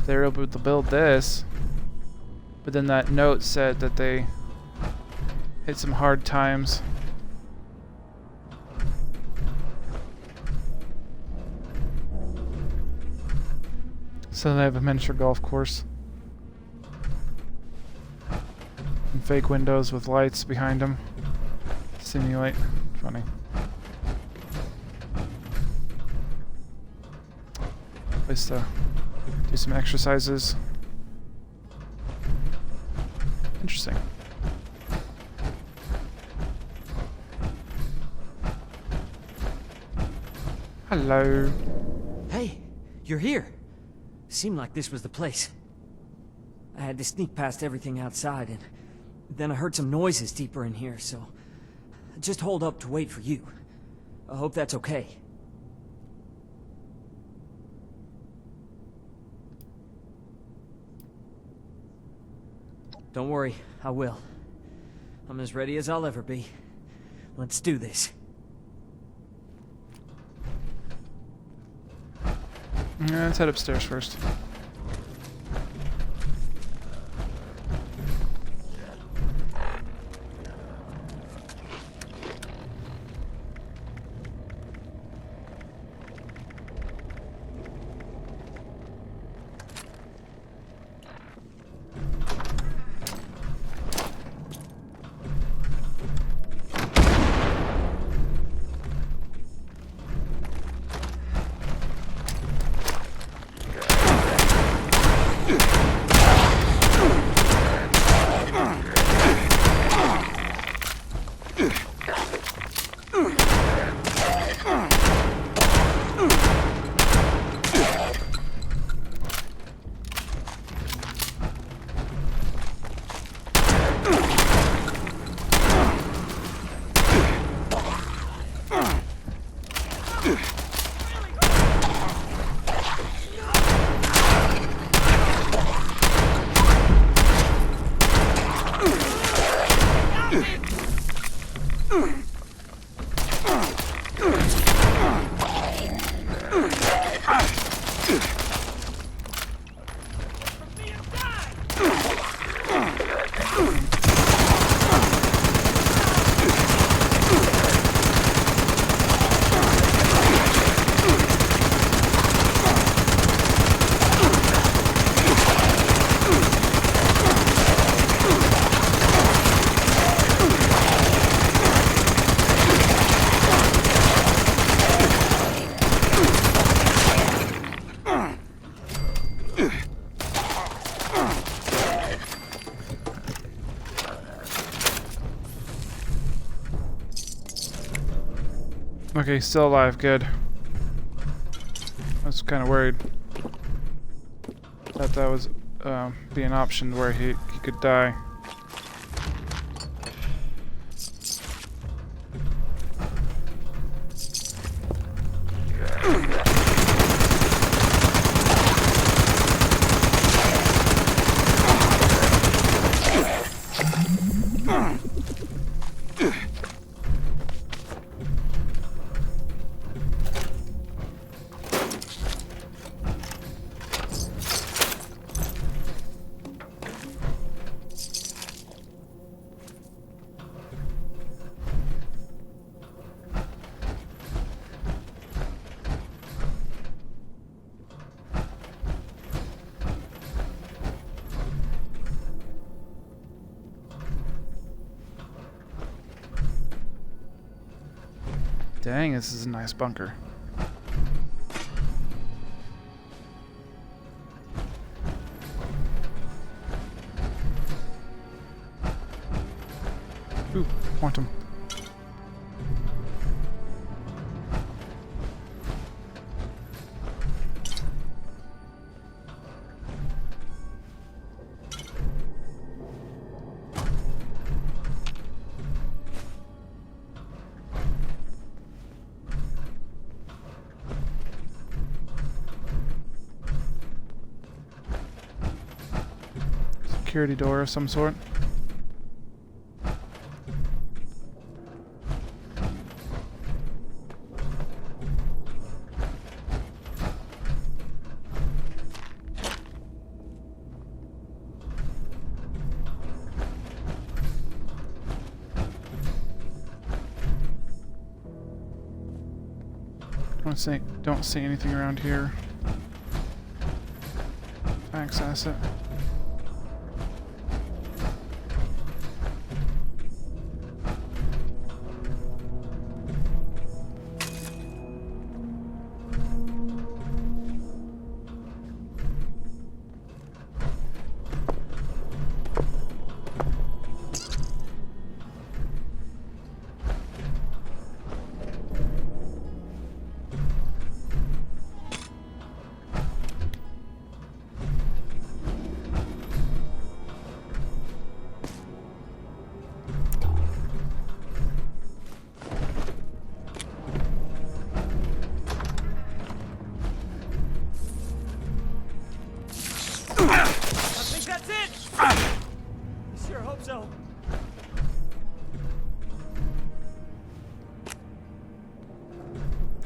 They were able to build this. But then that note said that they hit some hard times. So they have a miniature golf course. And fake windows with lights behind them. Simulate. Funny. Place to do some exercises. Interesting. Hello. Hey, you're here. Seemed like this was the place. I had to sneak past everything outside, and then I heard some noises deeper in here, so I just holed up to wait for you. I hope that's okay. Don't worry, I will. I'm as ready as I'll ever be. Let's do this. Yeah, let's head upstairs first. Okay, still alive, good. I was kind of worried that that was be an option where he could die. Dang, this is a nice bunker. Ooh, quantum. Security door of some sort. Don't see anything around here. Access it.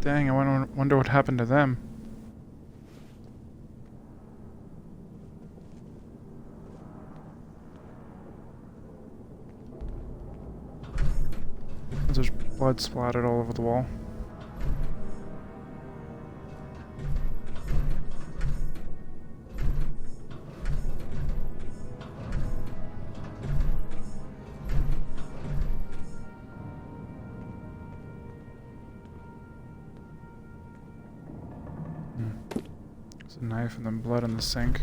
Dang, I wonder what happened to them. There's blood splattered all over the wall. There's a knife and then blood in the sink.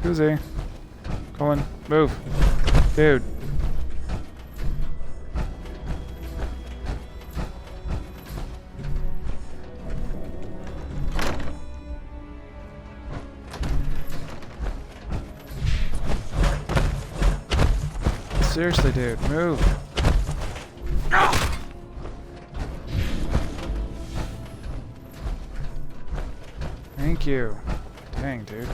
Excuse. Colin, move. Dude. Seriously, dude, move. Thank you. Dang, dude.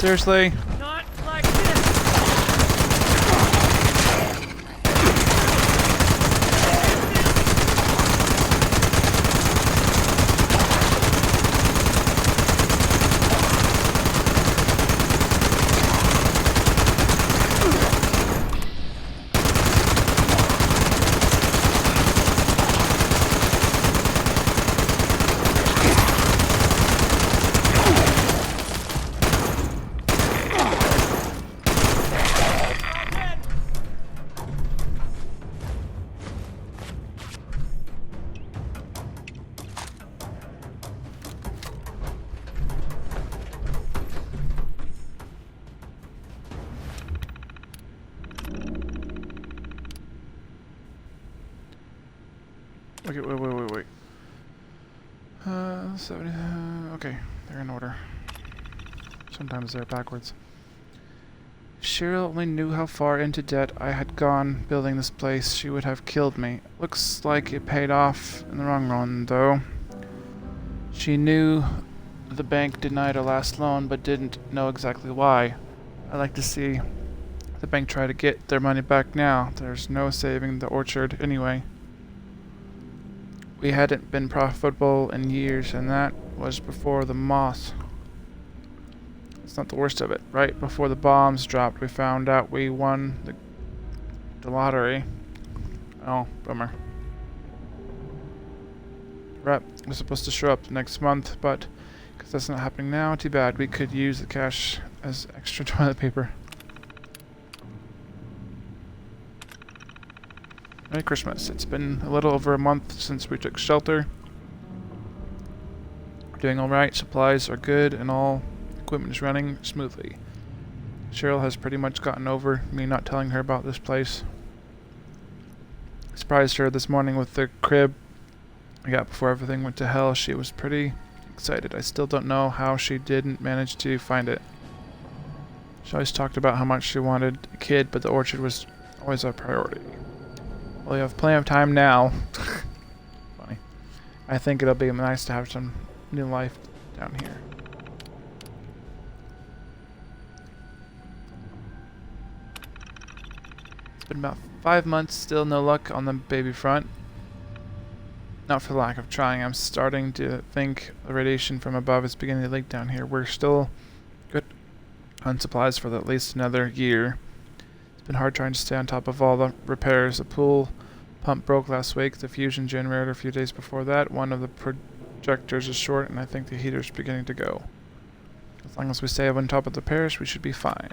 Seriously? Not like this! Okay, wait. 70. Okay, they're in order. Sometimes they're backwards. If Cheryl only knew how far into debt I had gone building this place, she would have killed me. Looks like it paid off in the long run, though. She knew the bank denied her last loan, but didn't know exactly why. I'd like to see the bank try to get their money back now. There's no saving the orchard anyway. We hadn't been profitable in years, and that was before the moth. It's not the worst of it. Right before the bombs dropped, we found out we won the lottery. Oh, bummer. Rep was supposed to show up next month, but because that's not happening now, too bad. We could use the cash as extra toilet paper. Merry Christmas. It's been a little over a month since we took shelter. We're doing alright, supplies are good, and all equipment is running smoothly. Cheryl has pretty much gotten over me not telling her about this place. I surprised her this morning with the crib I got before everything went to hell. She was pretty excited. I still don't know how she didn't manage to find it. She always talked about how much she wanted a kid, but the orchard was always a priority. Well, you have plenty of time now. Funny. I think it'll be nice to have some new life down here. It's been about 5 months, still no luck on the baby front. Not for lack of trying. I'm starting to think the radiation from above is beginning to leak down here. We're still good on supplies for at least another year. It's been hard trying to stay on top of all the repairs. The pool pump broke last week, the fusion generator a few days before that. One of the projectors is short, and I think the heater's beginning to go. As long as we stay on top of the repairs, we should be fine.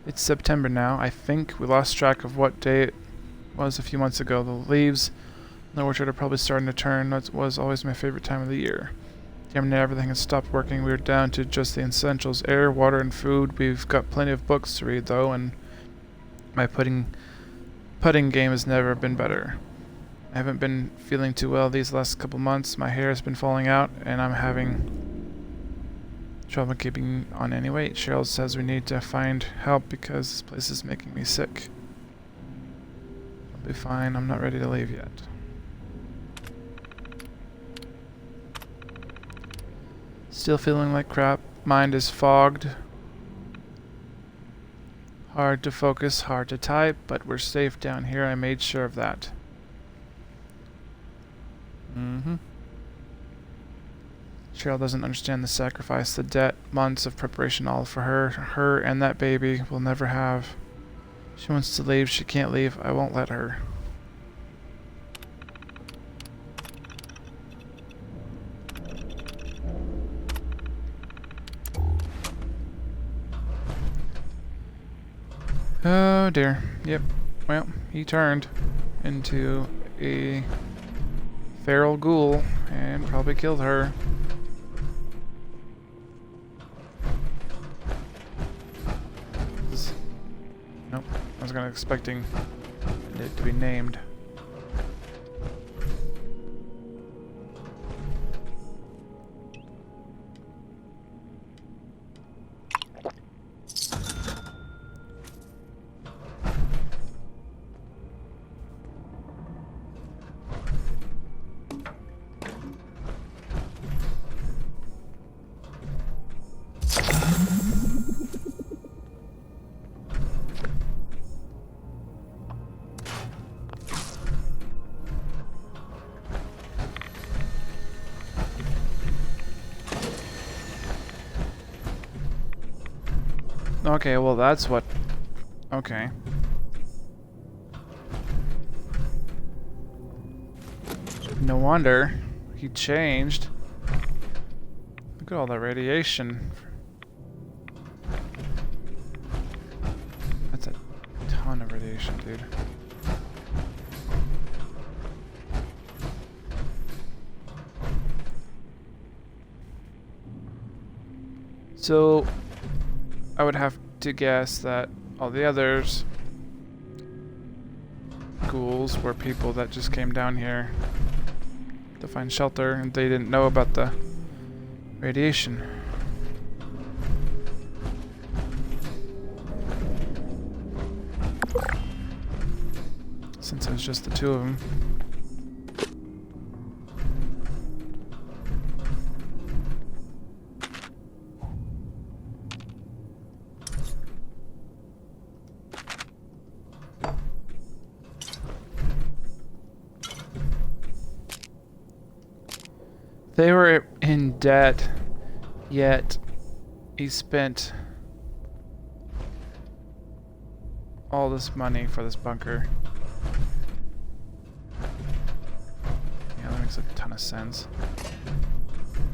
It's September now. I think we lost track of what day it was a few months ago. The leaves in the orchard are probably starting to turn. That was always my favorite time of the year. Damn near everything has stopped working. We are down to just the essentials: air, water, and food. We've got plenty of books to read, though, and my putting game has never been better. I haven't been feeling too well these last couple months. My hair has been falling out, and I'm having trouble keeping on any weight. Cheryl says we need to find help because this place is making me sick. I'll be fine. I'm not ready to leave yet. Still feeling like crap. Mind is fogged. Hard to focus, hard to type, but we're safe down here. I made sure of that. Cheryl doesn't understand the sacrifice, the debt, months of preparation all for her and that baby will never have. She wants to leave, she can't leave, I won't let her. Oh dear, yep, well, he turned into a feral ghoul and probably killed her. Nope, I was kind of expecting it to be named. Okay, well that's what... Okay. No wonder he changed. Look at all that radiation. That's a ton of radiation, dude. So I would have to guess that all the others ghouls were people that just came down here to find shelter, and they didn't know about the radiation. Since it was just the two of them. They were in debt, yet he spent all this money for this bunker. Yeah, that makes a ton of sense.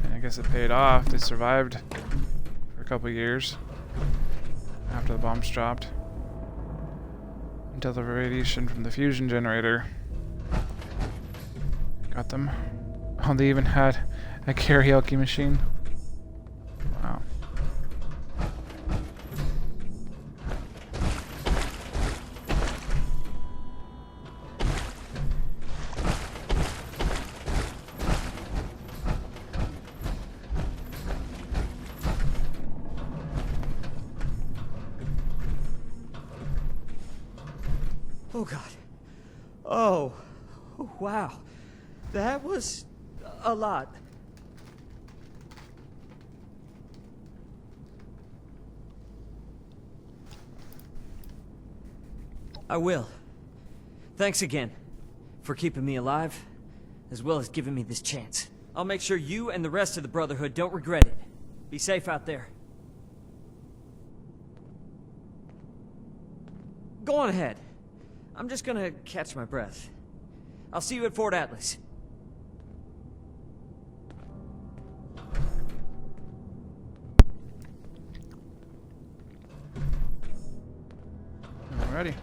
And I guess it paid off. They survived for a couple years after the bombs dropped. Until the radiation from the fusion generator got them. Oh, they even had a karaoke machine. Wow. Oh God. Oh, wow. That was a lot. I will. Thanks again for keeping me alive, as well as giving me this chance. I'll make sure you and the rest of the Brotherhood don't regret it. Be safe out there. Go on ahead. I'm just gonna catch my breath. I'll see you at Fort Atlas. Alrighty.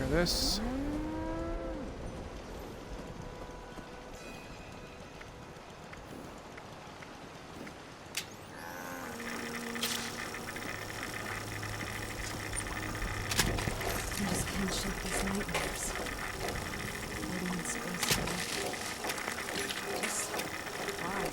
This. I just can't shake these nightmares. Floating in space now. Just why?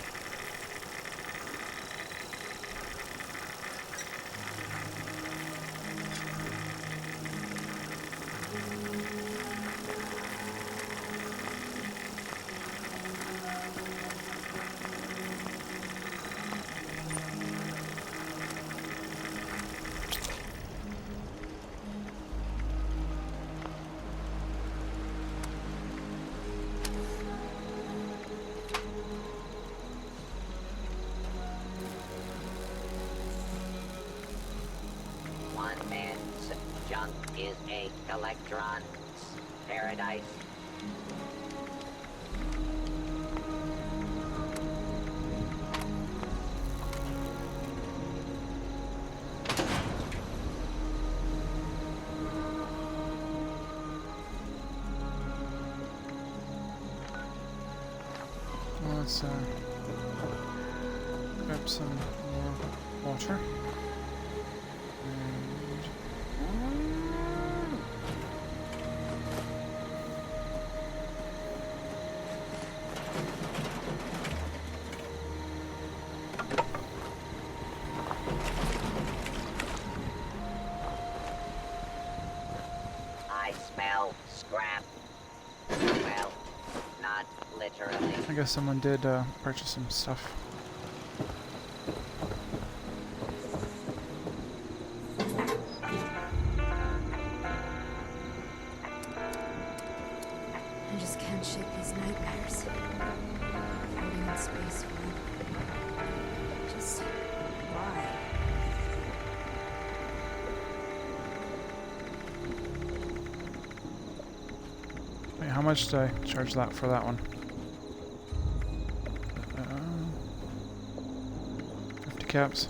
junk is a electron paradise. Let's grab some more water. I smell scrap. Well, not literally. I guess someone did purchase some stuff. I just can't shake these nightmares. Floating in space forever. Just why? Wait, how much did I charge that for that one? 50 caps.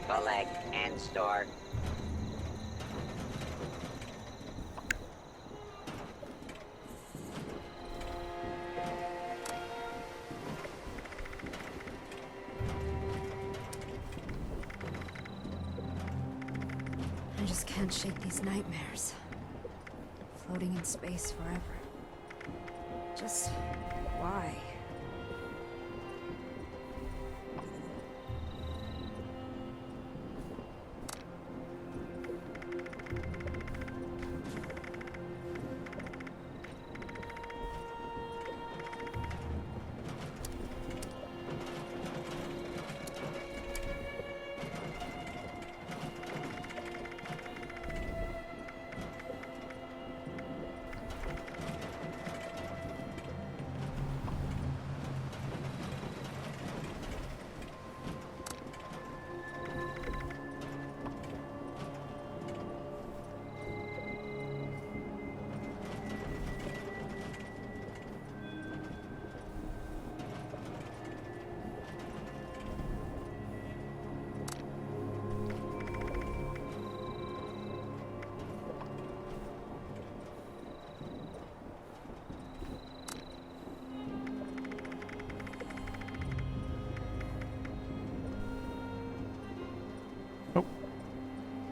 Collect and store. I just can't shake these nightmares. Floating in space forever. Just why?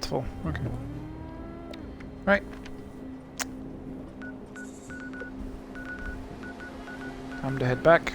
Full. Okay. Right. Time to head back.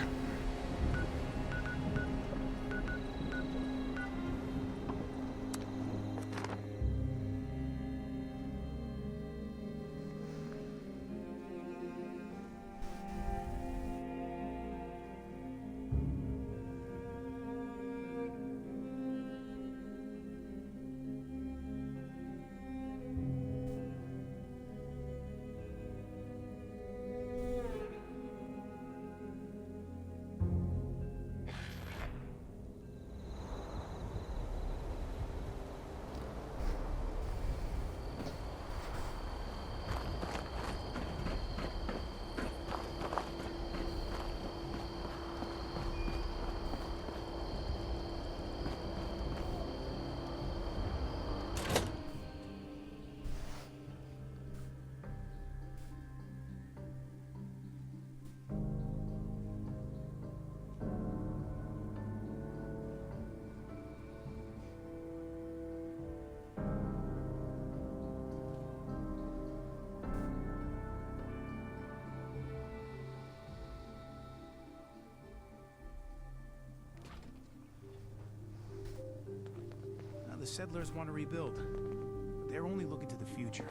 the settlers want to rebuild. But they're only looking to the future.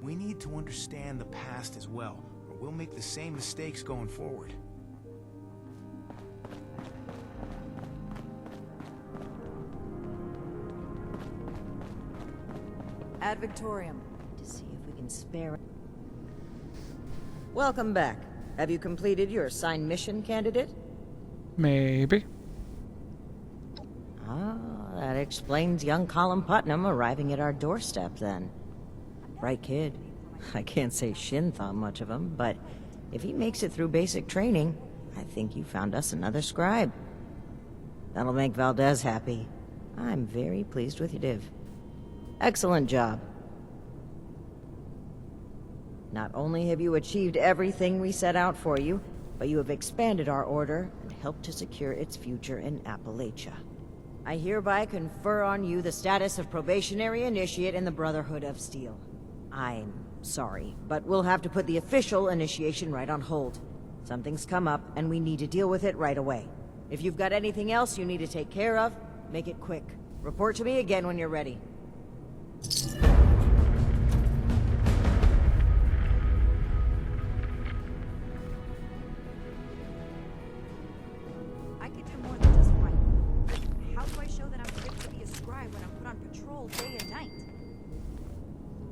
We need to understand the past as well, or we'll make the same mistakes going forward. Ad Victorium, to see if we can spare it. Welcome back. Have you completed your assigned mission, candidate? Maybe. Ah, that explains young Colin Putnam arriving at our doorstep then. Bright kid. I can't say Shin thought much of him, but if he makes it through basic training, I think you found us another scribe. That'll make Valdez happy. I'm very pleased with you, Div. Excellent job. Not only have you achieved everything we set out for you, but you have expanded our order and helped to secure its future in Appalachia. I hereby confer on you the status of probationary initiate in the Brotherhood of Steel. I'm sorry, but we'll have to put the official initiation right on hold. Something's come up, and we need to deal with it right away. If you've got anything else you need to take care of, make it quick. Report to me again when you're ready. I could do more than just fight. How do I show that I'm fit to be a scribe when I'm put on patrol day and night?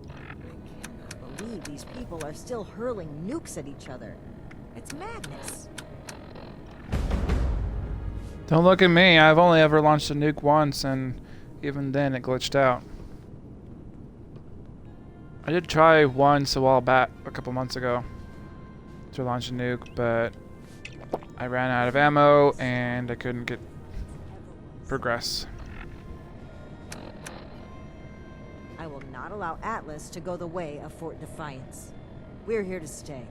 I can't believe these people are still hurling nukes at each other. It's madness. Don't look at me. I've only ever launched a nuke once, and even then it glitched out. I did try once a while back, a couple months ago, to launch a nuke, but I ran out of ammo and I couldn't get progress. I will not allow Atlas to go the way of Fort Defiance. We're here to stay.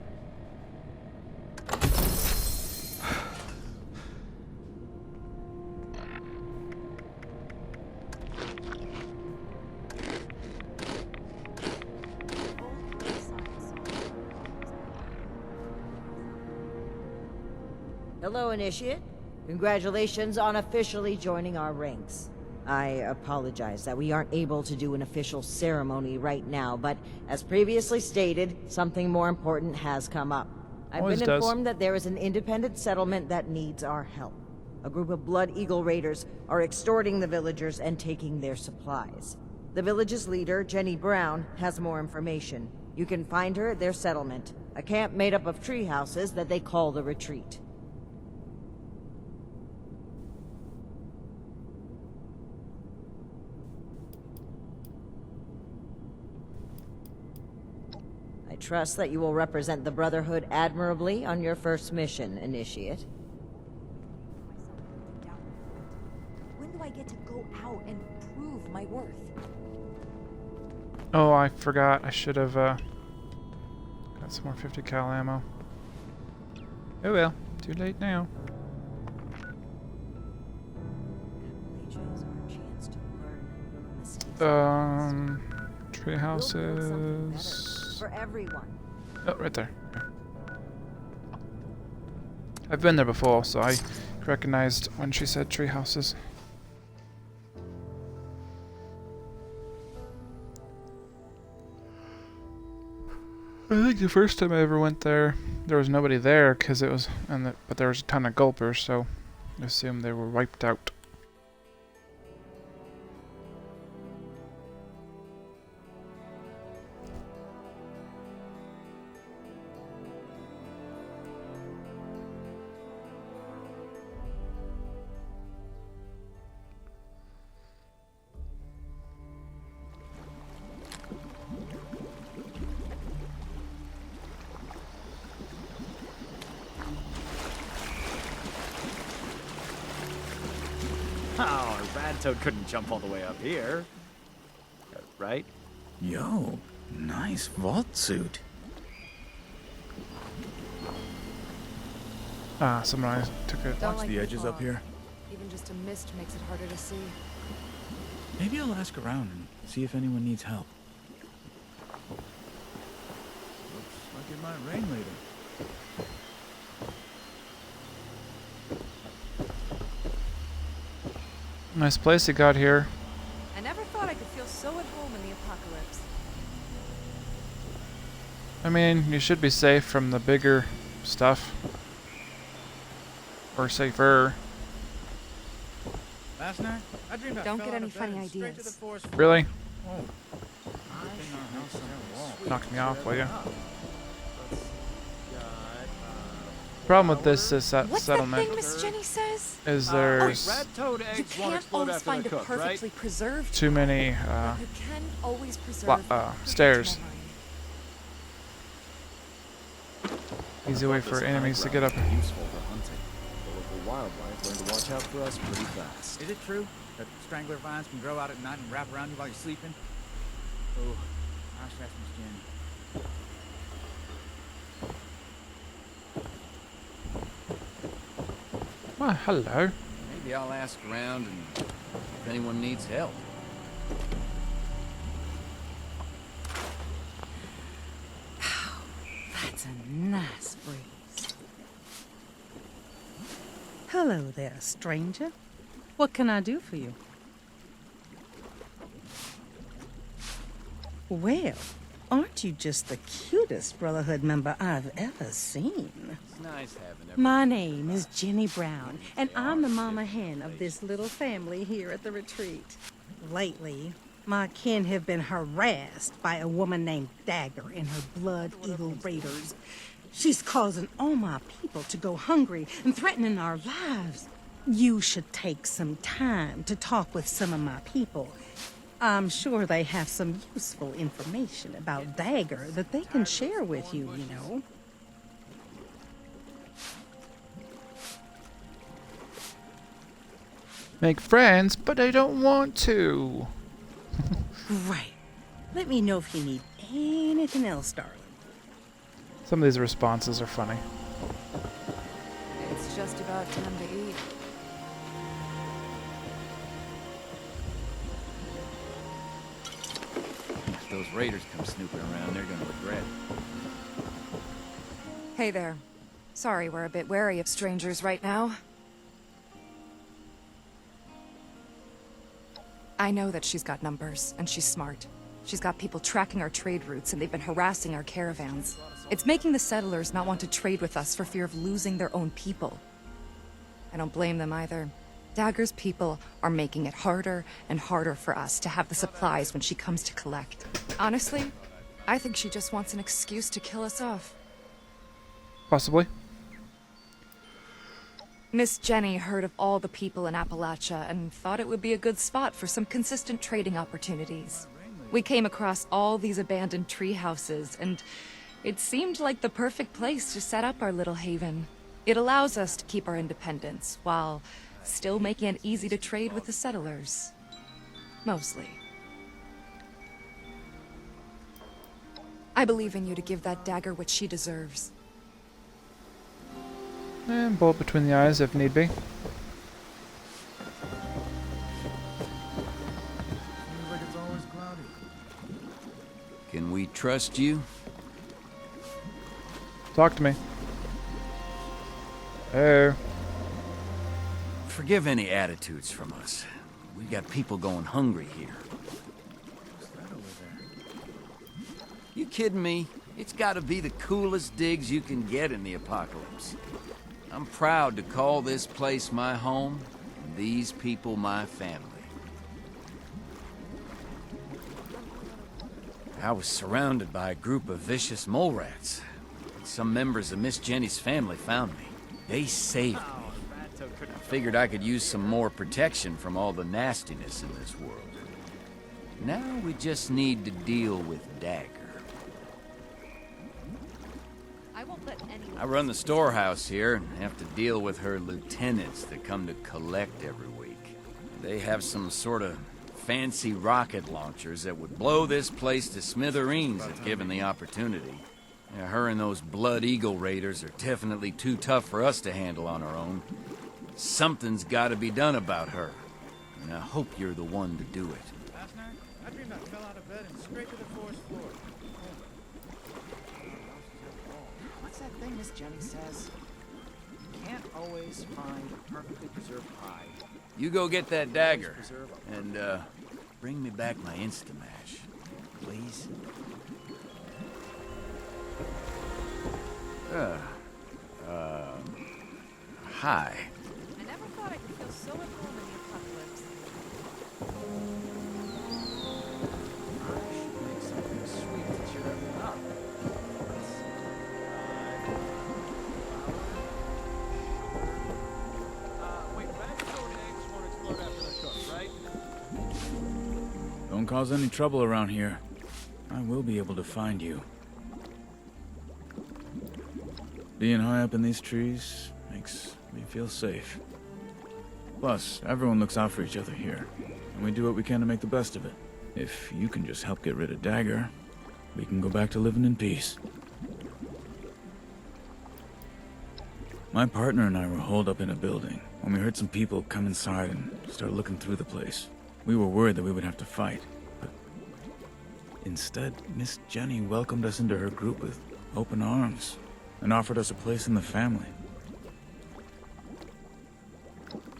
Hello, Initiate. Congratulations on officially joining our ranks. I apologize that we aren't able to do an official ceremony right now, but as previously stated, something more important has come up. I've been informed that there is an independent settlement that needs our help. A group of Blood Eagle raiders are extorting the villagers and taking their supplies. The village's leader, Jenny Brown, has more information. You can find her at their settlement, a camp made up of tree houses that they call the Retreat. I trust that you will represent the Brotherhood admirably on your first mission, Initiate. When do I get to go out and prove my worth? Oh, I forgot. I should have got some more 50 cal ammo. Oh well, too late now. Tree houses. For everyone. Oh, right there. Okay. I've been there before, so I recognized when she said tree houses. I think the first time I ever went there, there was nobody there because it was, but there was a ton of gulpers, so I assumed they were wiped out. Oh, a Radtoad couldn't jump all the way up here. Right? Yo, nice vault suit. Ah, someone took it. Don't Watch like the the edges up fog. here. Even just a mist makes it harder to see. Maybe I'll ask around and see if anyone needs help. Looks like it might rain later. Nice place you got here. thought I could feel so at home in the apocalypse. I mean, you should be safe from the bigger stuff. Or safer. Last night, I dreamed I Don't fell get out any of bed funny and straight to ideas. the forest. Really? Oh. Knock me off, will you? Problem with this is that What's settlement that thing Miss Jenny says? is there's You can't always find a perfectly preserved. too many You can always preserve stairs. Easy way for enemies to get up. Useful for hunting. The local wildlife learn to watch out for us pretty fast. Is it true that strangler vines can grow out at night and wrap around you while you're sleeping? Oh, gosh, that's Miss Jenny. Well, hello. Maybe I'll ask around and if anyone needs help. That's a nice breeze. Hello there, stranger. What can I do for you? Well, aren't you just the cutest Brotherhood member I've ever seen? It's nice having My name is Jenny Brown, and I'm the mama hen of this little family here at the retreat. Lately, my kin have been harassed by a woman named Dagger and her Blood Eagle Raiders. She's causing all my people to go hungry and threatening our lives. You should take some time to talk with some of my people. I'm sure they have some useful information about Dagger that they can share with you, you know. Make friends, but I don't want to. Right. Let me know if you need anything else, darling. Some of these responses are funny. It's just about time to eat. If those raiders come snooping around, they're gonna regret it. Hey there. Sorry, we're a bit wary of strangers right now. I know that she's got numbers, and she's smart. She's got people tracking our trade routes, and they've been harassing our caravans. It's making the settlers not want to trade with us for fear of losing their own people. I don't blame them either. Dagger's people are making it harder and harder for us to have the supplies when she comes to collect. Honestly, I think she just wants an excuse to kill us off. Possibly. Miss Jenny heard of all the people in Appalachia and thought it would be a good spot for some consistent trading opportunities. We came across all these abandoned tree houses, and it seemed like the perfect place to set up our little haven. It allows us to keep our independence, while still making it easy to trade with the settlers. Mostly. I believe in you to give that Dagger what she deserves. And bullet between the eyes if need be. Seems like it's always cloudy. Can we trust you? Talk to me. Oh. Forgive any attitudes from us. We got people going hungry here. What's that over there? You kidding me? It's gotta be the coolest digs you can get in the apocalypse. I'm proud to call this place my home, and these people my family. I was surrounded by a group of vicious mole rats. Some members of Miss Jenny's family found me. They saved me. I figured I could use some more protection from all the nastiness in this world. Now we just need to deal with Dagger. I run the storehouse here and have to deal with her lieutenants that come to collect every week. They have some sort of fancy rocket launchers that would blow this place to smithereens if given the opportunity. Yeah, her and those Blood Eagle Raiders are definitely too tough for us to handle on our own. Something's got to be done about her, and I hope you're the one to do it. Last night, I dreamed I fell out of bed and straight to the forest floor. What's that thing Miss Jenny says? You can't always find a perfectly preserved hide. You go get that dagger, and, bring me back my Instamash, please? Hi. I never thought I could feel so at home in the apocalypse. I should make something sweet to cheer everyone up. Wait, Ragged and eggs won't explode after they're cooked, right? Don't cause any trouble around here. I will be able to find you. Being high up in these trees makes me feel safe. Plus, everyone looks out for each other here, and we do what we can to make the best of it. If you can just help get rid of Dagger, we can go back to living in peace. My partner and I were holed up in a building when we heard some people come inside and start looking through the place. We were worried that we would have to fight, but instead, Miss Jenny welcomed us into her group with open arms and offered us a place in the family.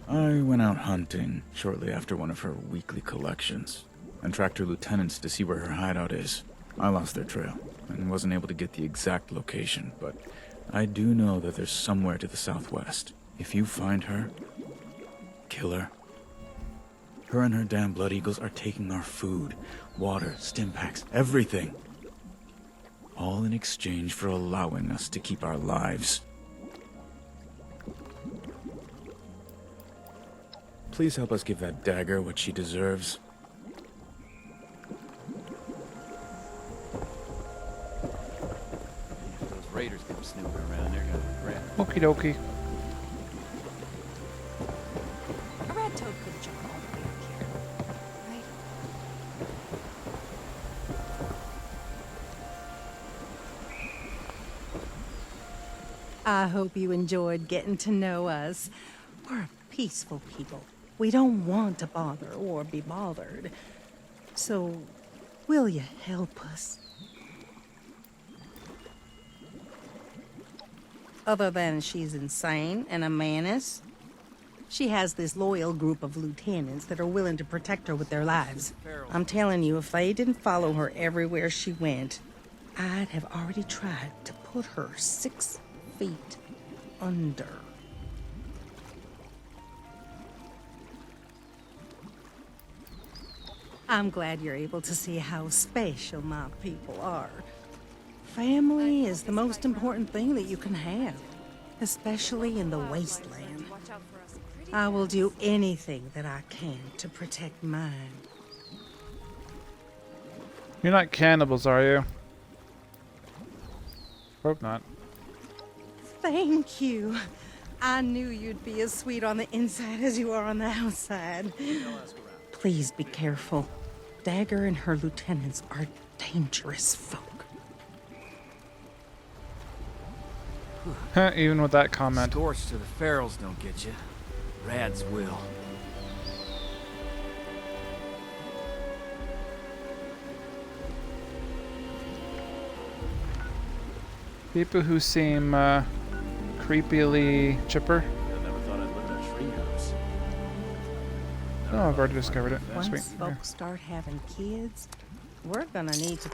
I went out hunting shortly after one of her weekly collections and tracked her lieutenants to see where her hideout is. I lost their trail and wasn't able to get the exact location, but I do know that there's somewhere to the southwest. If you find her, kill her. Her and her damn Blood Eagles are taking our food, water, stim packs, everything. All in exchange for allowing us to keep our lives. Please help us give that Dagger what she deserves. If those raiders come snooping around, they're gonna regret it. Okie dokie. A red toad could jump all the way up here, right? I hope you enjoyed getting to know us. We're peaceful people. We don't want to bother or be bothered. So, will you help us? Other than she's insane and a menace, she has this loyal group of lieutenants that are willing to protect her with their lives. I'm telling you, if they didn't follow her everywhere she went, I'd have already tried to put her 6 feet under. I'm glad you're able to see how special my people are. Family is the most important thing that you can have, especially in the wasteland. I will do anything that I can to protect mine. You're not cannibals, are you? Hope not. Thank you. I knew you'd be as sweet on the inside as you are on the outside. Please be careful. Dagger and her lieutenants are dangerous folk. Even with that comment. Scorched to the ferals don't get you. Rads will. People who seem creepily chipper. I never thought I'd live in a treehouse. Oh, I've already discovered it. Once Sweet. folks start having kids, we're gonna need to...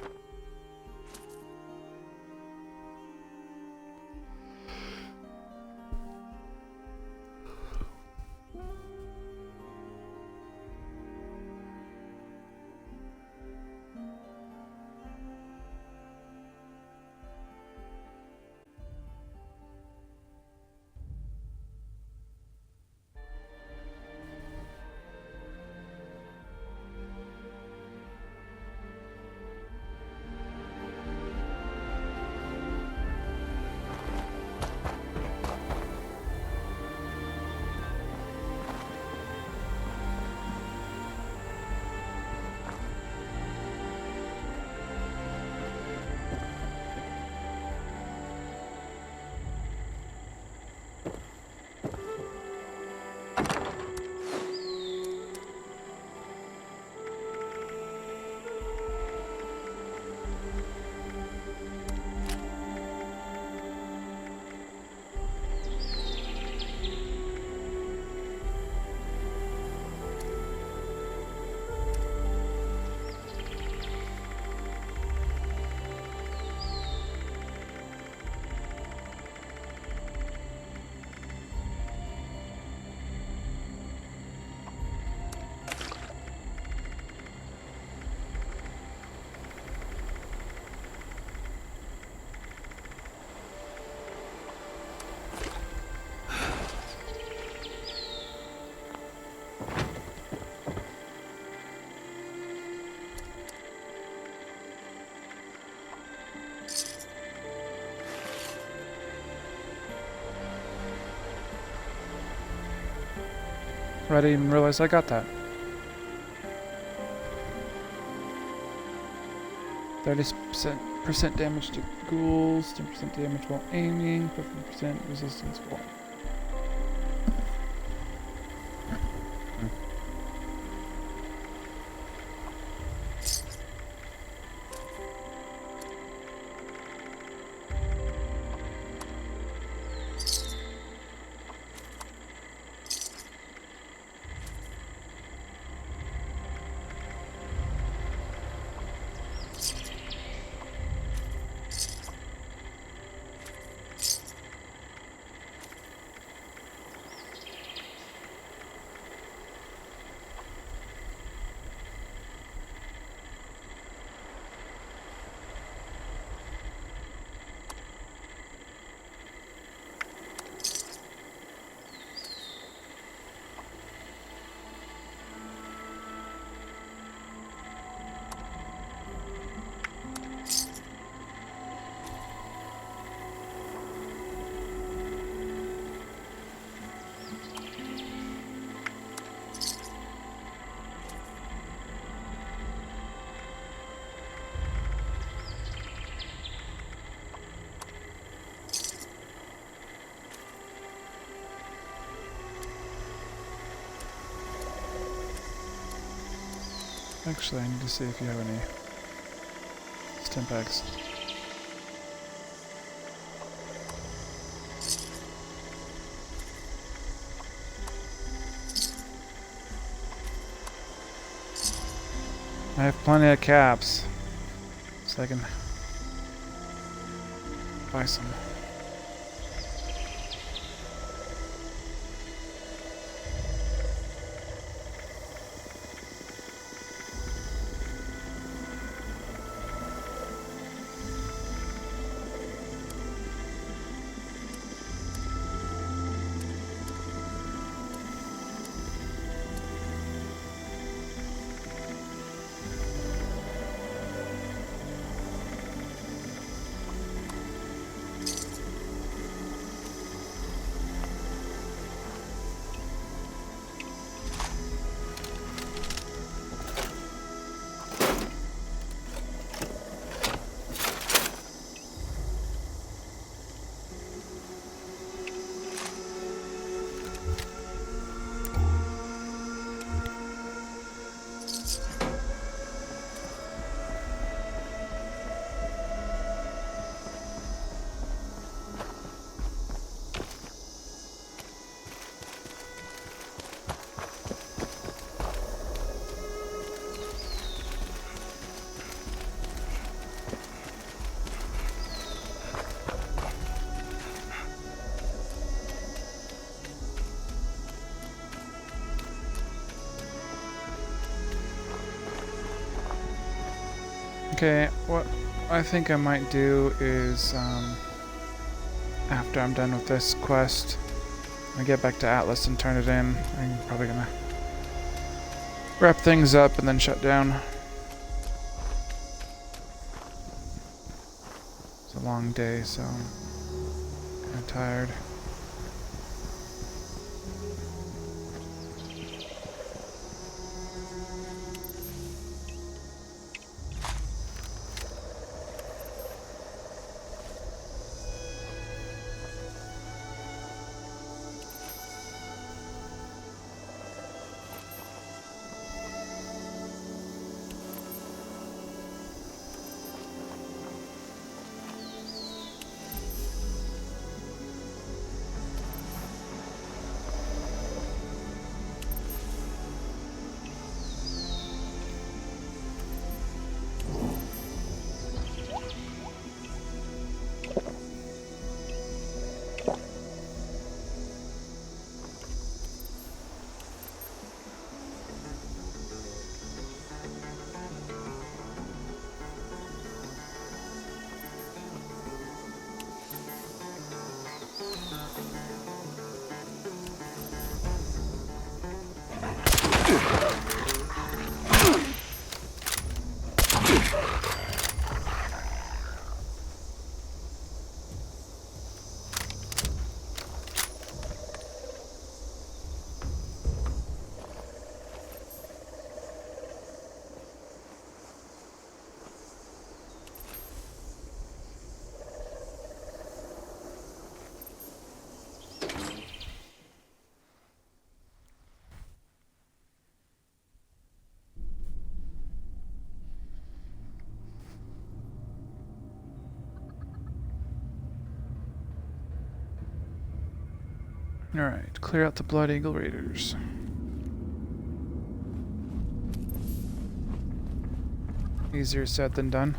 I didn't even realize I got that. 30% damage to ghouls, 10% damage while aiming, 50% resistance while. Actually, I need to see if you have any Stimpaks. I have plenty of caps, so I can buy some. Okay, what I think I might do is, after I'm done with this quest, I get back to Atlas and turn it in. I'm probably gonna wrap things up and then shut down. It's a long day, so I'm kinda tired. Alright, clear out the Blood Eagle Raiders. Easier said than done.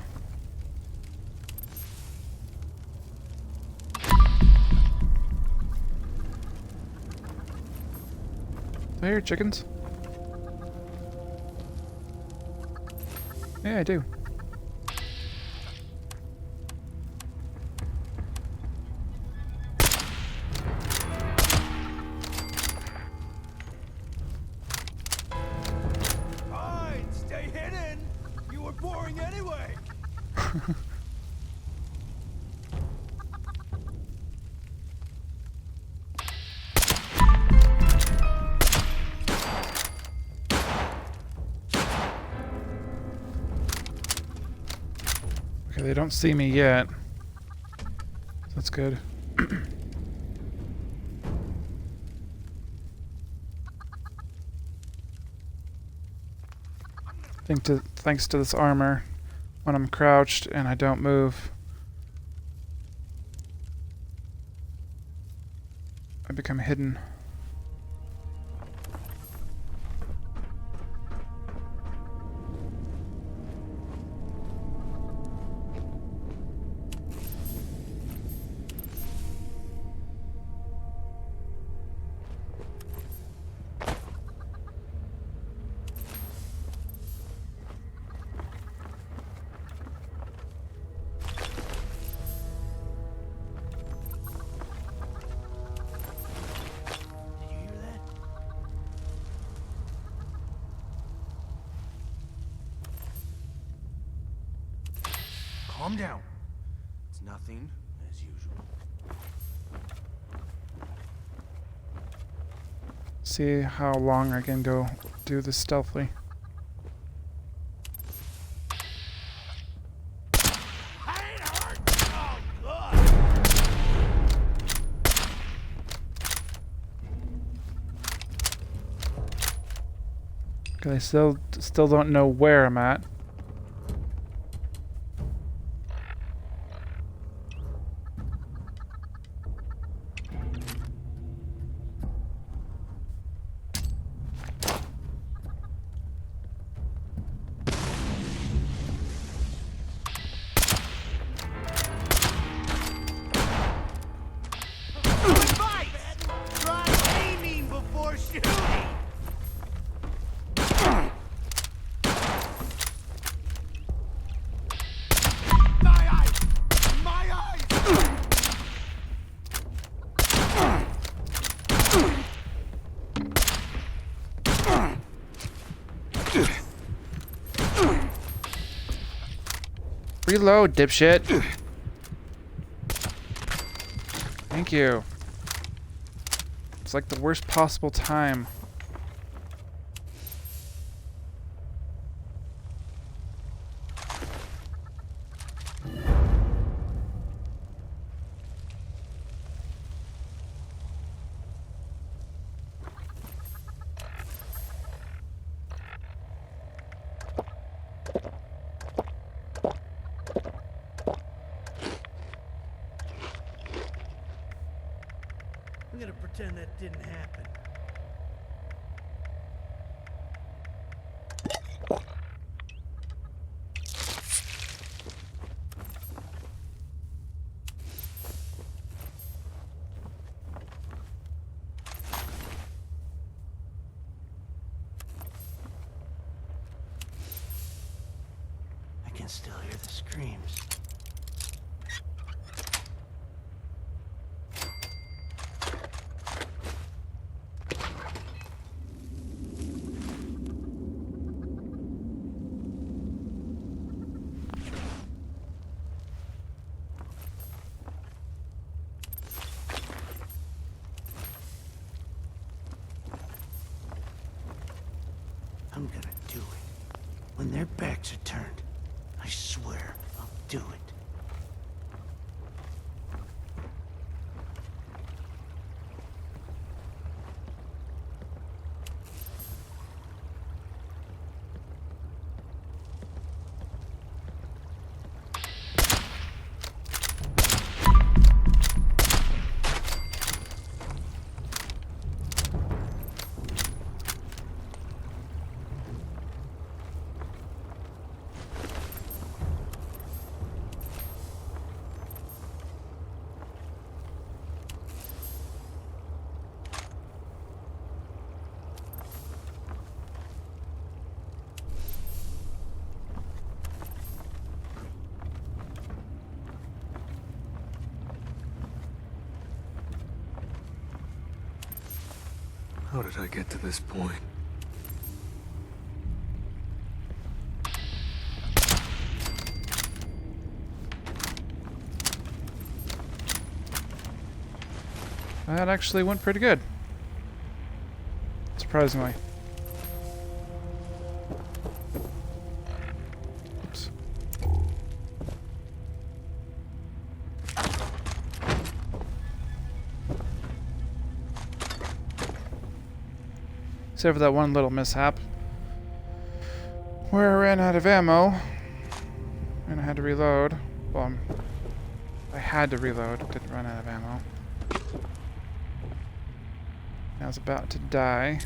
Do I hear chickens? Yeah, I do. Fine, stay hidden. You were boring anyway. Okay, they don't see me yet. That's good. Thanks to this armor, when I'm crouched and I don't move, I become hidden. Calm down. It's nothing, as usual. See how long I can go do this stealthily. Okay, I still don't know where I'm at. Reload, dipshit. Thank you. It's like the worst possible time. I'm gonna pretend that didn't happen. I can still hear the screams. I'm gonna do it. When their backs are turned, I swear I'll do it. How did I get to this point? That actually went pretty good. Surprisingly. Oops. Except for that one little mishap where I ran out of ammo and I had to reload. Well, I had to reload, didn't run out of ammo. I was about to die.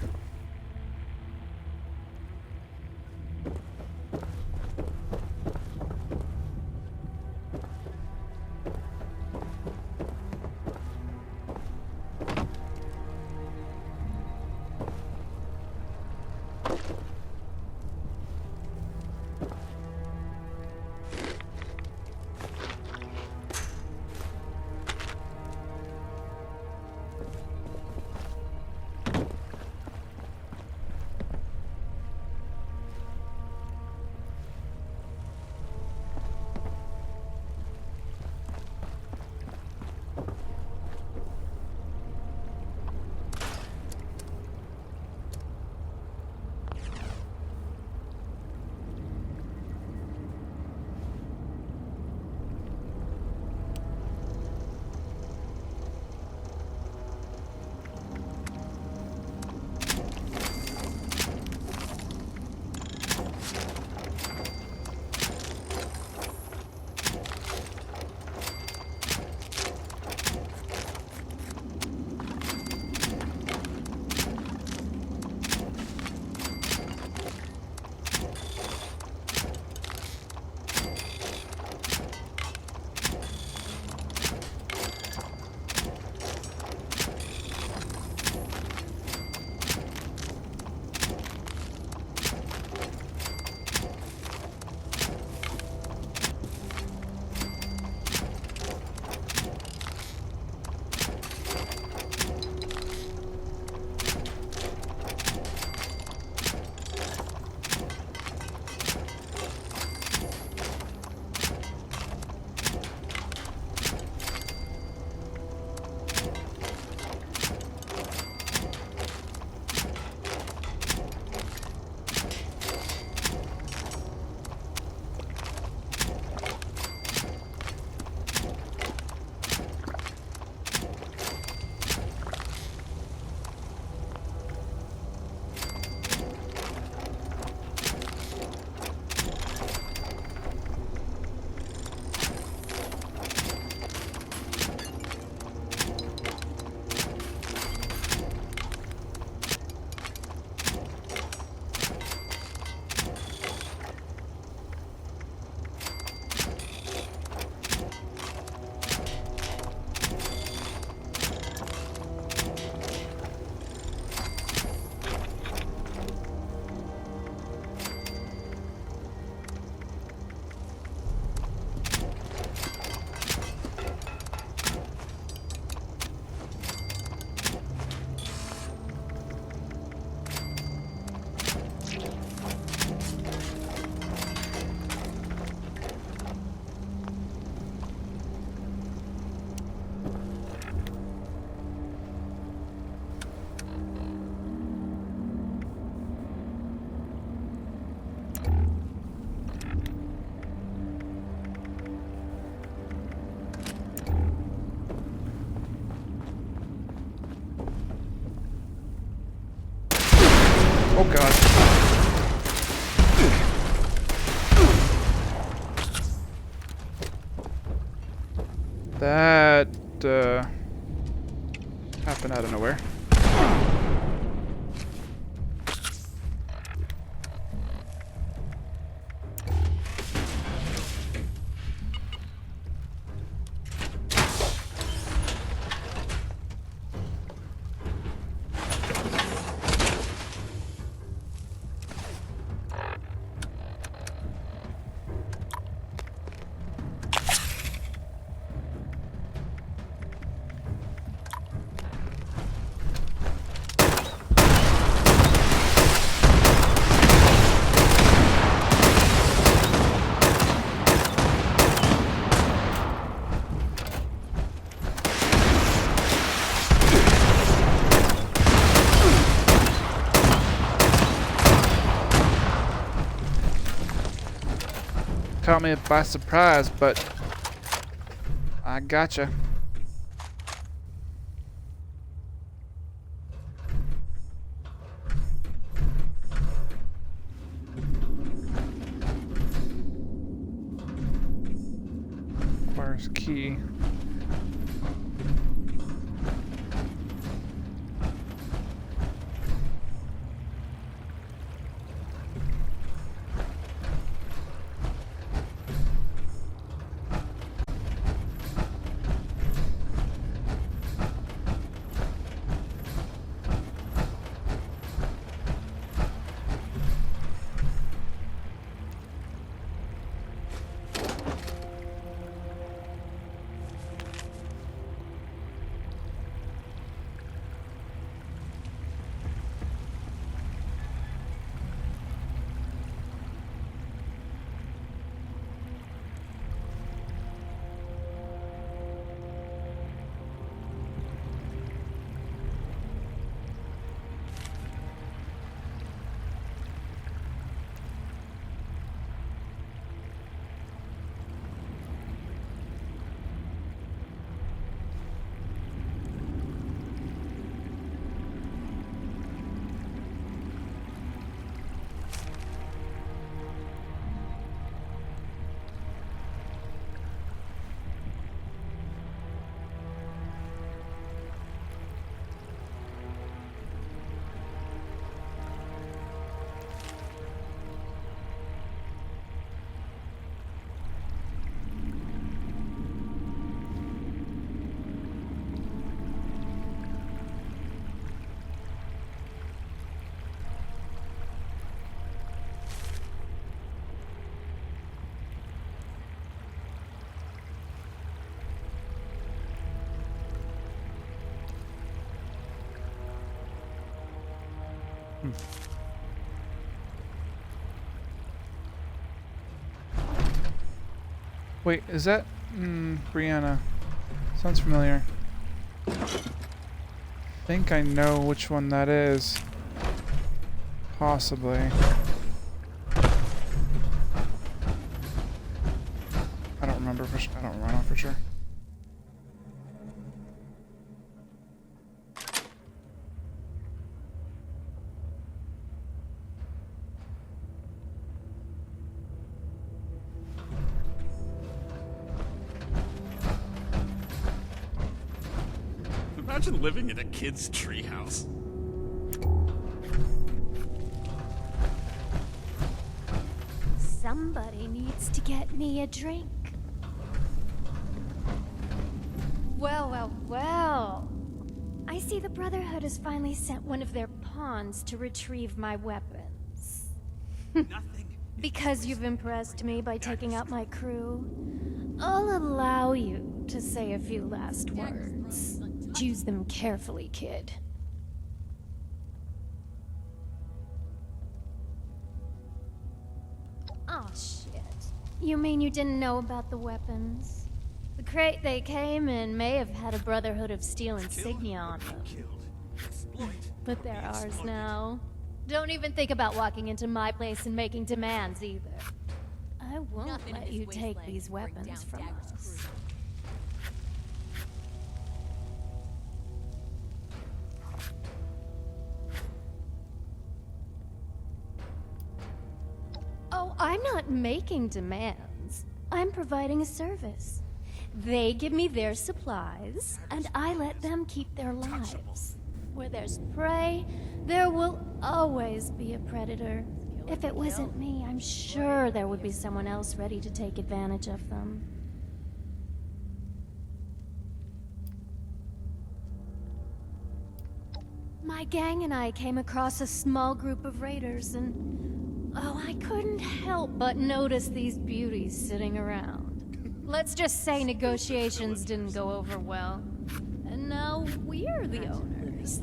Oh god. That happened out of nowhere. Caught me by surprise, but I gotcha. Where's key? Wait, is that Brianna? Sounds familiar. I think I know which one that is. Possibly. I don't remember for sure. I don't know for sure. Imagine living in a kid's treehouse. Somebody needs to get me a drink. Well, well, well. I see the Brotherhood has finally sent one of their pawns to retrieve my weapons. Because you've impressed me by taking out my crew, I'll allow you to say a few last words. Choose them carefully, kid. Oh, shit. You mean you didn't know about the weapons? The crate they came in may have had a Brotherhood of Steel insignia on them. But they're ours now. Don't even think about walking into my place and making demands, either. I won't let you take these weapons from us. Oh, I'm not making demands. I'm providing a service. They give me their supplies, and I let them keep their lives. Where there's prey, there will always be a predator. If it wasn't me, I'm sure there would be someone else ready to take advantage of them. My gang and I came across a small group of raiders, and oh, I couldn't help but notice these beauties sitting around. Let's just say negotiations didn't go over well. And now we're the owners.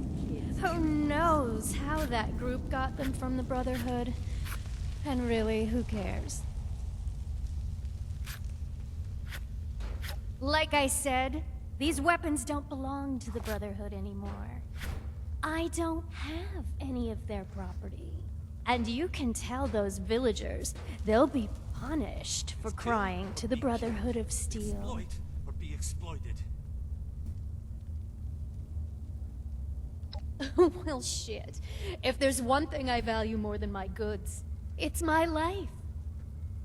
Who knows how that group got them from the Brotherhood? And really, who cares? Like I said, these weapons don't belong to the Brotherhood anymore. I don't have any of their property. And you can tell those villagers they'll be punished for crying to the Brotherhood of Steel. Exploit or be exploited. Well, shit. If there's one thing I value more than my goods, it's my life.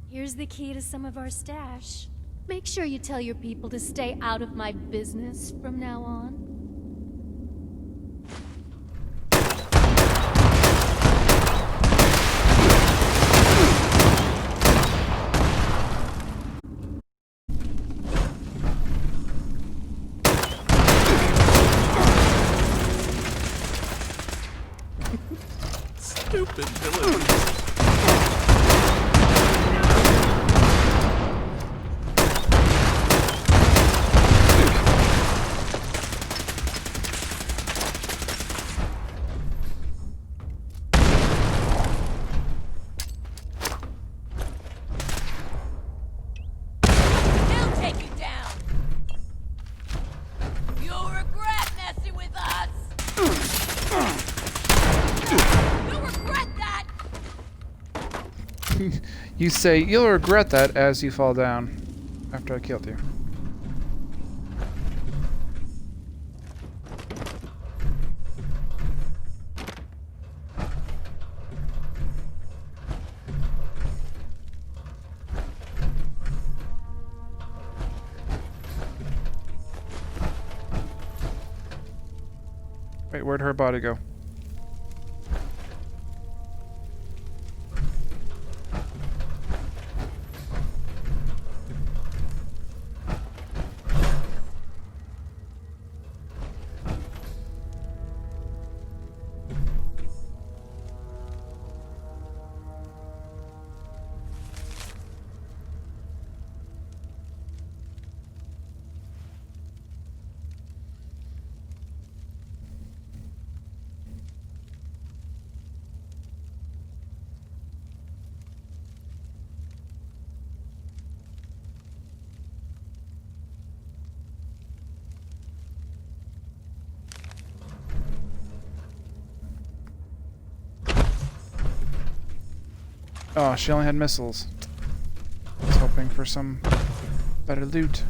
Here's the key to some of our stash. Make sure you tell your people to stay out of my business from now on. Stupid villains. He'll take you down. You'll regret messing with us. You'll regret that. You say you'll regret that as you fall down after I killed you. Wait, where'd her body go? Oh, she only had missiles. I was hoping for some better loot.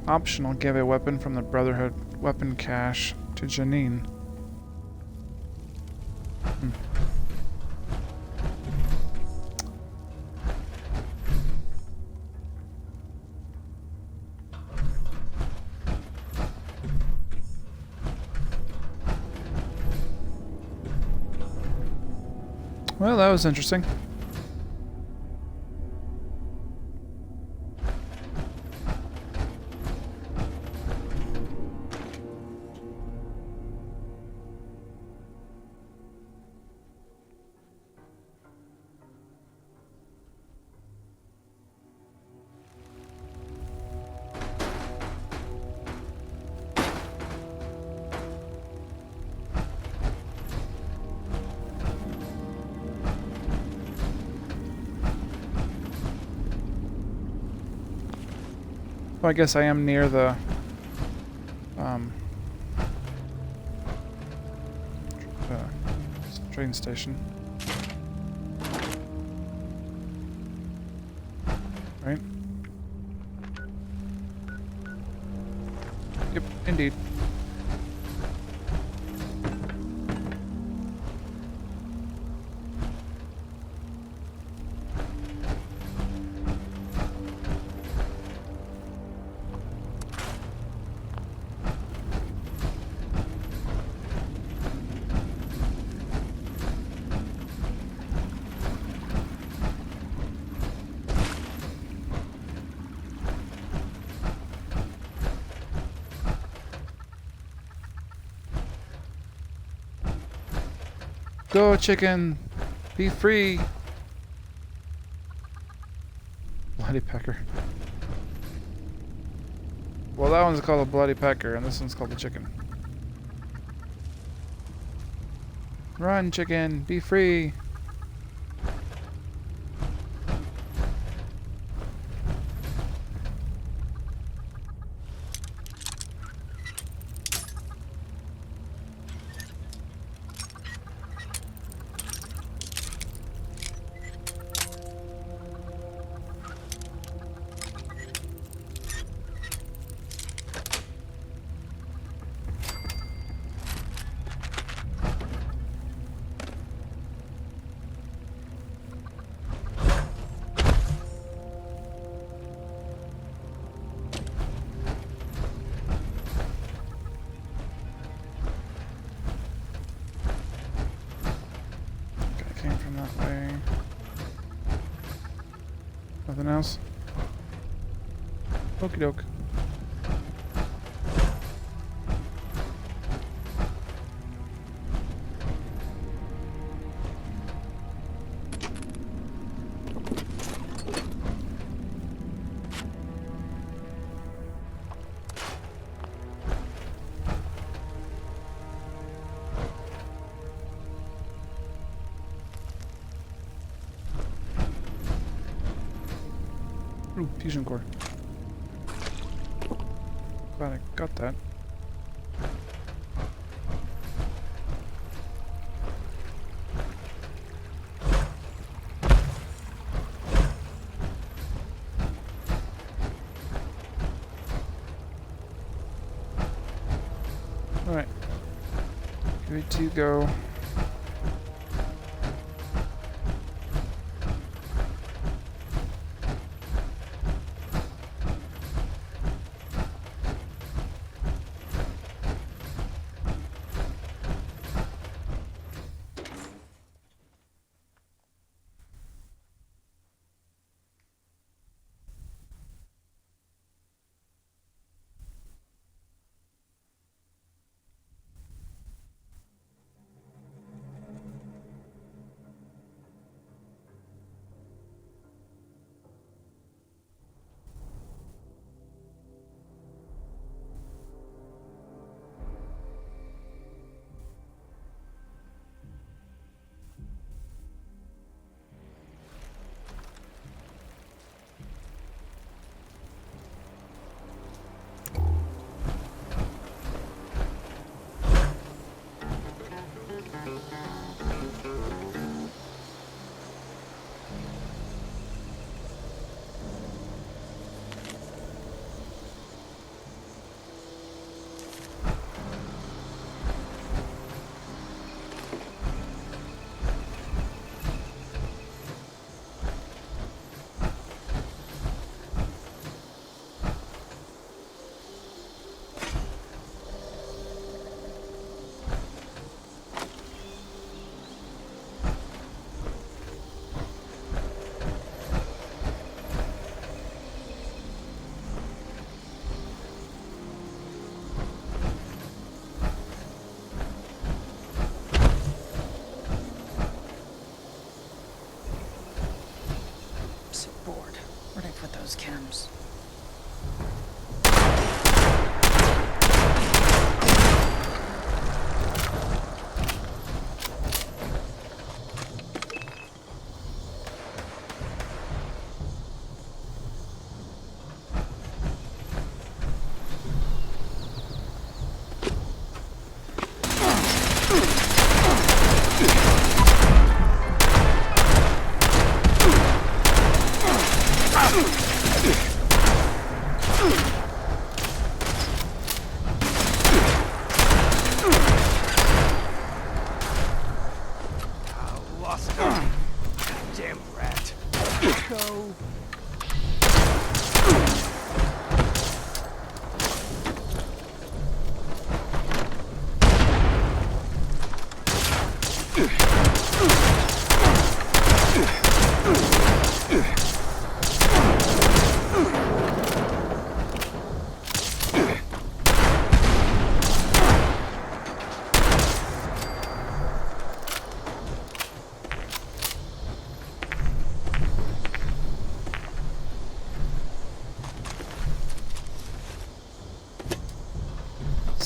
Optional, give a weapon from the Brotherhood weapon cache to Janine. Well, that was interesting. Well, I guess I am near the train station. Right? Yep, indeed. Go, chicken! Be free! Bloody pecker. Well, that one's called a bloody pecker, and this one's called a chicken. Run, chicken. Be free. Came from that way. Nothing else? Okie doke. Ooh, fusion core. Glad I got that. Alright. Give it to go. those chems.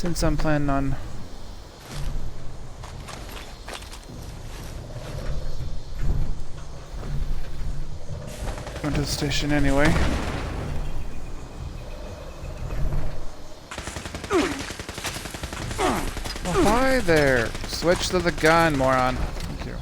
Since I'm planning on going to the station anyway. Oh, hi there. Switch to the gun, moron. Thank you.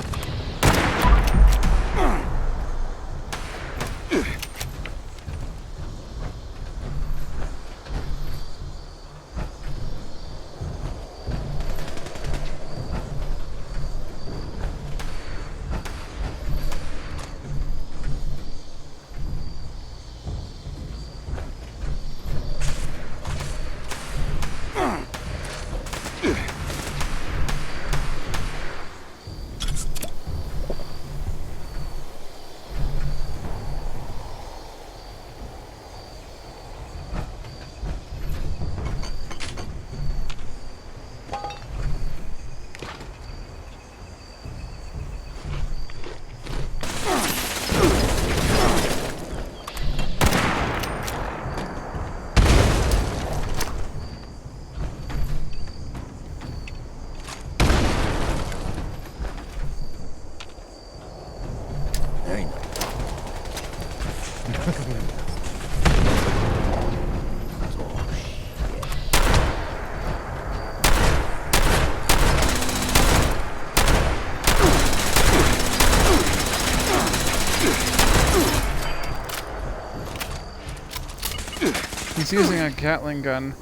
He's using a Gatling gun,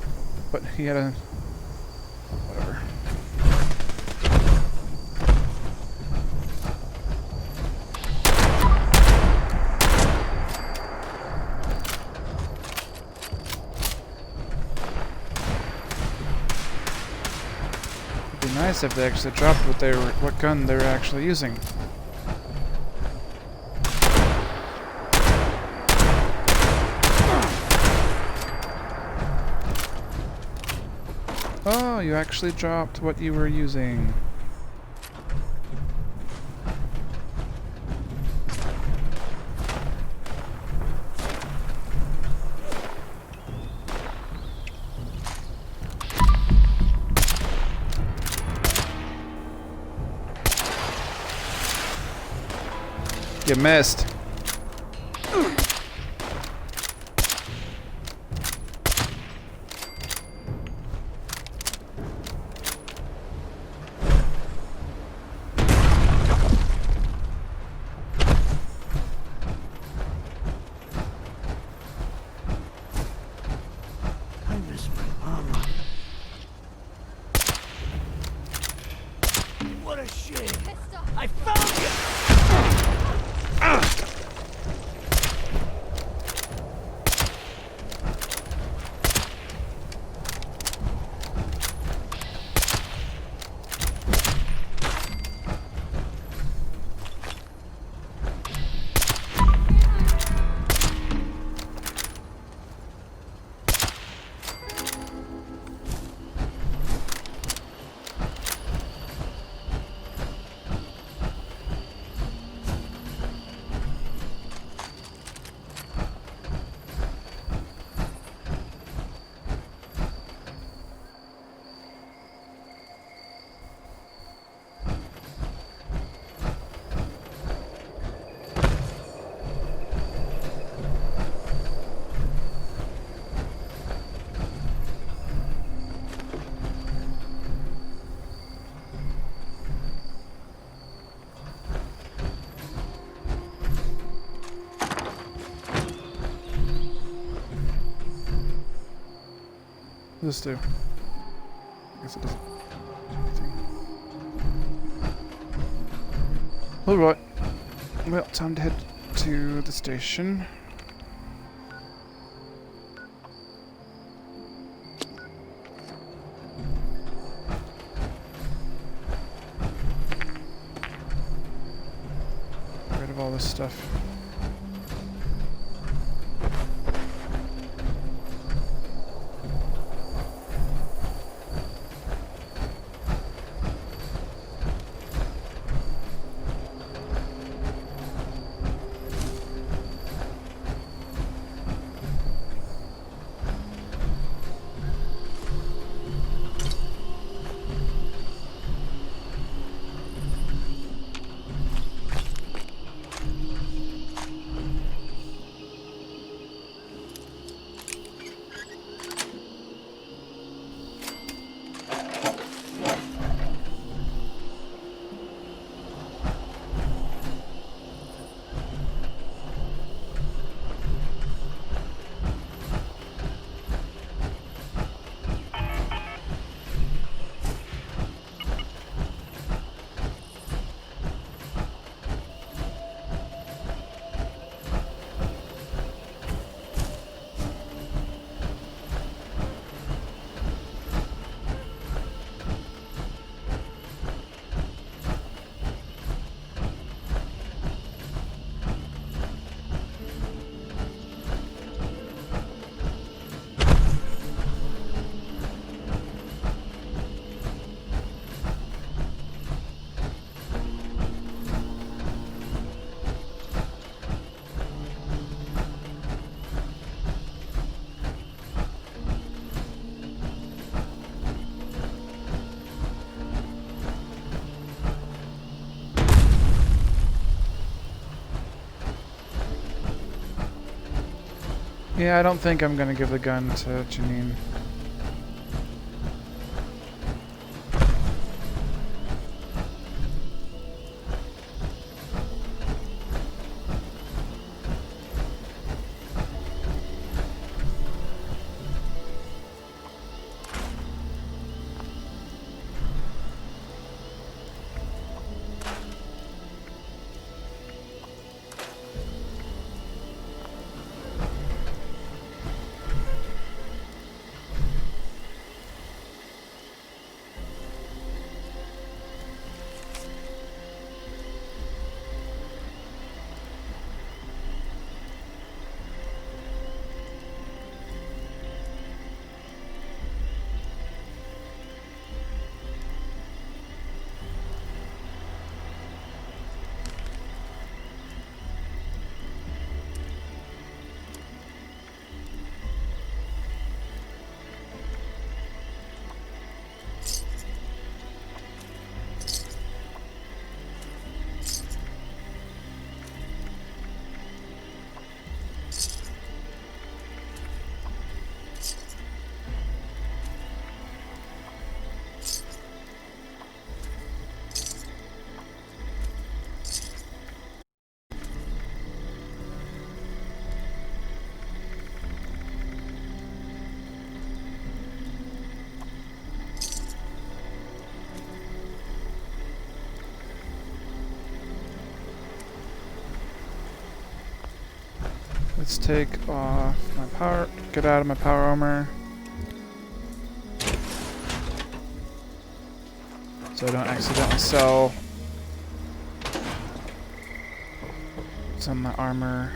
but he had a... whatever. It'd be nice if they actually dropped what gun they were actually using. Oh, you actually dropped what you were using. You missed. What a shame. I found you! This do. I guess it doesn't. Alright. Well, time to head to the station. Get rid of all this stuff. Yeah, I don't think I'm gonna give the gun to Janine. Let's take off my power, get out of my power armor. So I don't accidentally sell some of my armor.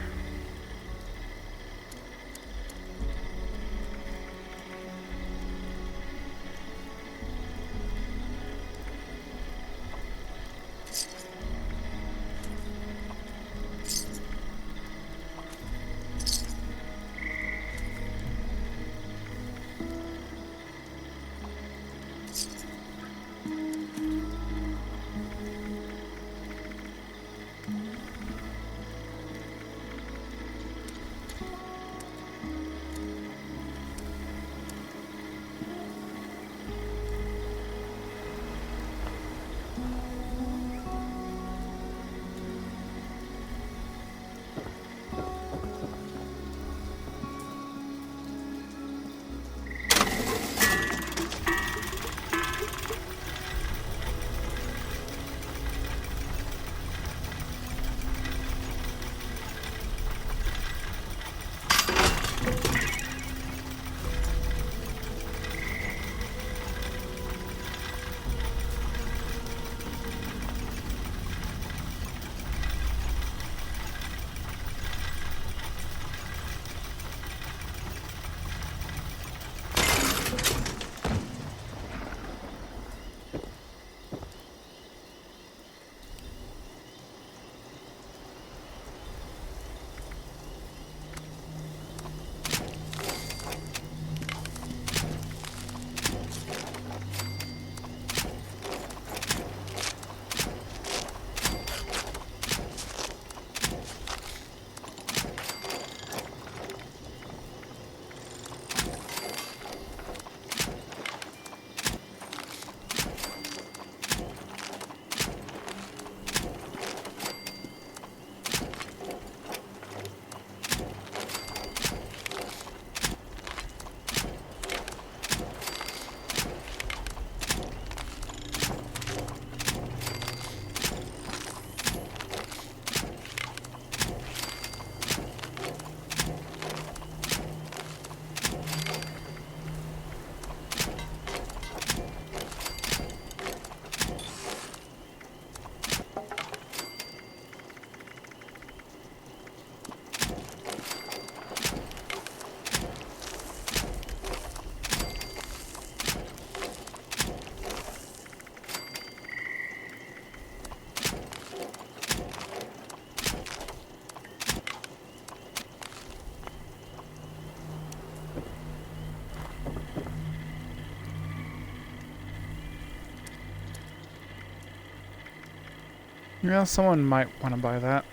Yeah, someone might want to buy that.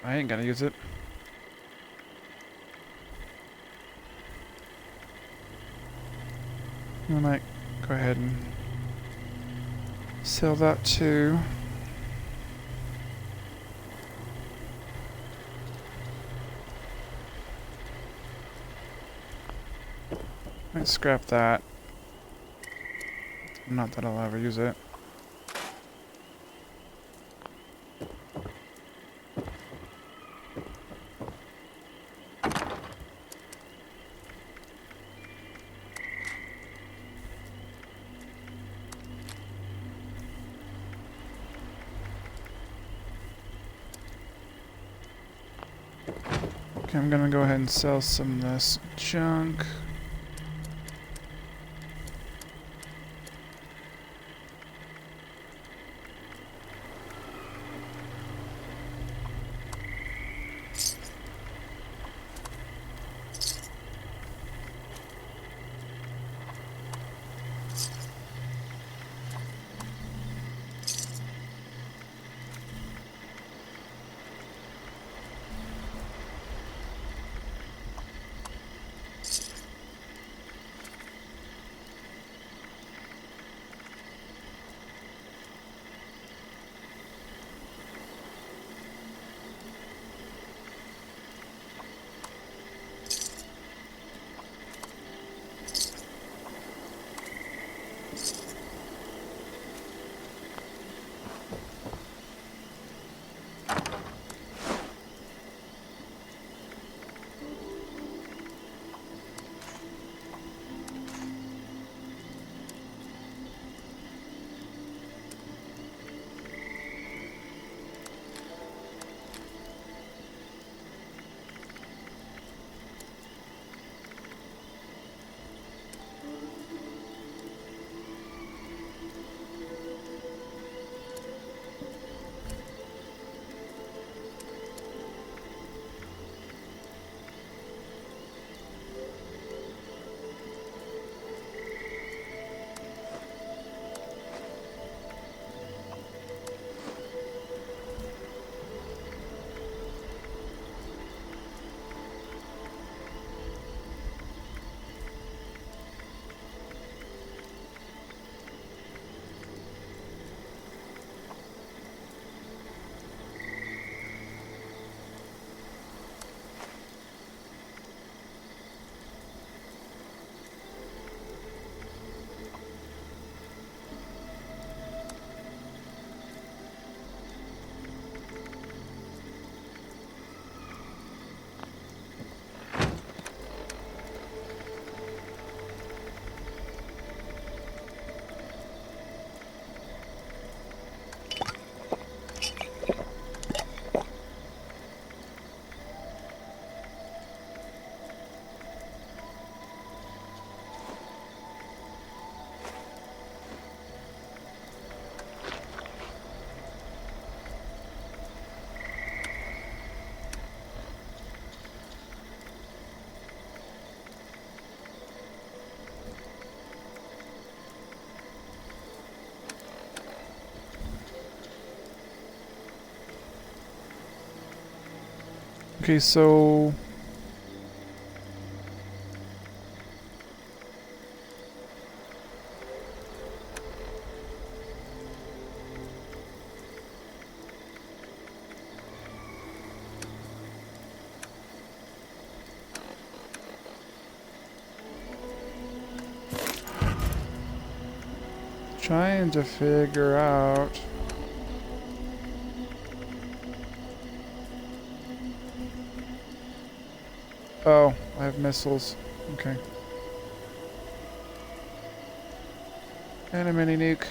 I ain't gonna use it. I might go ahead and sell that too. Might scrap that. Not that I'll ever use it. Okay, I'm gonna go ahead and sell some of this junk. Okay, so trying to figure out. Oh, I have missiles. Okay. And a mini nuke.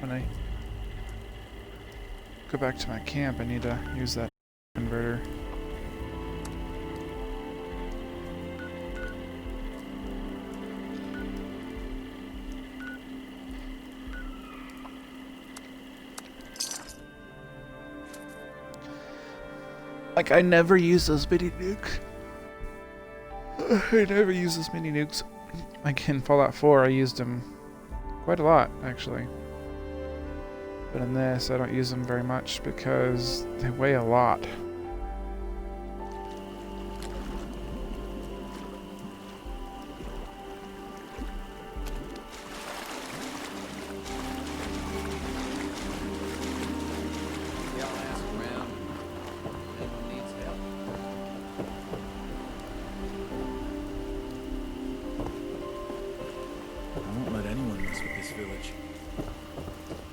when I go back to my camp, I need to use that converter. Like, I never use those mini nukes. I never use those mini nukes. Like in Fallout 4, I used them quite a lot, actually. But in this, I don't use them very much because they weigh a lot.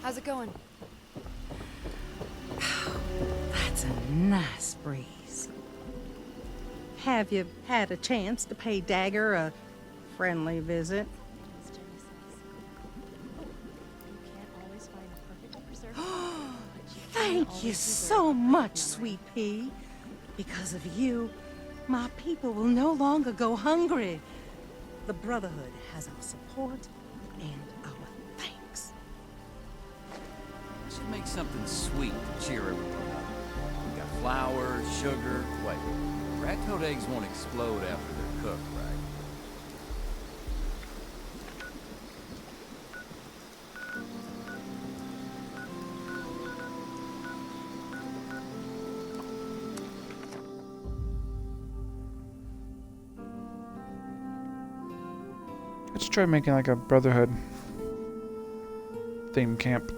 How's it going? That's a nice breeze. Have you had a chance to pay Dagger a friendly visit? Thank you so much, Sweet Pea. Because of you, my people will no longer go hungry. The Brotherhood has our support and our thanks. We should make something sweet to cheer everyone up. We got flour, sugar. Wait, rat-toad eggs won't explode after they're cooked, right? Let's try making like a Brotherhood theme camp.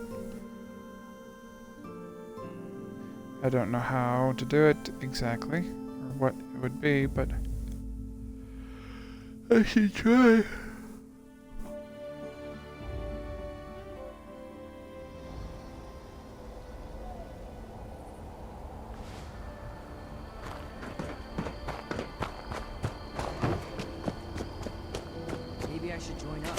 I don't know how to do it exactly, or what it would be, but I should try. Maybe I should join up.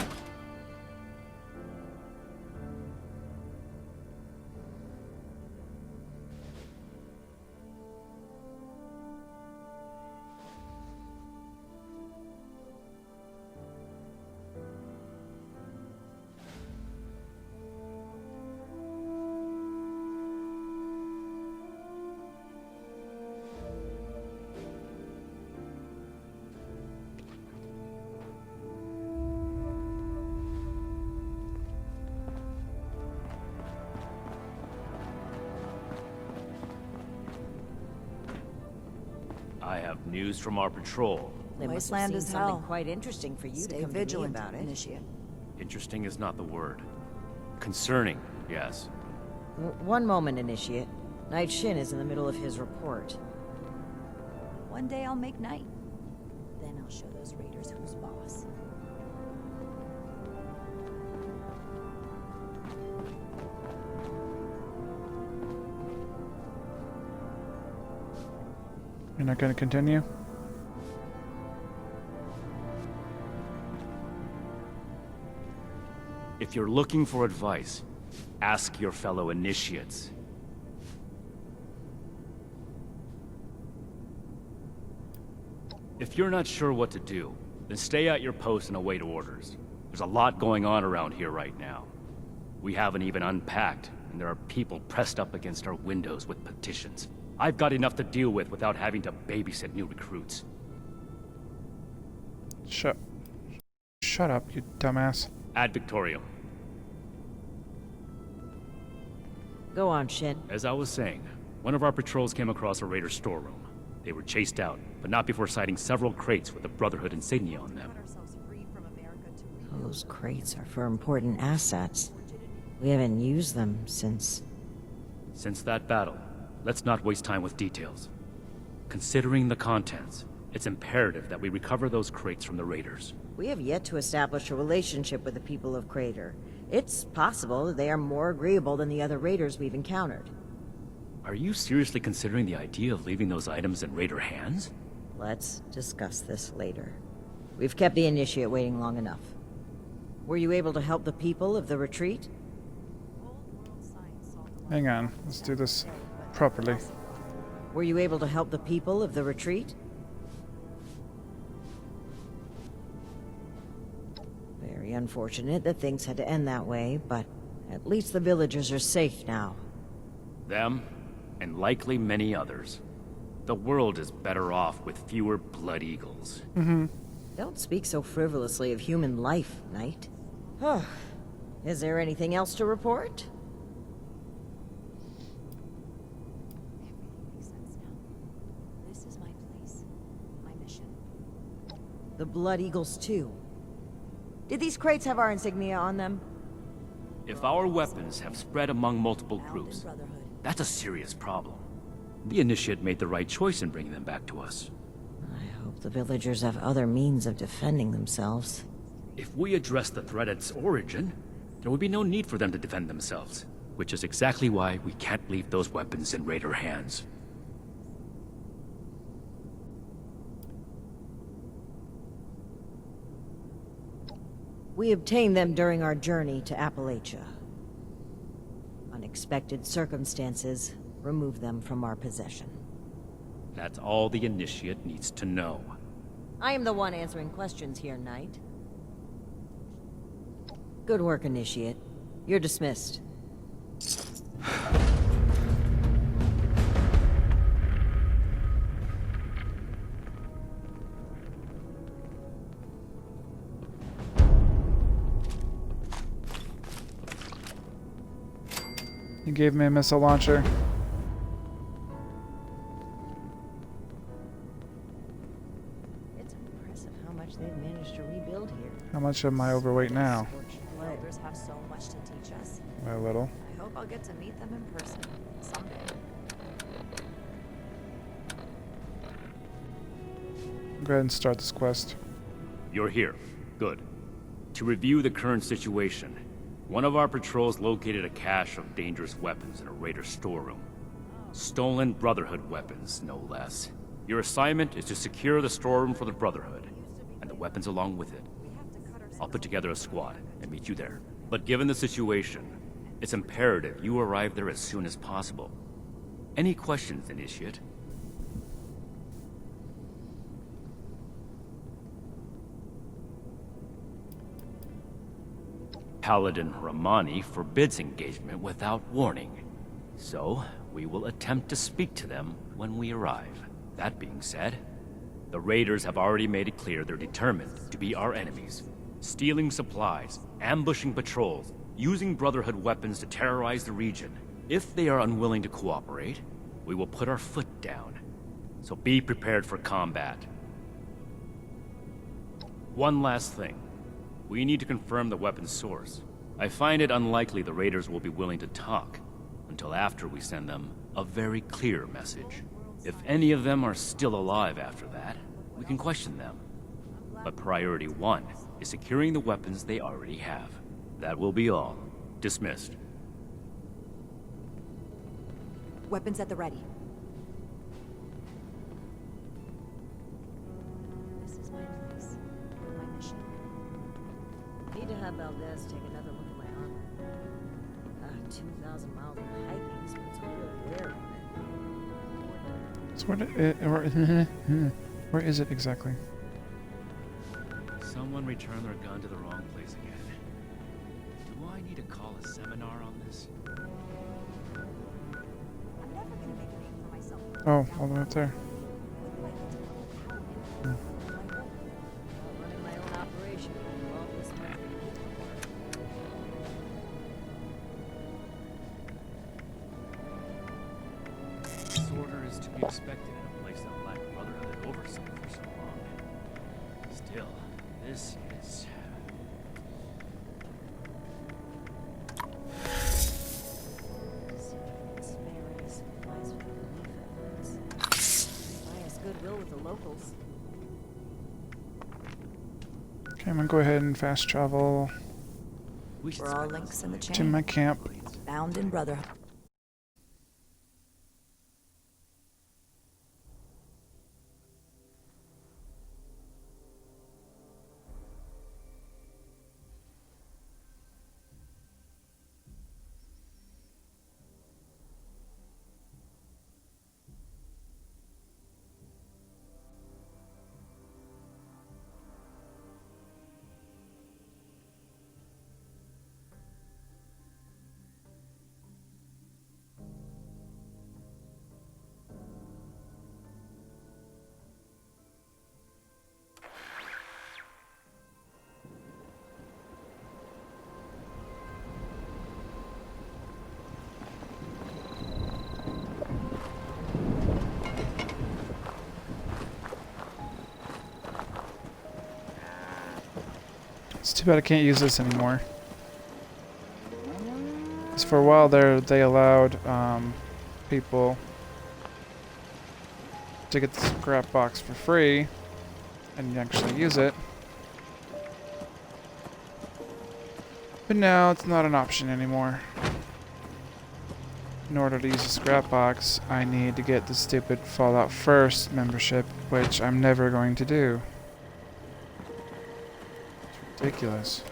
I have news from our patrol. They must have seen something quite interesting for you to come vigilant to me about it. Initiate. Interesting is not the word. Concerning, yes. One moment, Initiate. Knight Shin is in the middle of his report. One day I'll make night. Then I'll show those raiders who's boss. You're not going to continue? If you're looking for advice, ask your fellow initiates. If you're not sure what to do, then stay at your post and await orders. There's a lot going on around here right now. We haven't even unpacked, and there are people pressed up against our windows with petitions. I've got enough to deal with without having to babysit new recruits. Shut up, you dumbass. Ad Victorium. Go on, Shin. As I was saying, one of our patrols came across a raider storeroom. They were chased out, but not before sighting several crates with the Brotherhood insignia on them. Those crates are for important assets. We haven't used them since... Since that battle, let's not waste time with details. Considering the contents, it's imperative that we recover those crates from the raiders. We have yet to establish a relationship with the people of Crater. It's possible that they are more agreeable than the other raiders we've encountered. Are you seriously considering the idea of leaving those items in raider hands? Let's discuss this later. We've kept the Initiate waiting long enough. Were you able to help the people of the retreat? Hang on. Let's do this properly. Were you able to help the people of the retreat? Very unfortunate that things had to end that way, but at least the villagers are safe now. Them, and likely many others. The world is better off with fewer Blood Eagles. Don't speak so frivolously of human life, Knight. Is there anything else to report? Everything makes sense now. This is my place. My mission. The Blood Eagles, too. Did these crates have our insignia on them? If our weapons have spread among multiple groups, that's a serious problem. The Initiate made the right choice in bringing them back to us. I hope the villagers have other means of defending themselves. If we address the threat at its origin, there would be no need for them to defend themselves, which is exactly why we can't leave those weapons in Raider hands. We obtained them during our journey to Appalachia. Unexpected circumstances removed them from our possession. That's all the Initiate needs to know. I am the one answering questions here, Knight. Good work, Initiate. You're dismissed. You gave me a missile launcher. It's impressive how much they've managed to rebuild here. How much am I overweight now? Elders have so much to teach us. By a little. I hope I'll get to meet them in person someday. Go ahead and start this quest. You're here. Good. To review the current situation, one of our patrols located a cache of dangerous weapons in a Raider storeroom. Stolen Brotherhood weapons, no less. Your assignment is to secure the storeroom for the Brotherhood, and the weapons along with it. I'll put together a squad and meet you there. But given the situation, it's imperative you arrive there as soon as possible. Any questions, Initiate? Paladin Romani forbids engagement without warning. So, we will attempt to speak to them when we arrive. That being said, the Raiders have already made it clear they're determined to be our enemies. Stealing supplies, ambushing patrols, using Brotherhood weapons to terrorize the region. If they are unwilling to cooperate, we will put our foot down. So be prepared for combat. One last thing. We need to confirm the weapon's source. I find it unlikely the Raiders will be willing to talk until after we send them a very clear message. If any of them are still alive after that, we can question them. But priority one is securing the weapons they already have. That will be all. Dismissed. Weapons at the ready. This is my place. My mission. Need to have Valdez take another look at my armor. 2,000 miles of hiking puts a real wear on it. Where is it exactly? Someone returned their gun to the wrong place again. Do I need to call a seminar on this? I'm never gonna make a name for myself. Oh, all the way up there. Running my own operation. Well, this might be. Disorder is to be expected in a place that lacked Brotherhood oversight for so long. Still, this is... Disparities, supplies for the relief efforts. Bias goodwill with the locals. Okay, I'm gonna go ahead and fast travel We're all links in the chain. to my camp. Bound in Brotherhood. It's too bad I can't use this anymore. Because for a while there, they allowed people to get the scrap box for free and actually use it. But now it's not an option anymore. In order to use the scrap box, I need to get the stupid Fallout First membership, which I'm never going to do. It's ridiculous.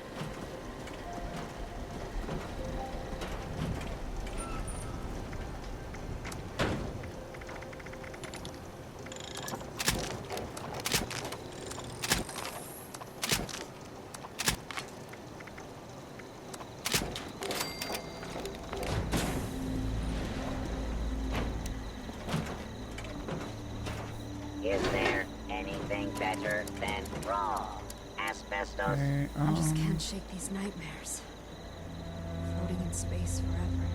Is there anything better than raw asbestos? I just can't shake these nightmares. Floating in space forever.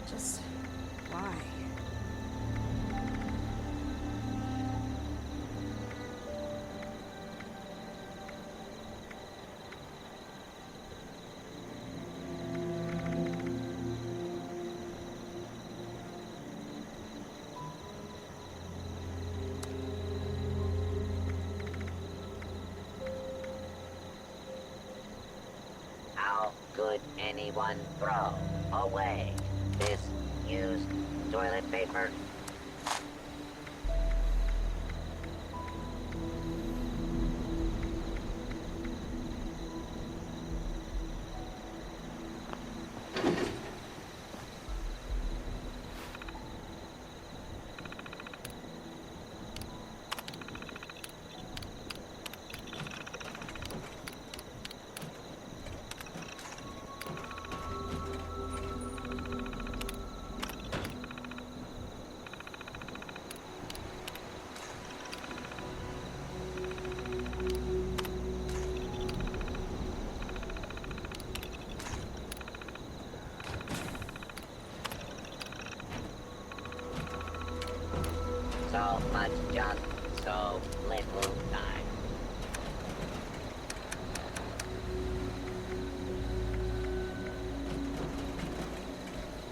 Just why? How could anyone throw away this used toilet paper? So much junk, so little time.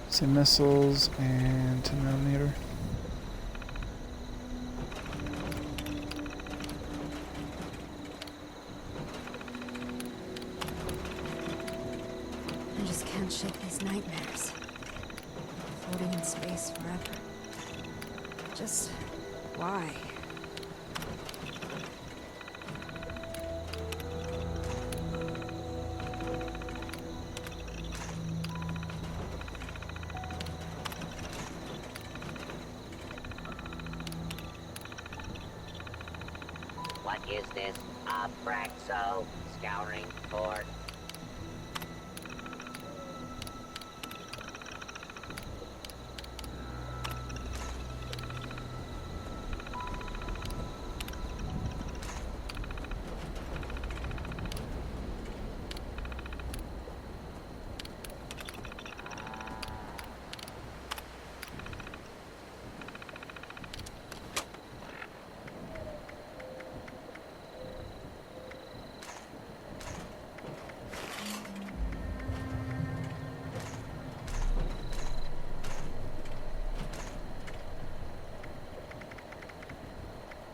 Some missiles and 10mm. I just can't shake these nightmares. Floating in space forever. Just why? What is this? Abraxo scouring for?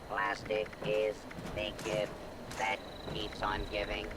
Plastic is the gift that keeps on giving.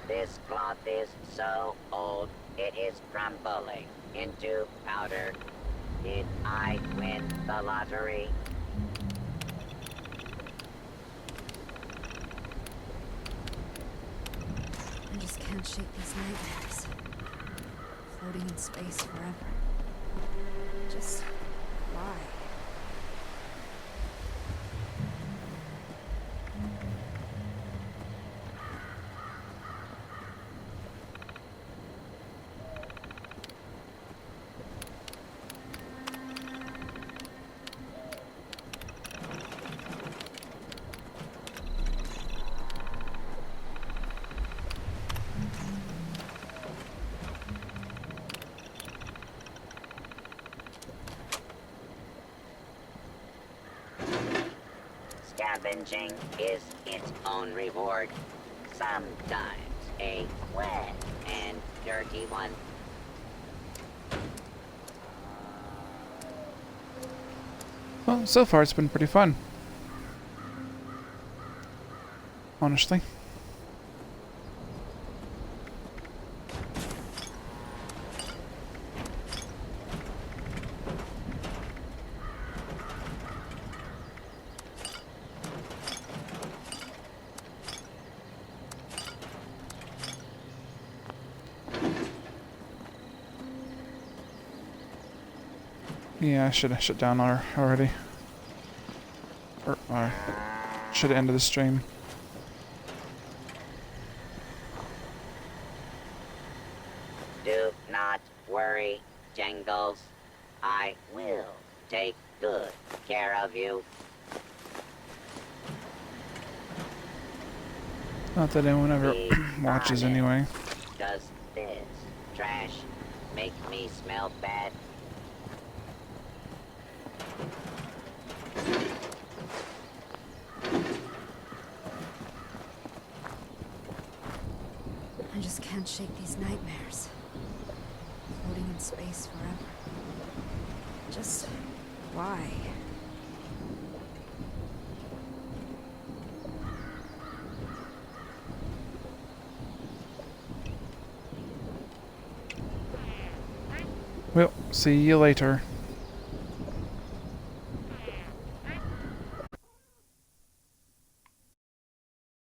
This cloth is so old, it is crumbling into powder. Did I win the lottery? shake these nightmares. Floating in space forever. Just why? Scavenging is its own reward. Sometimes a wet and dirty one. Well, so far it's been pretty fun. Honestly. Yeah, I should have shut down already. Or should have ended the stream. Do not worry, Jingles. I will take good care of you. Not that anyone ever Be watches honest. anyway. Does this trash make me smell bad? I just can't shake these nightmares. Floating in space forever. Just why? Well, see you later.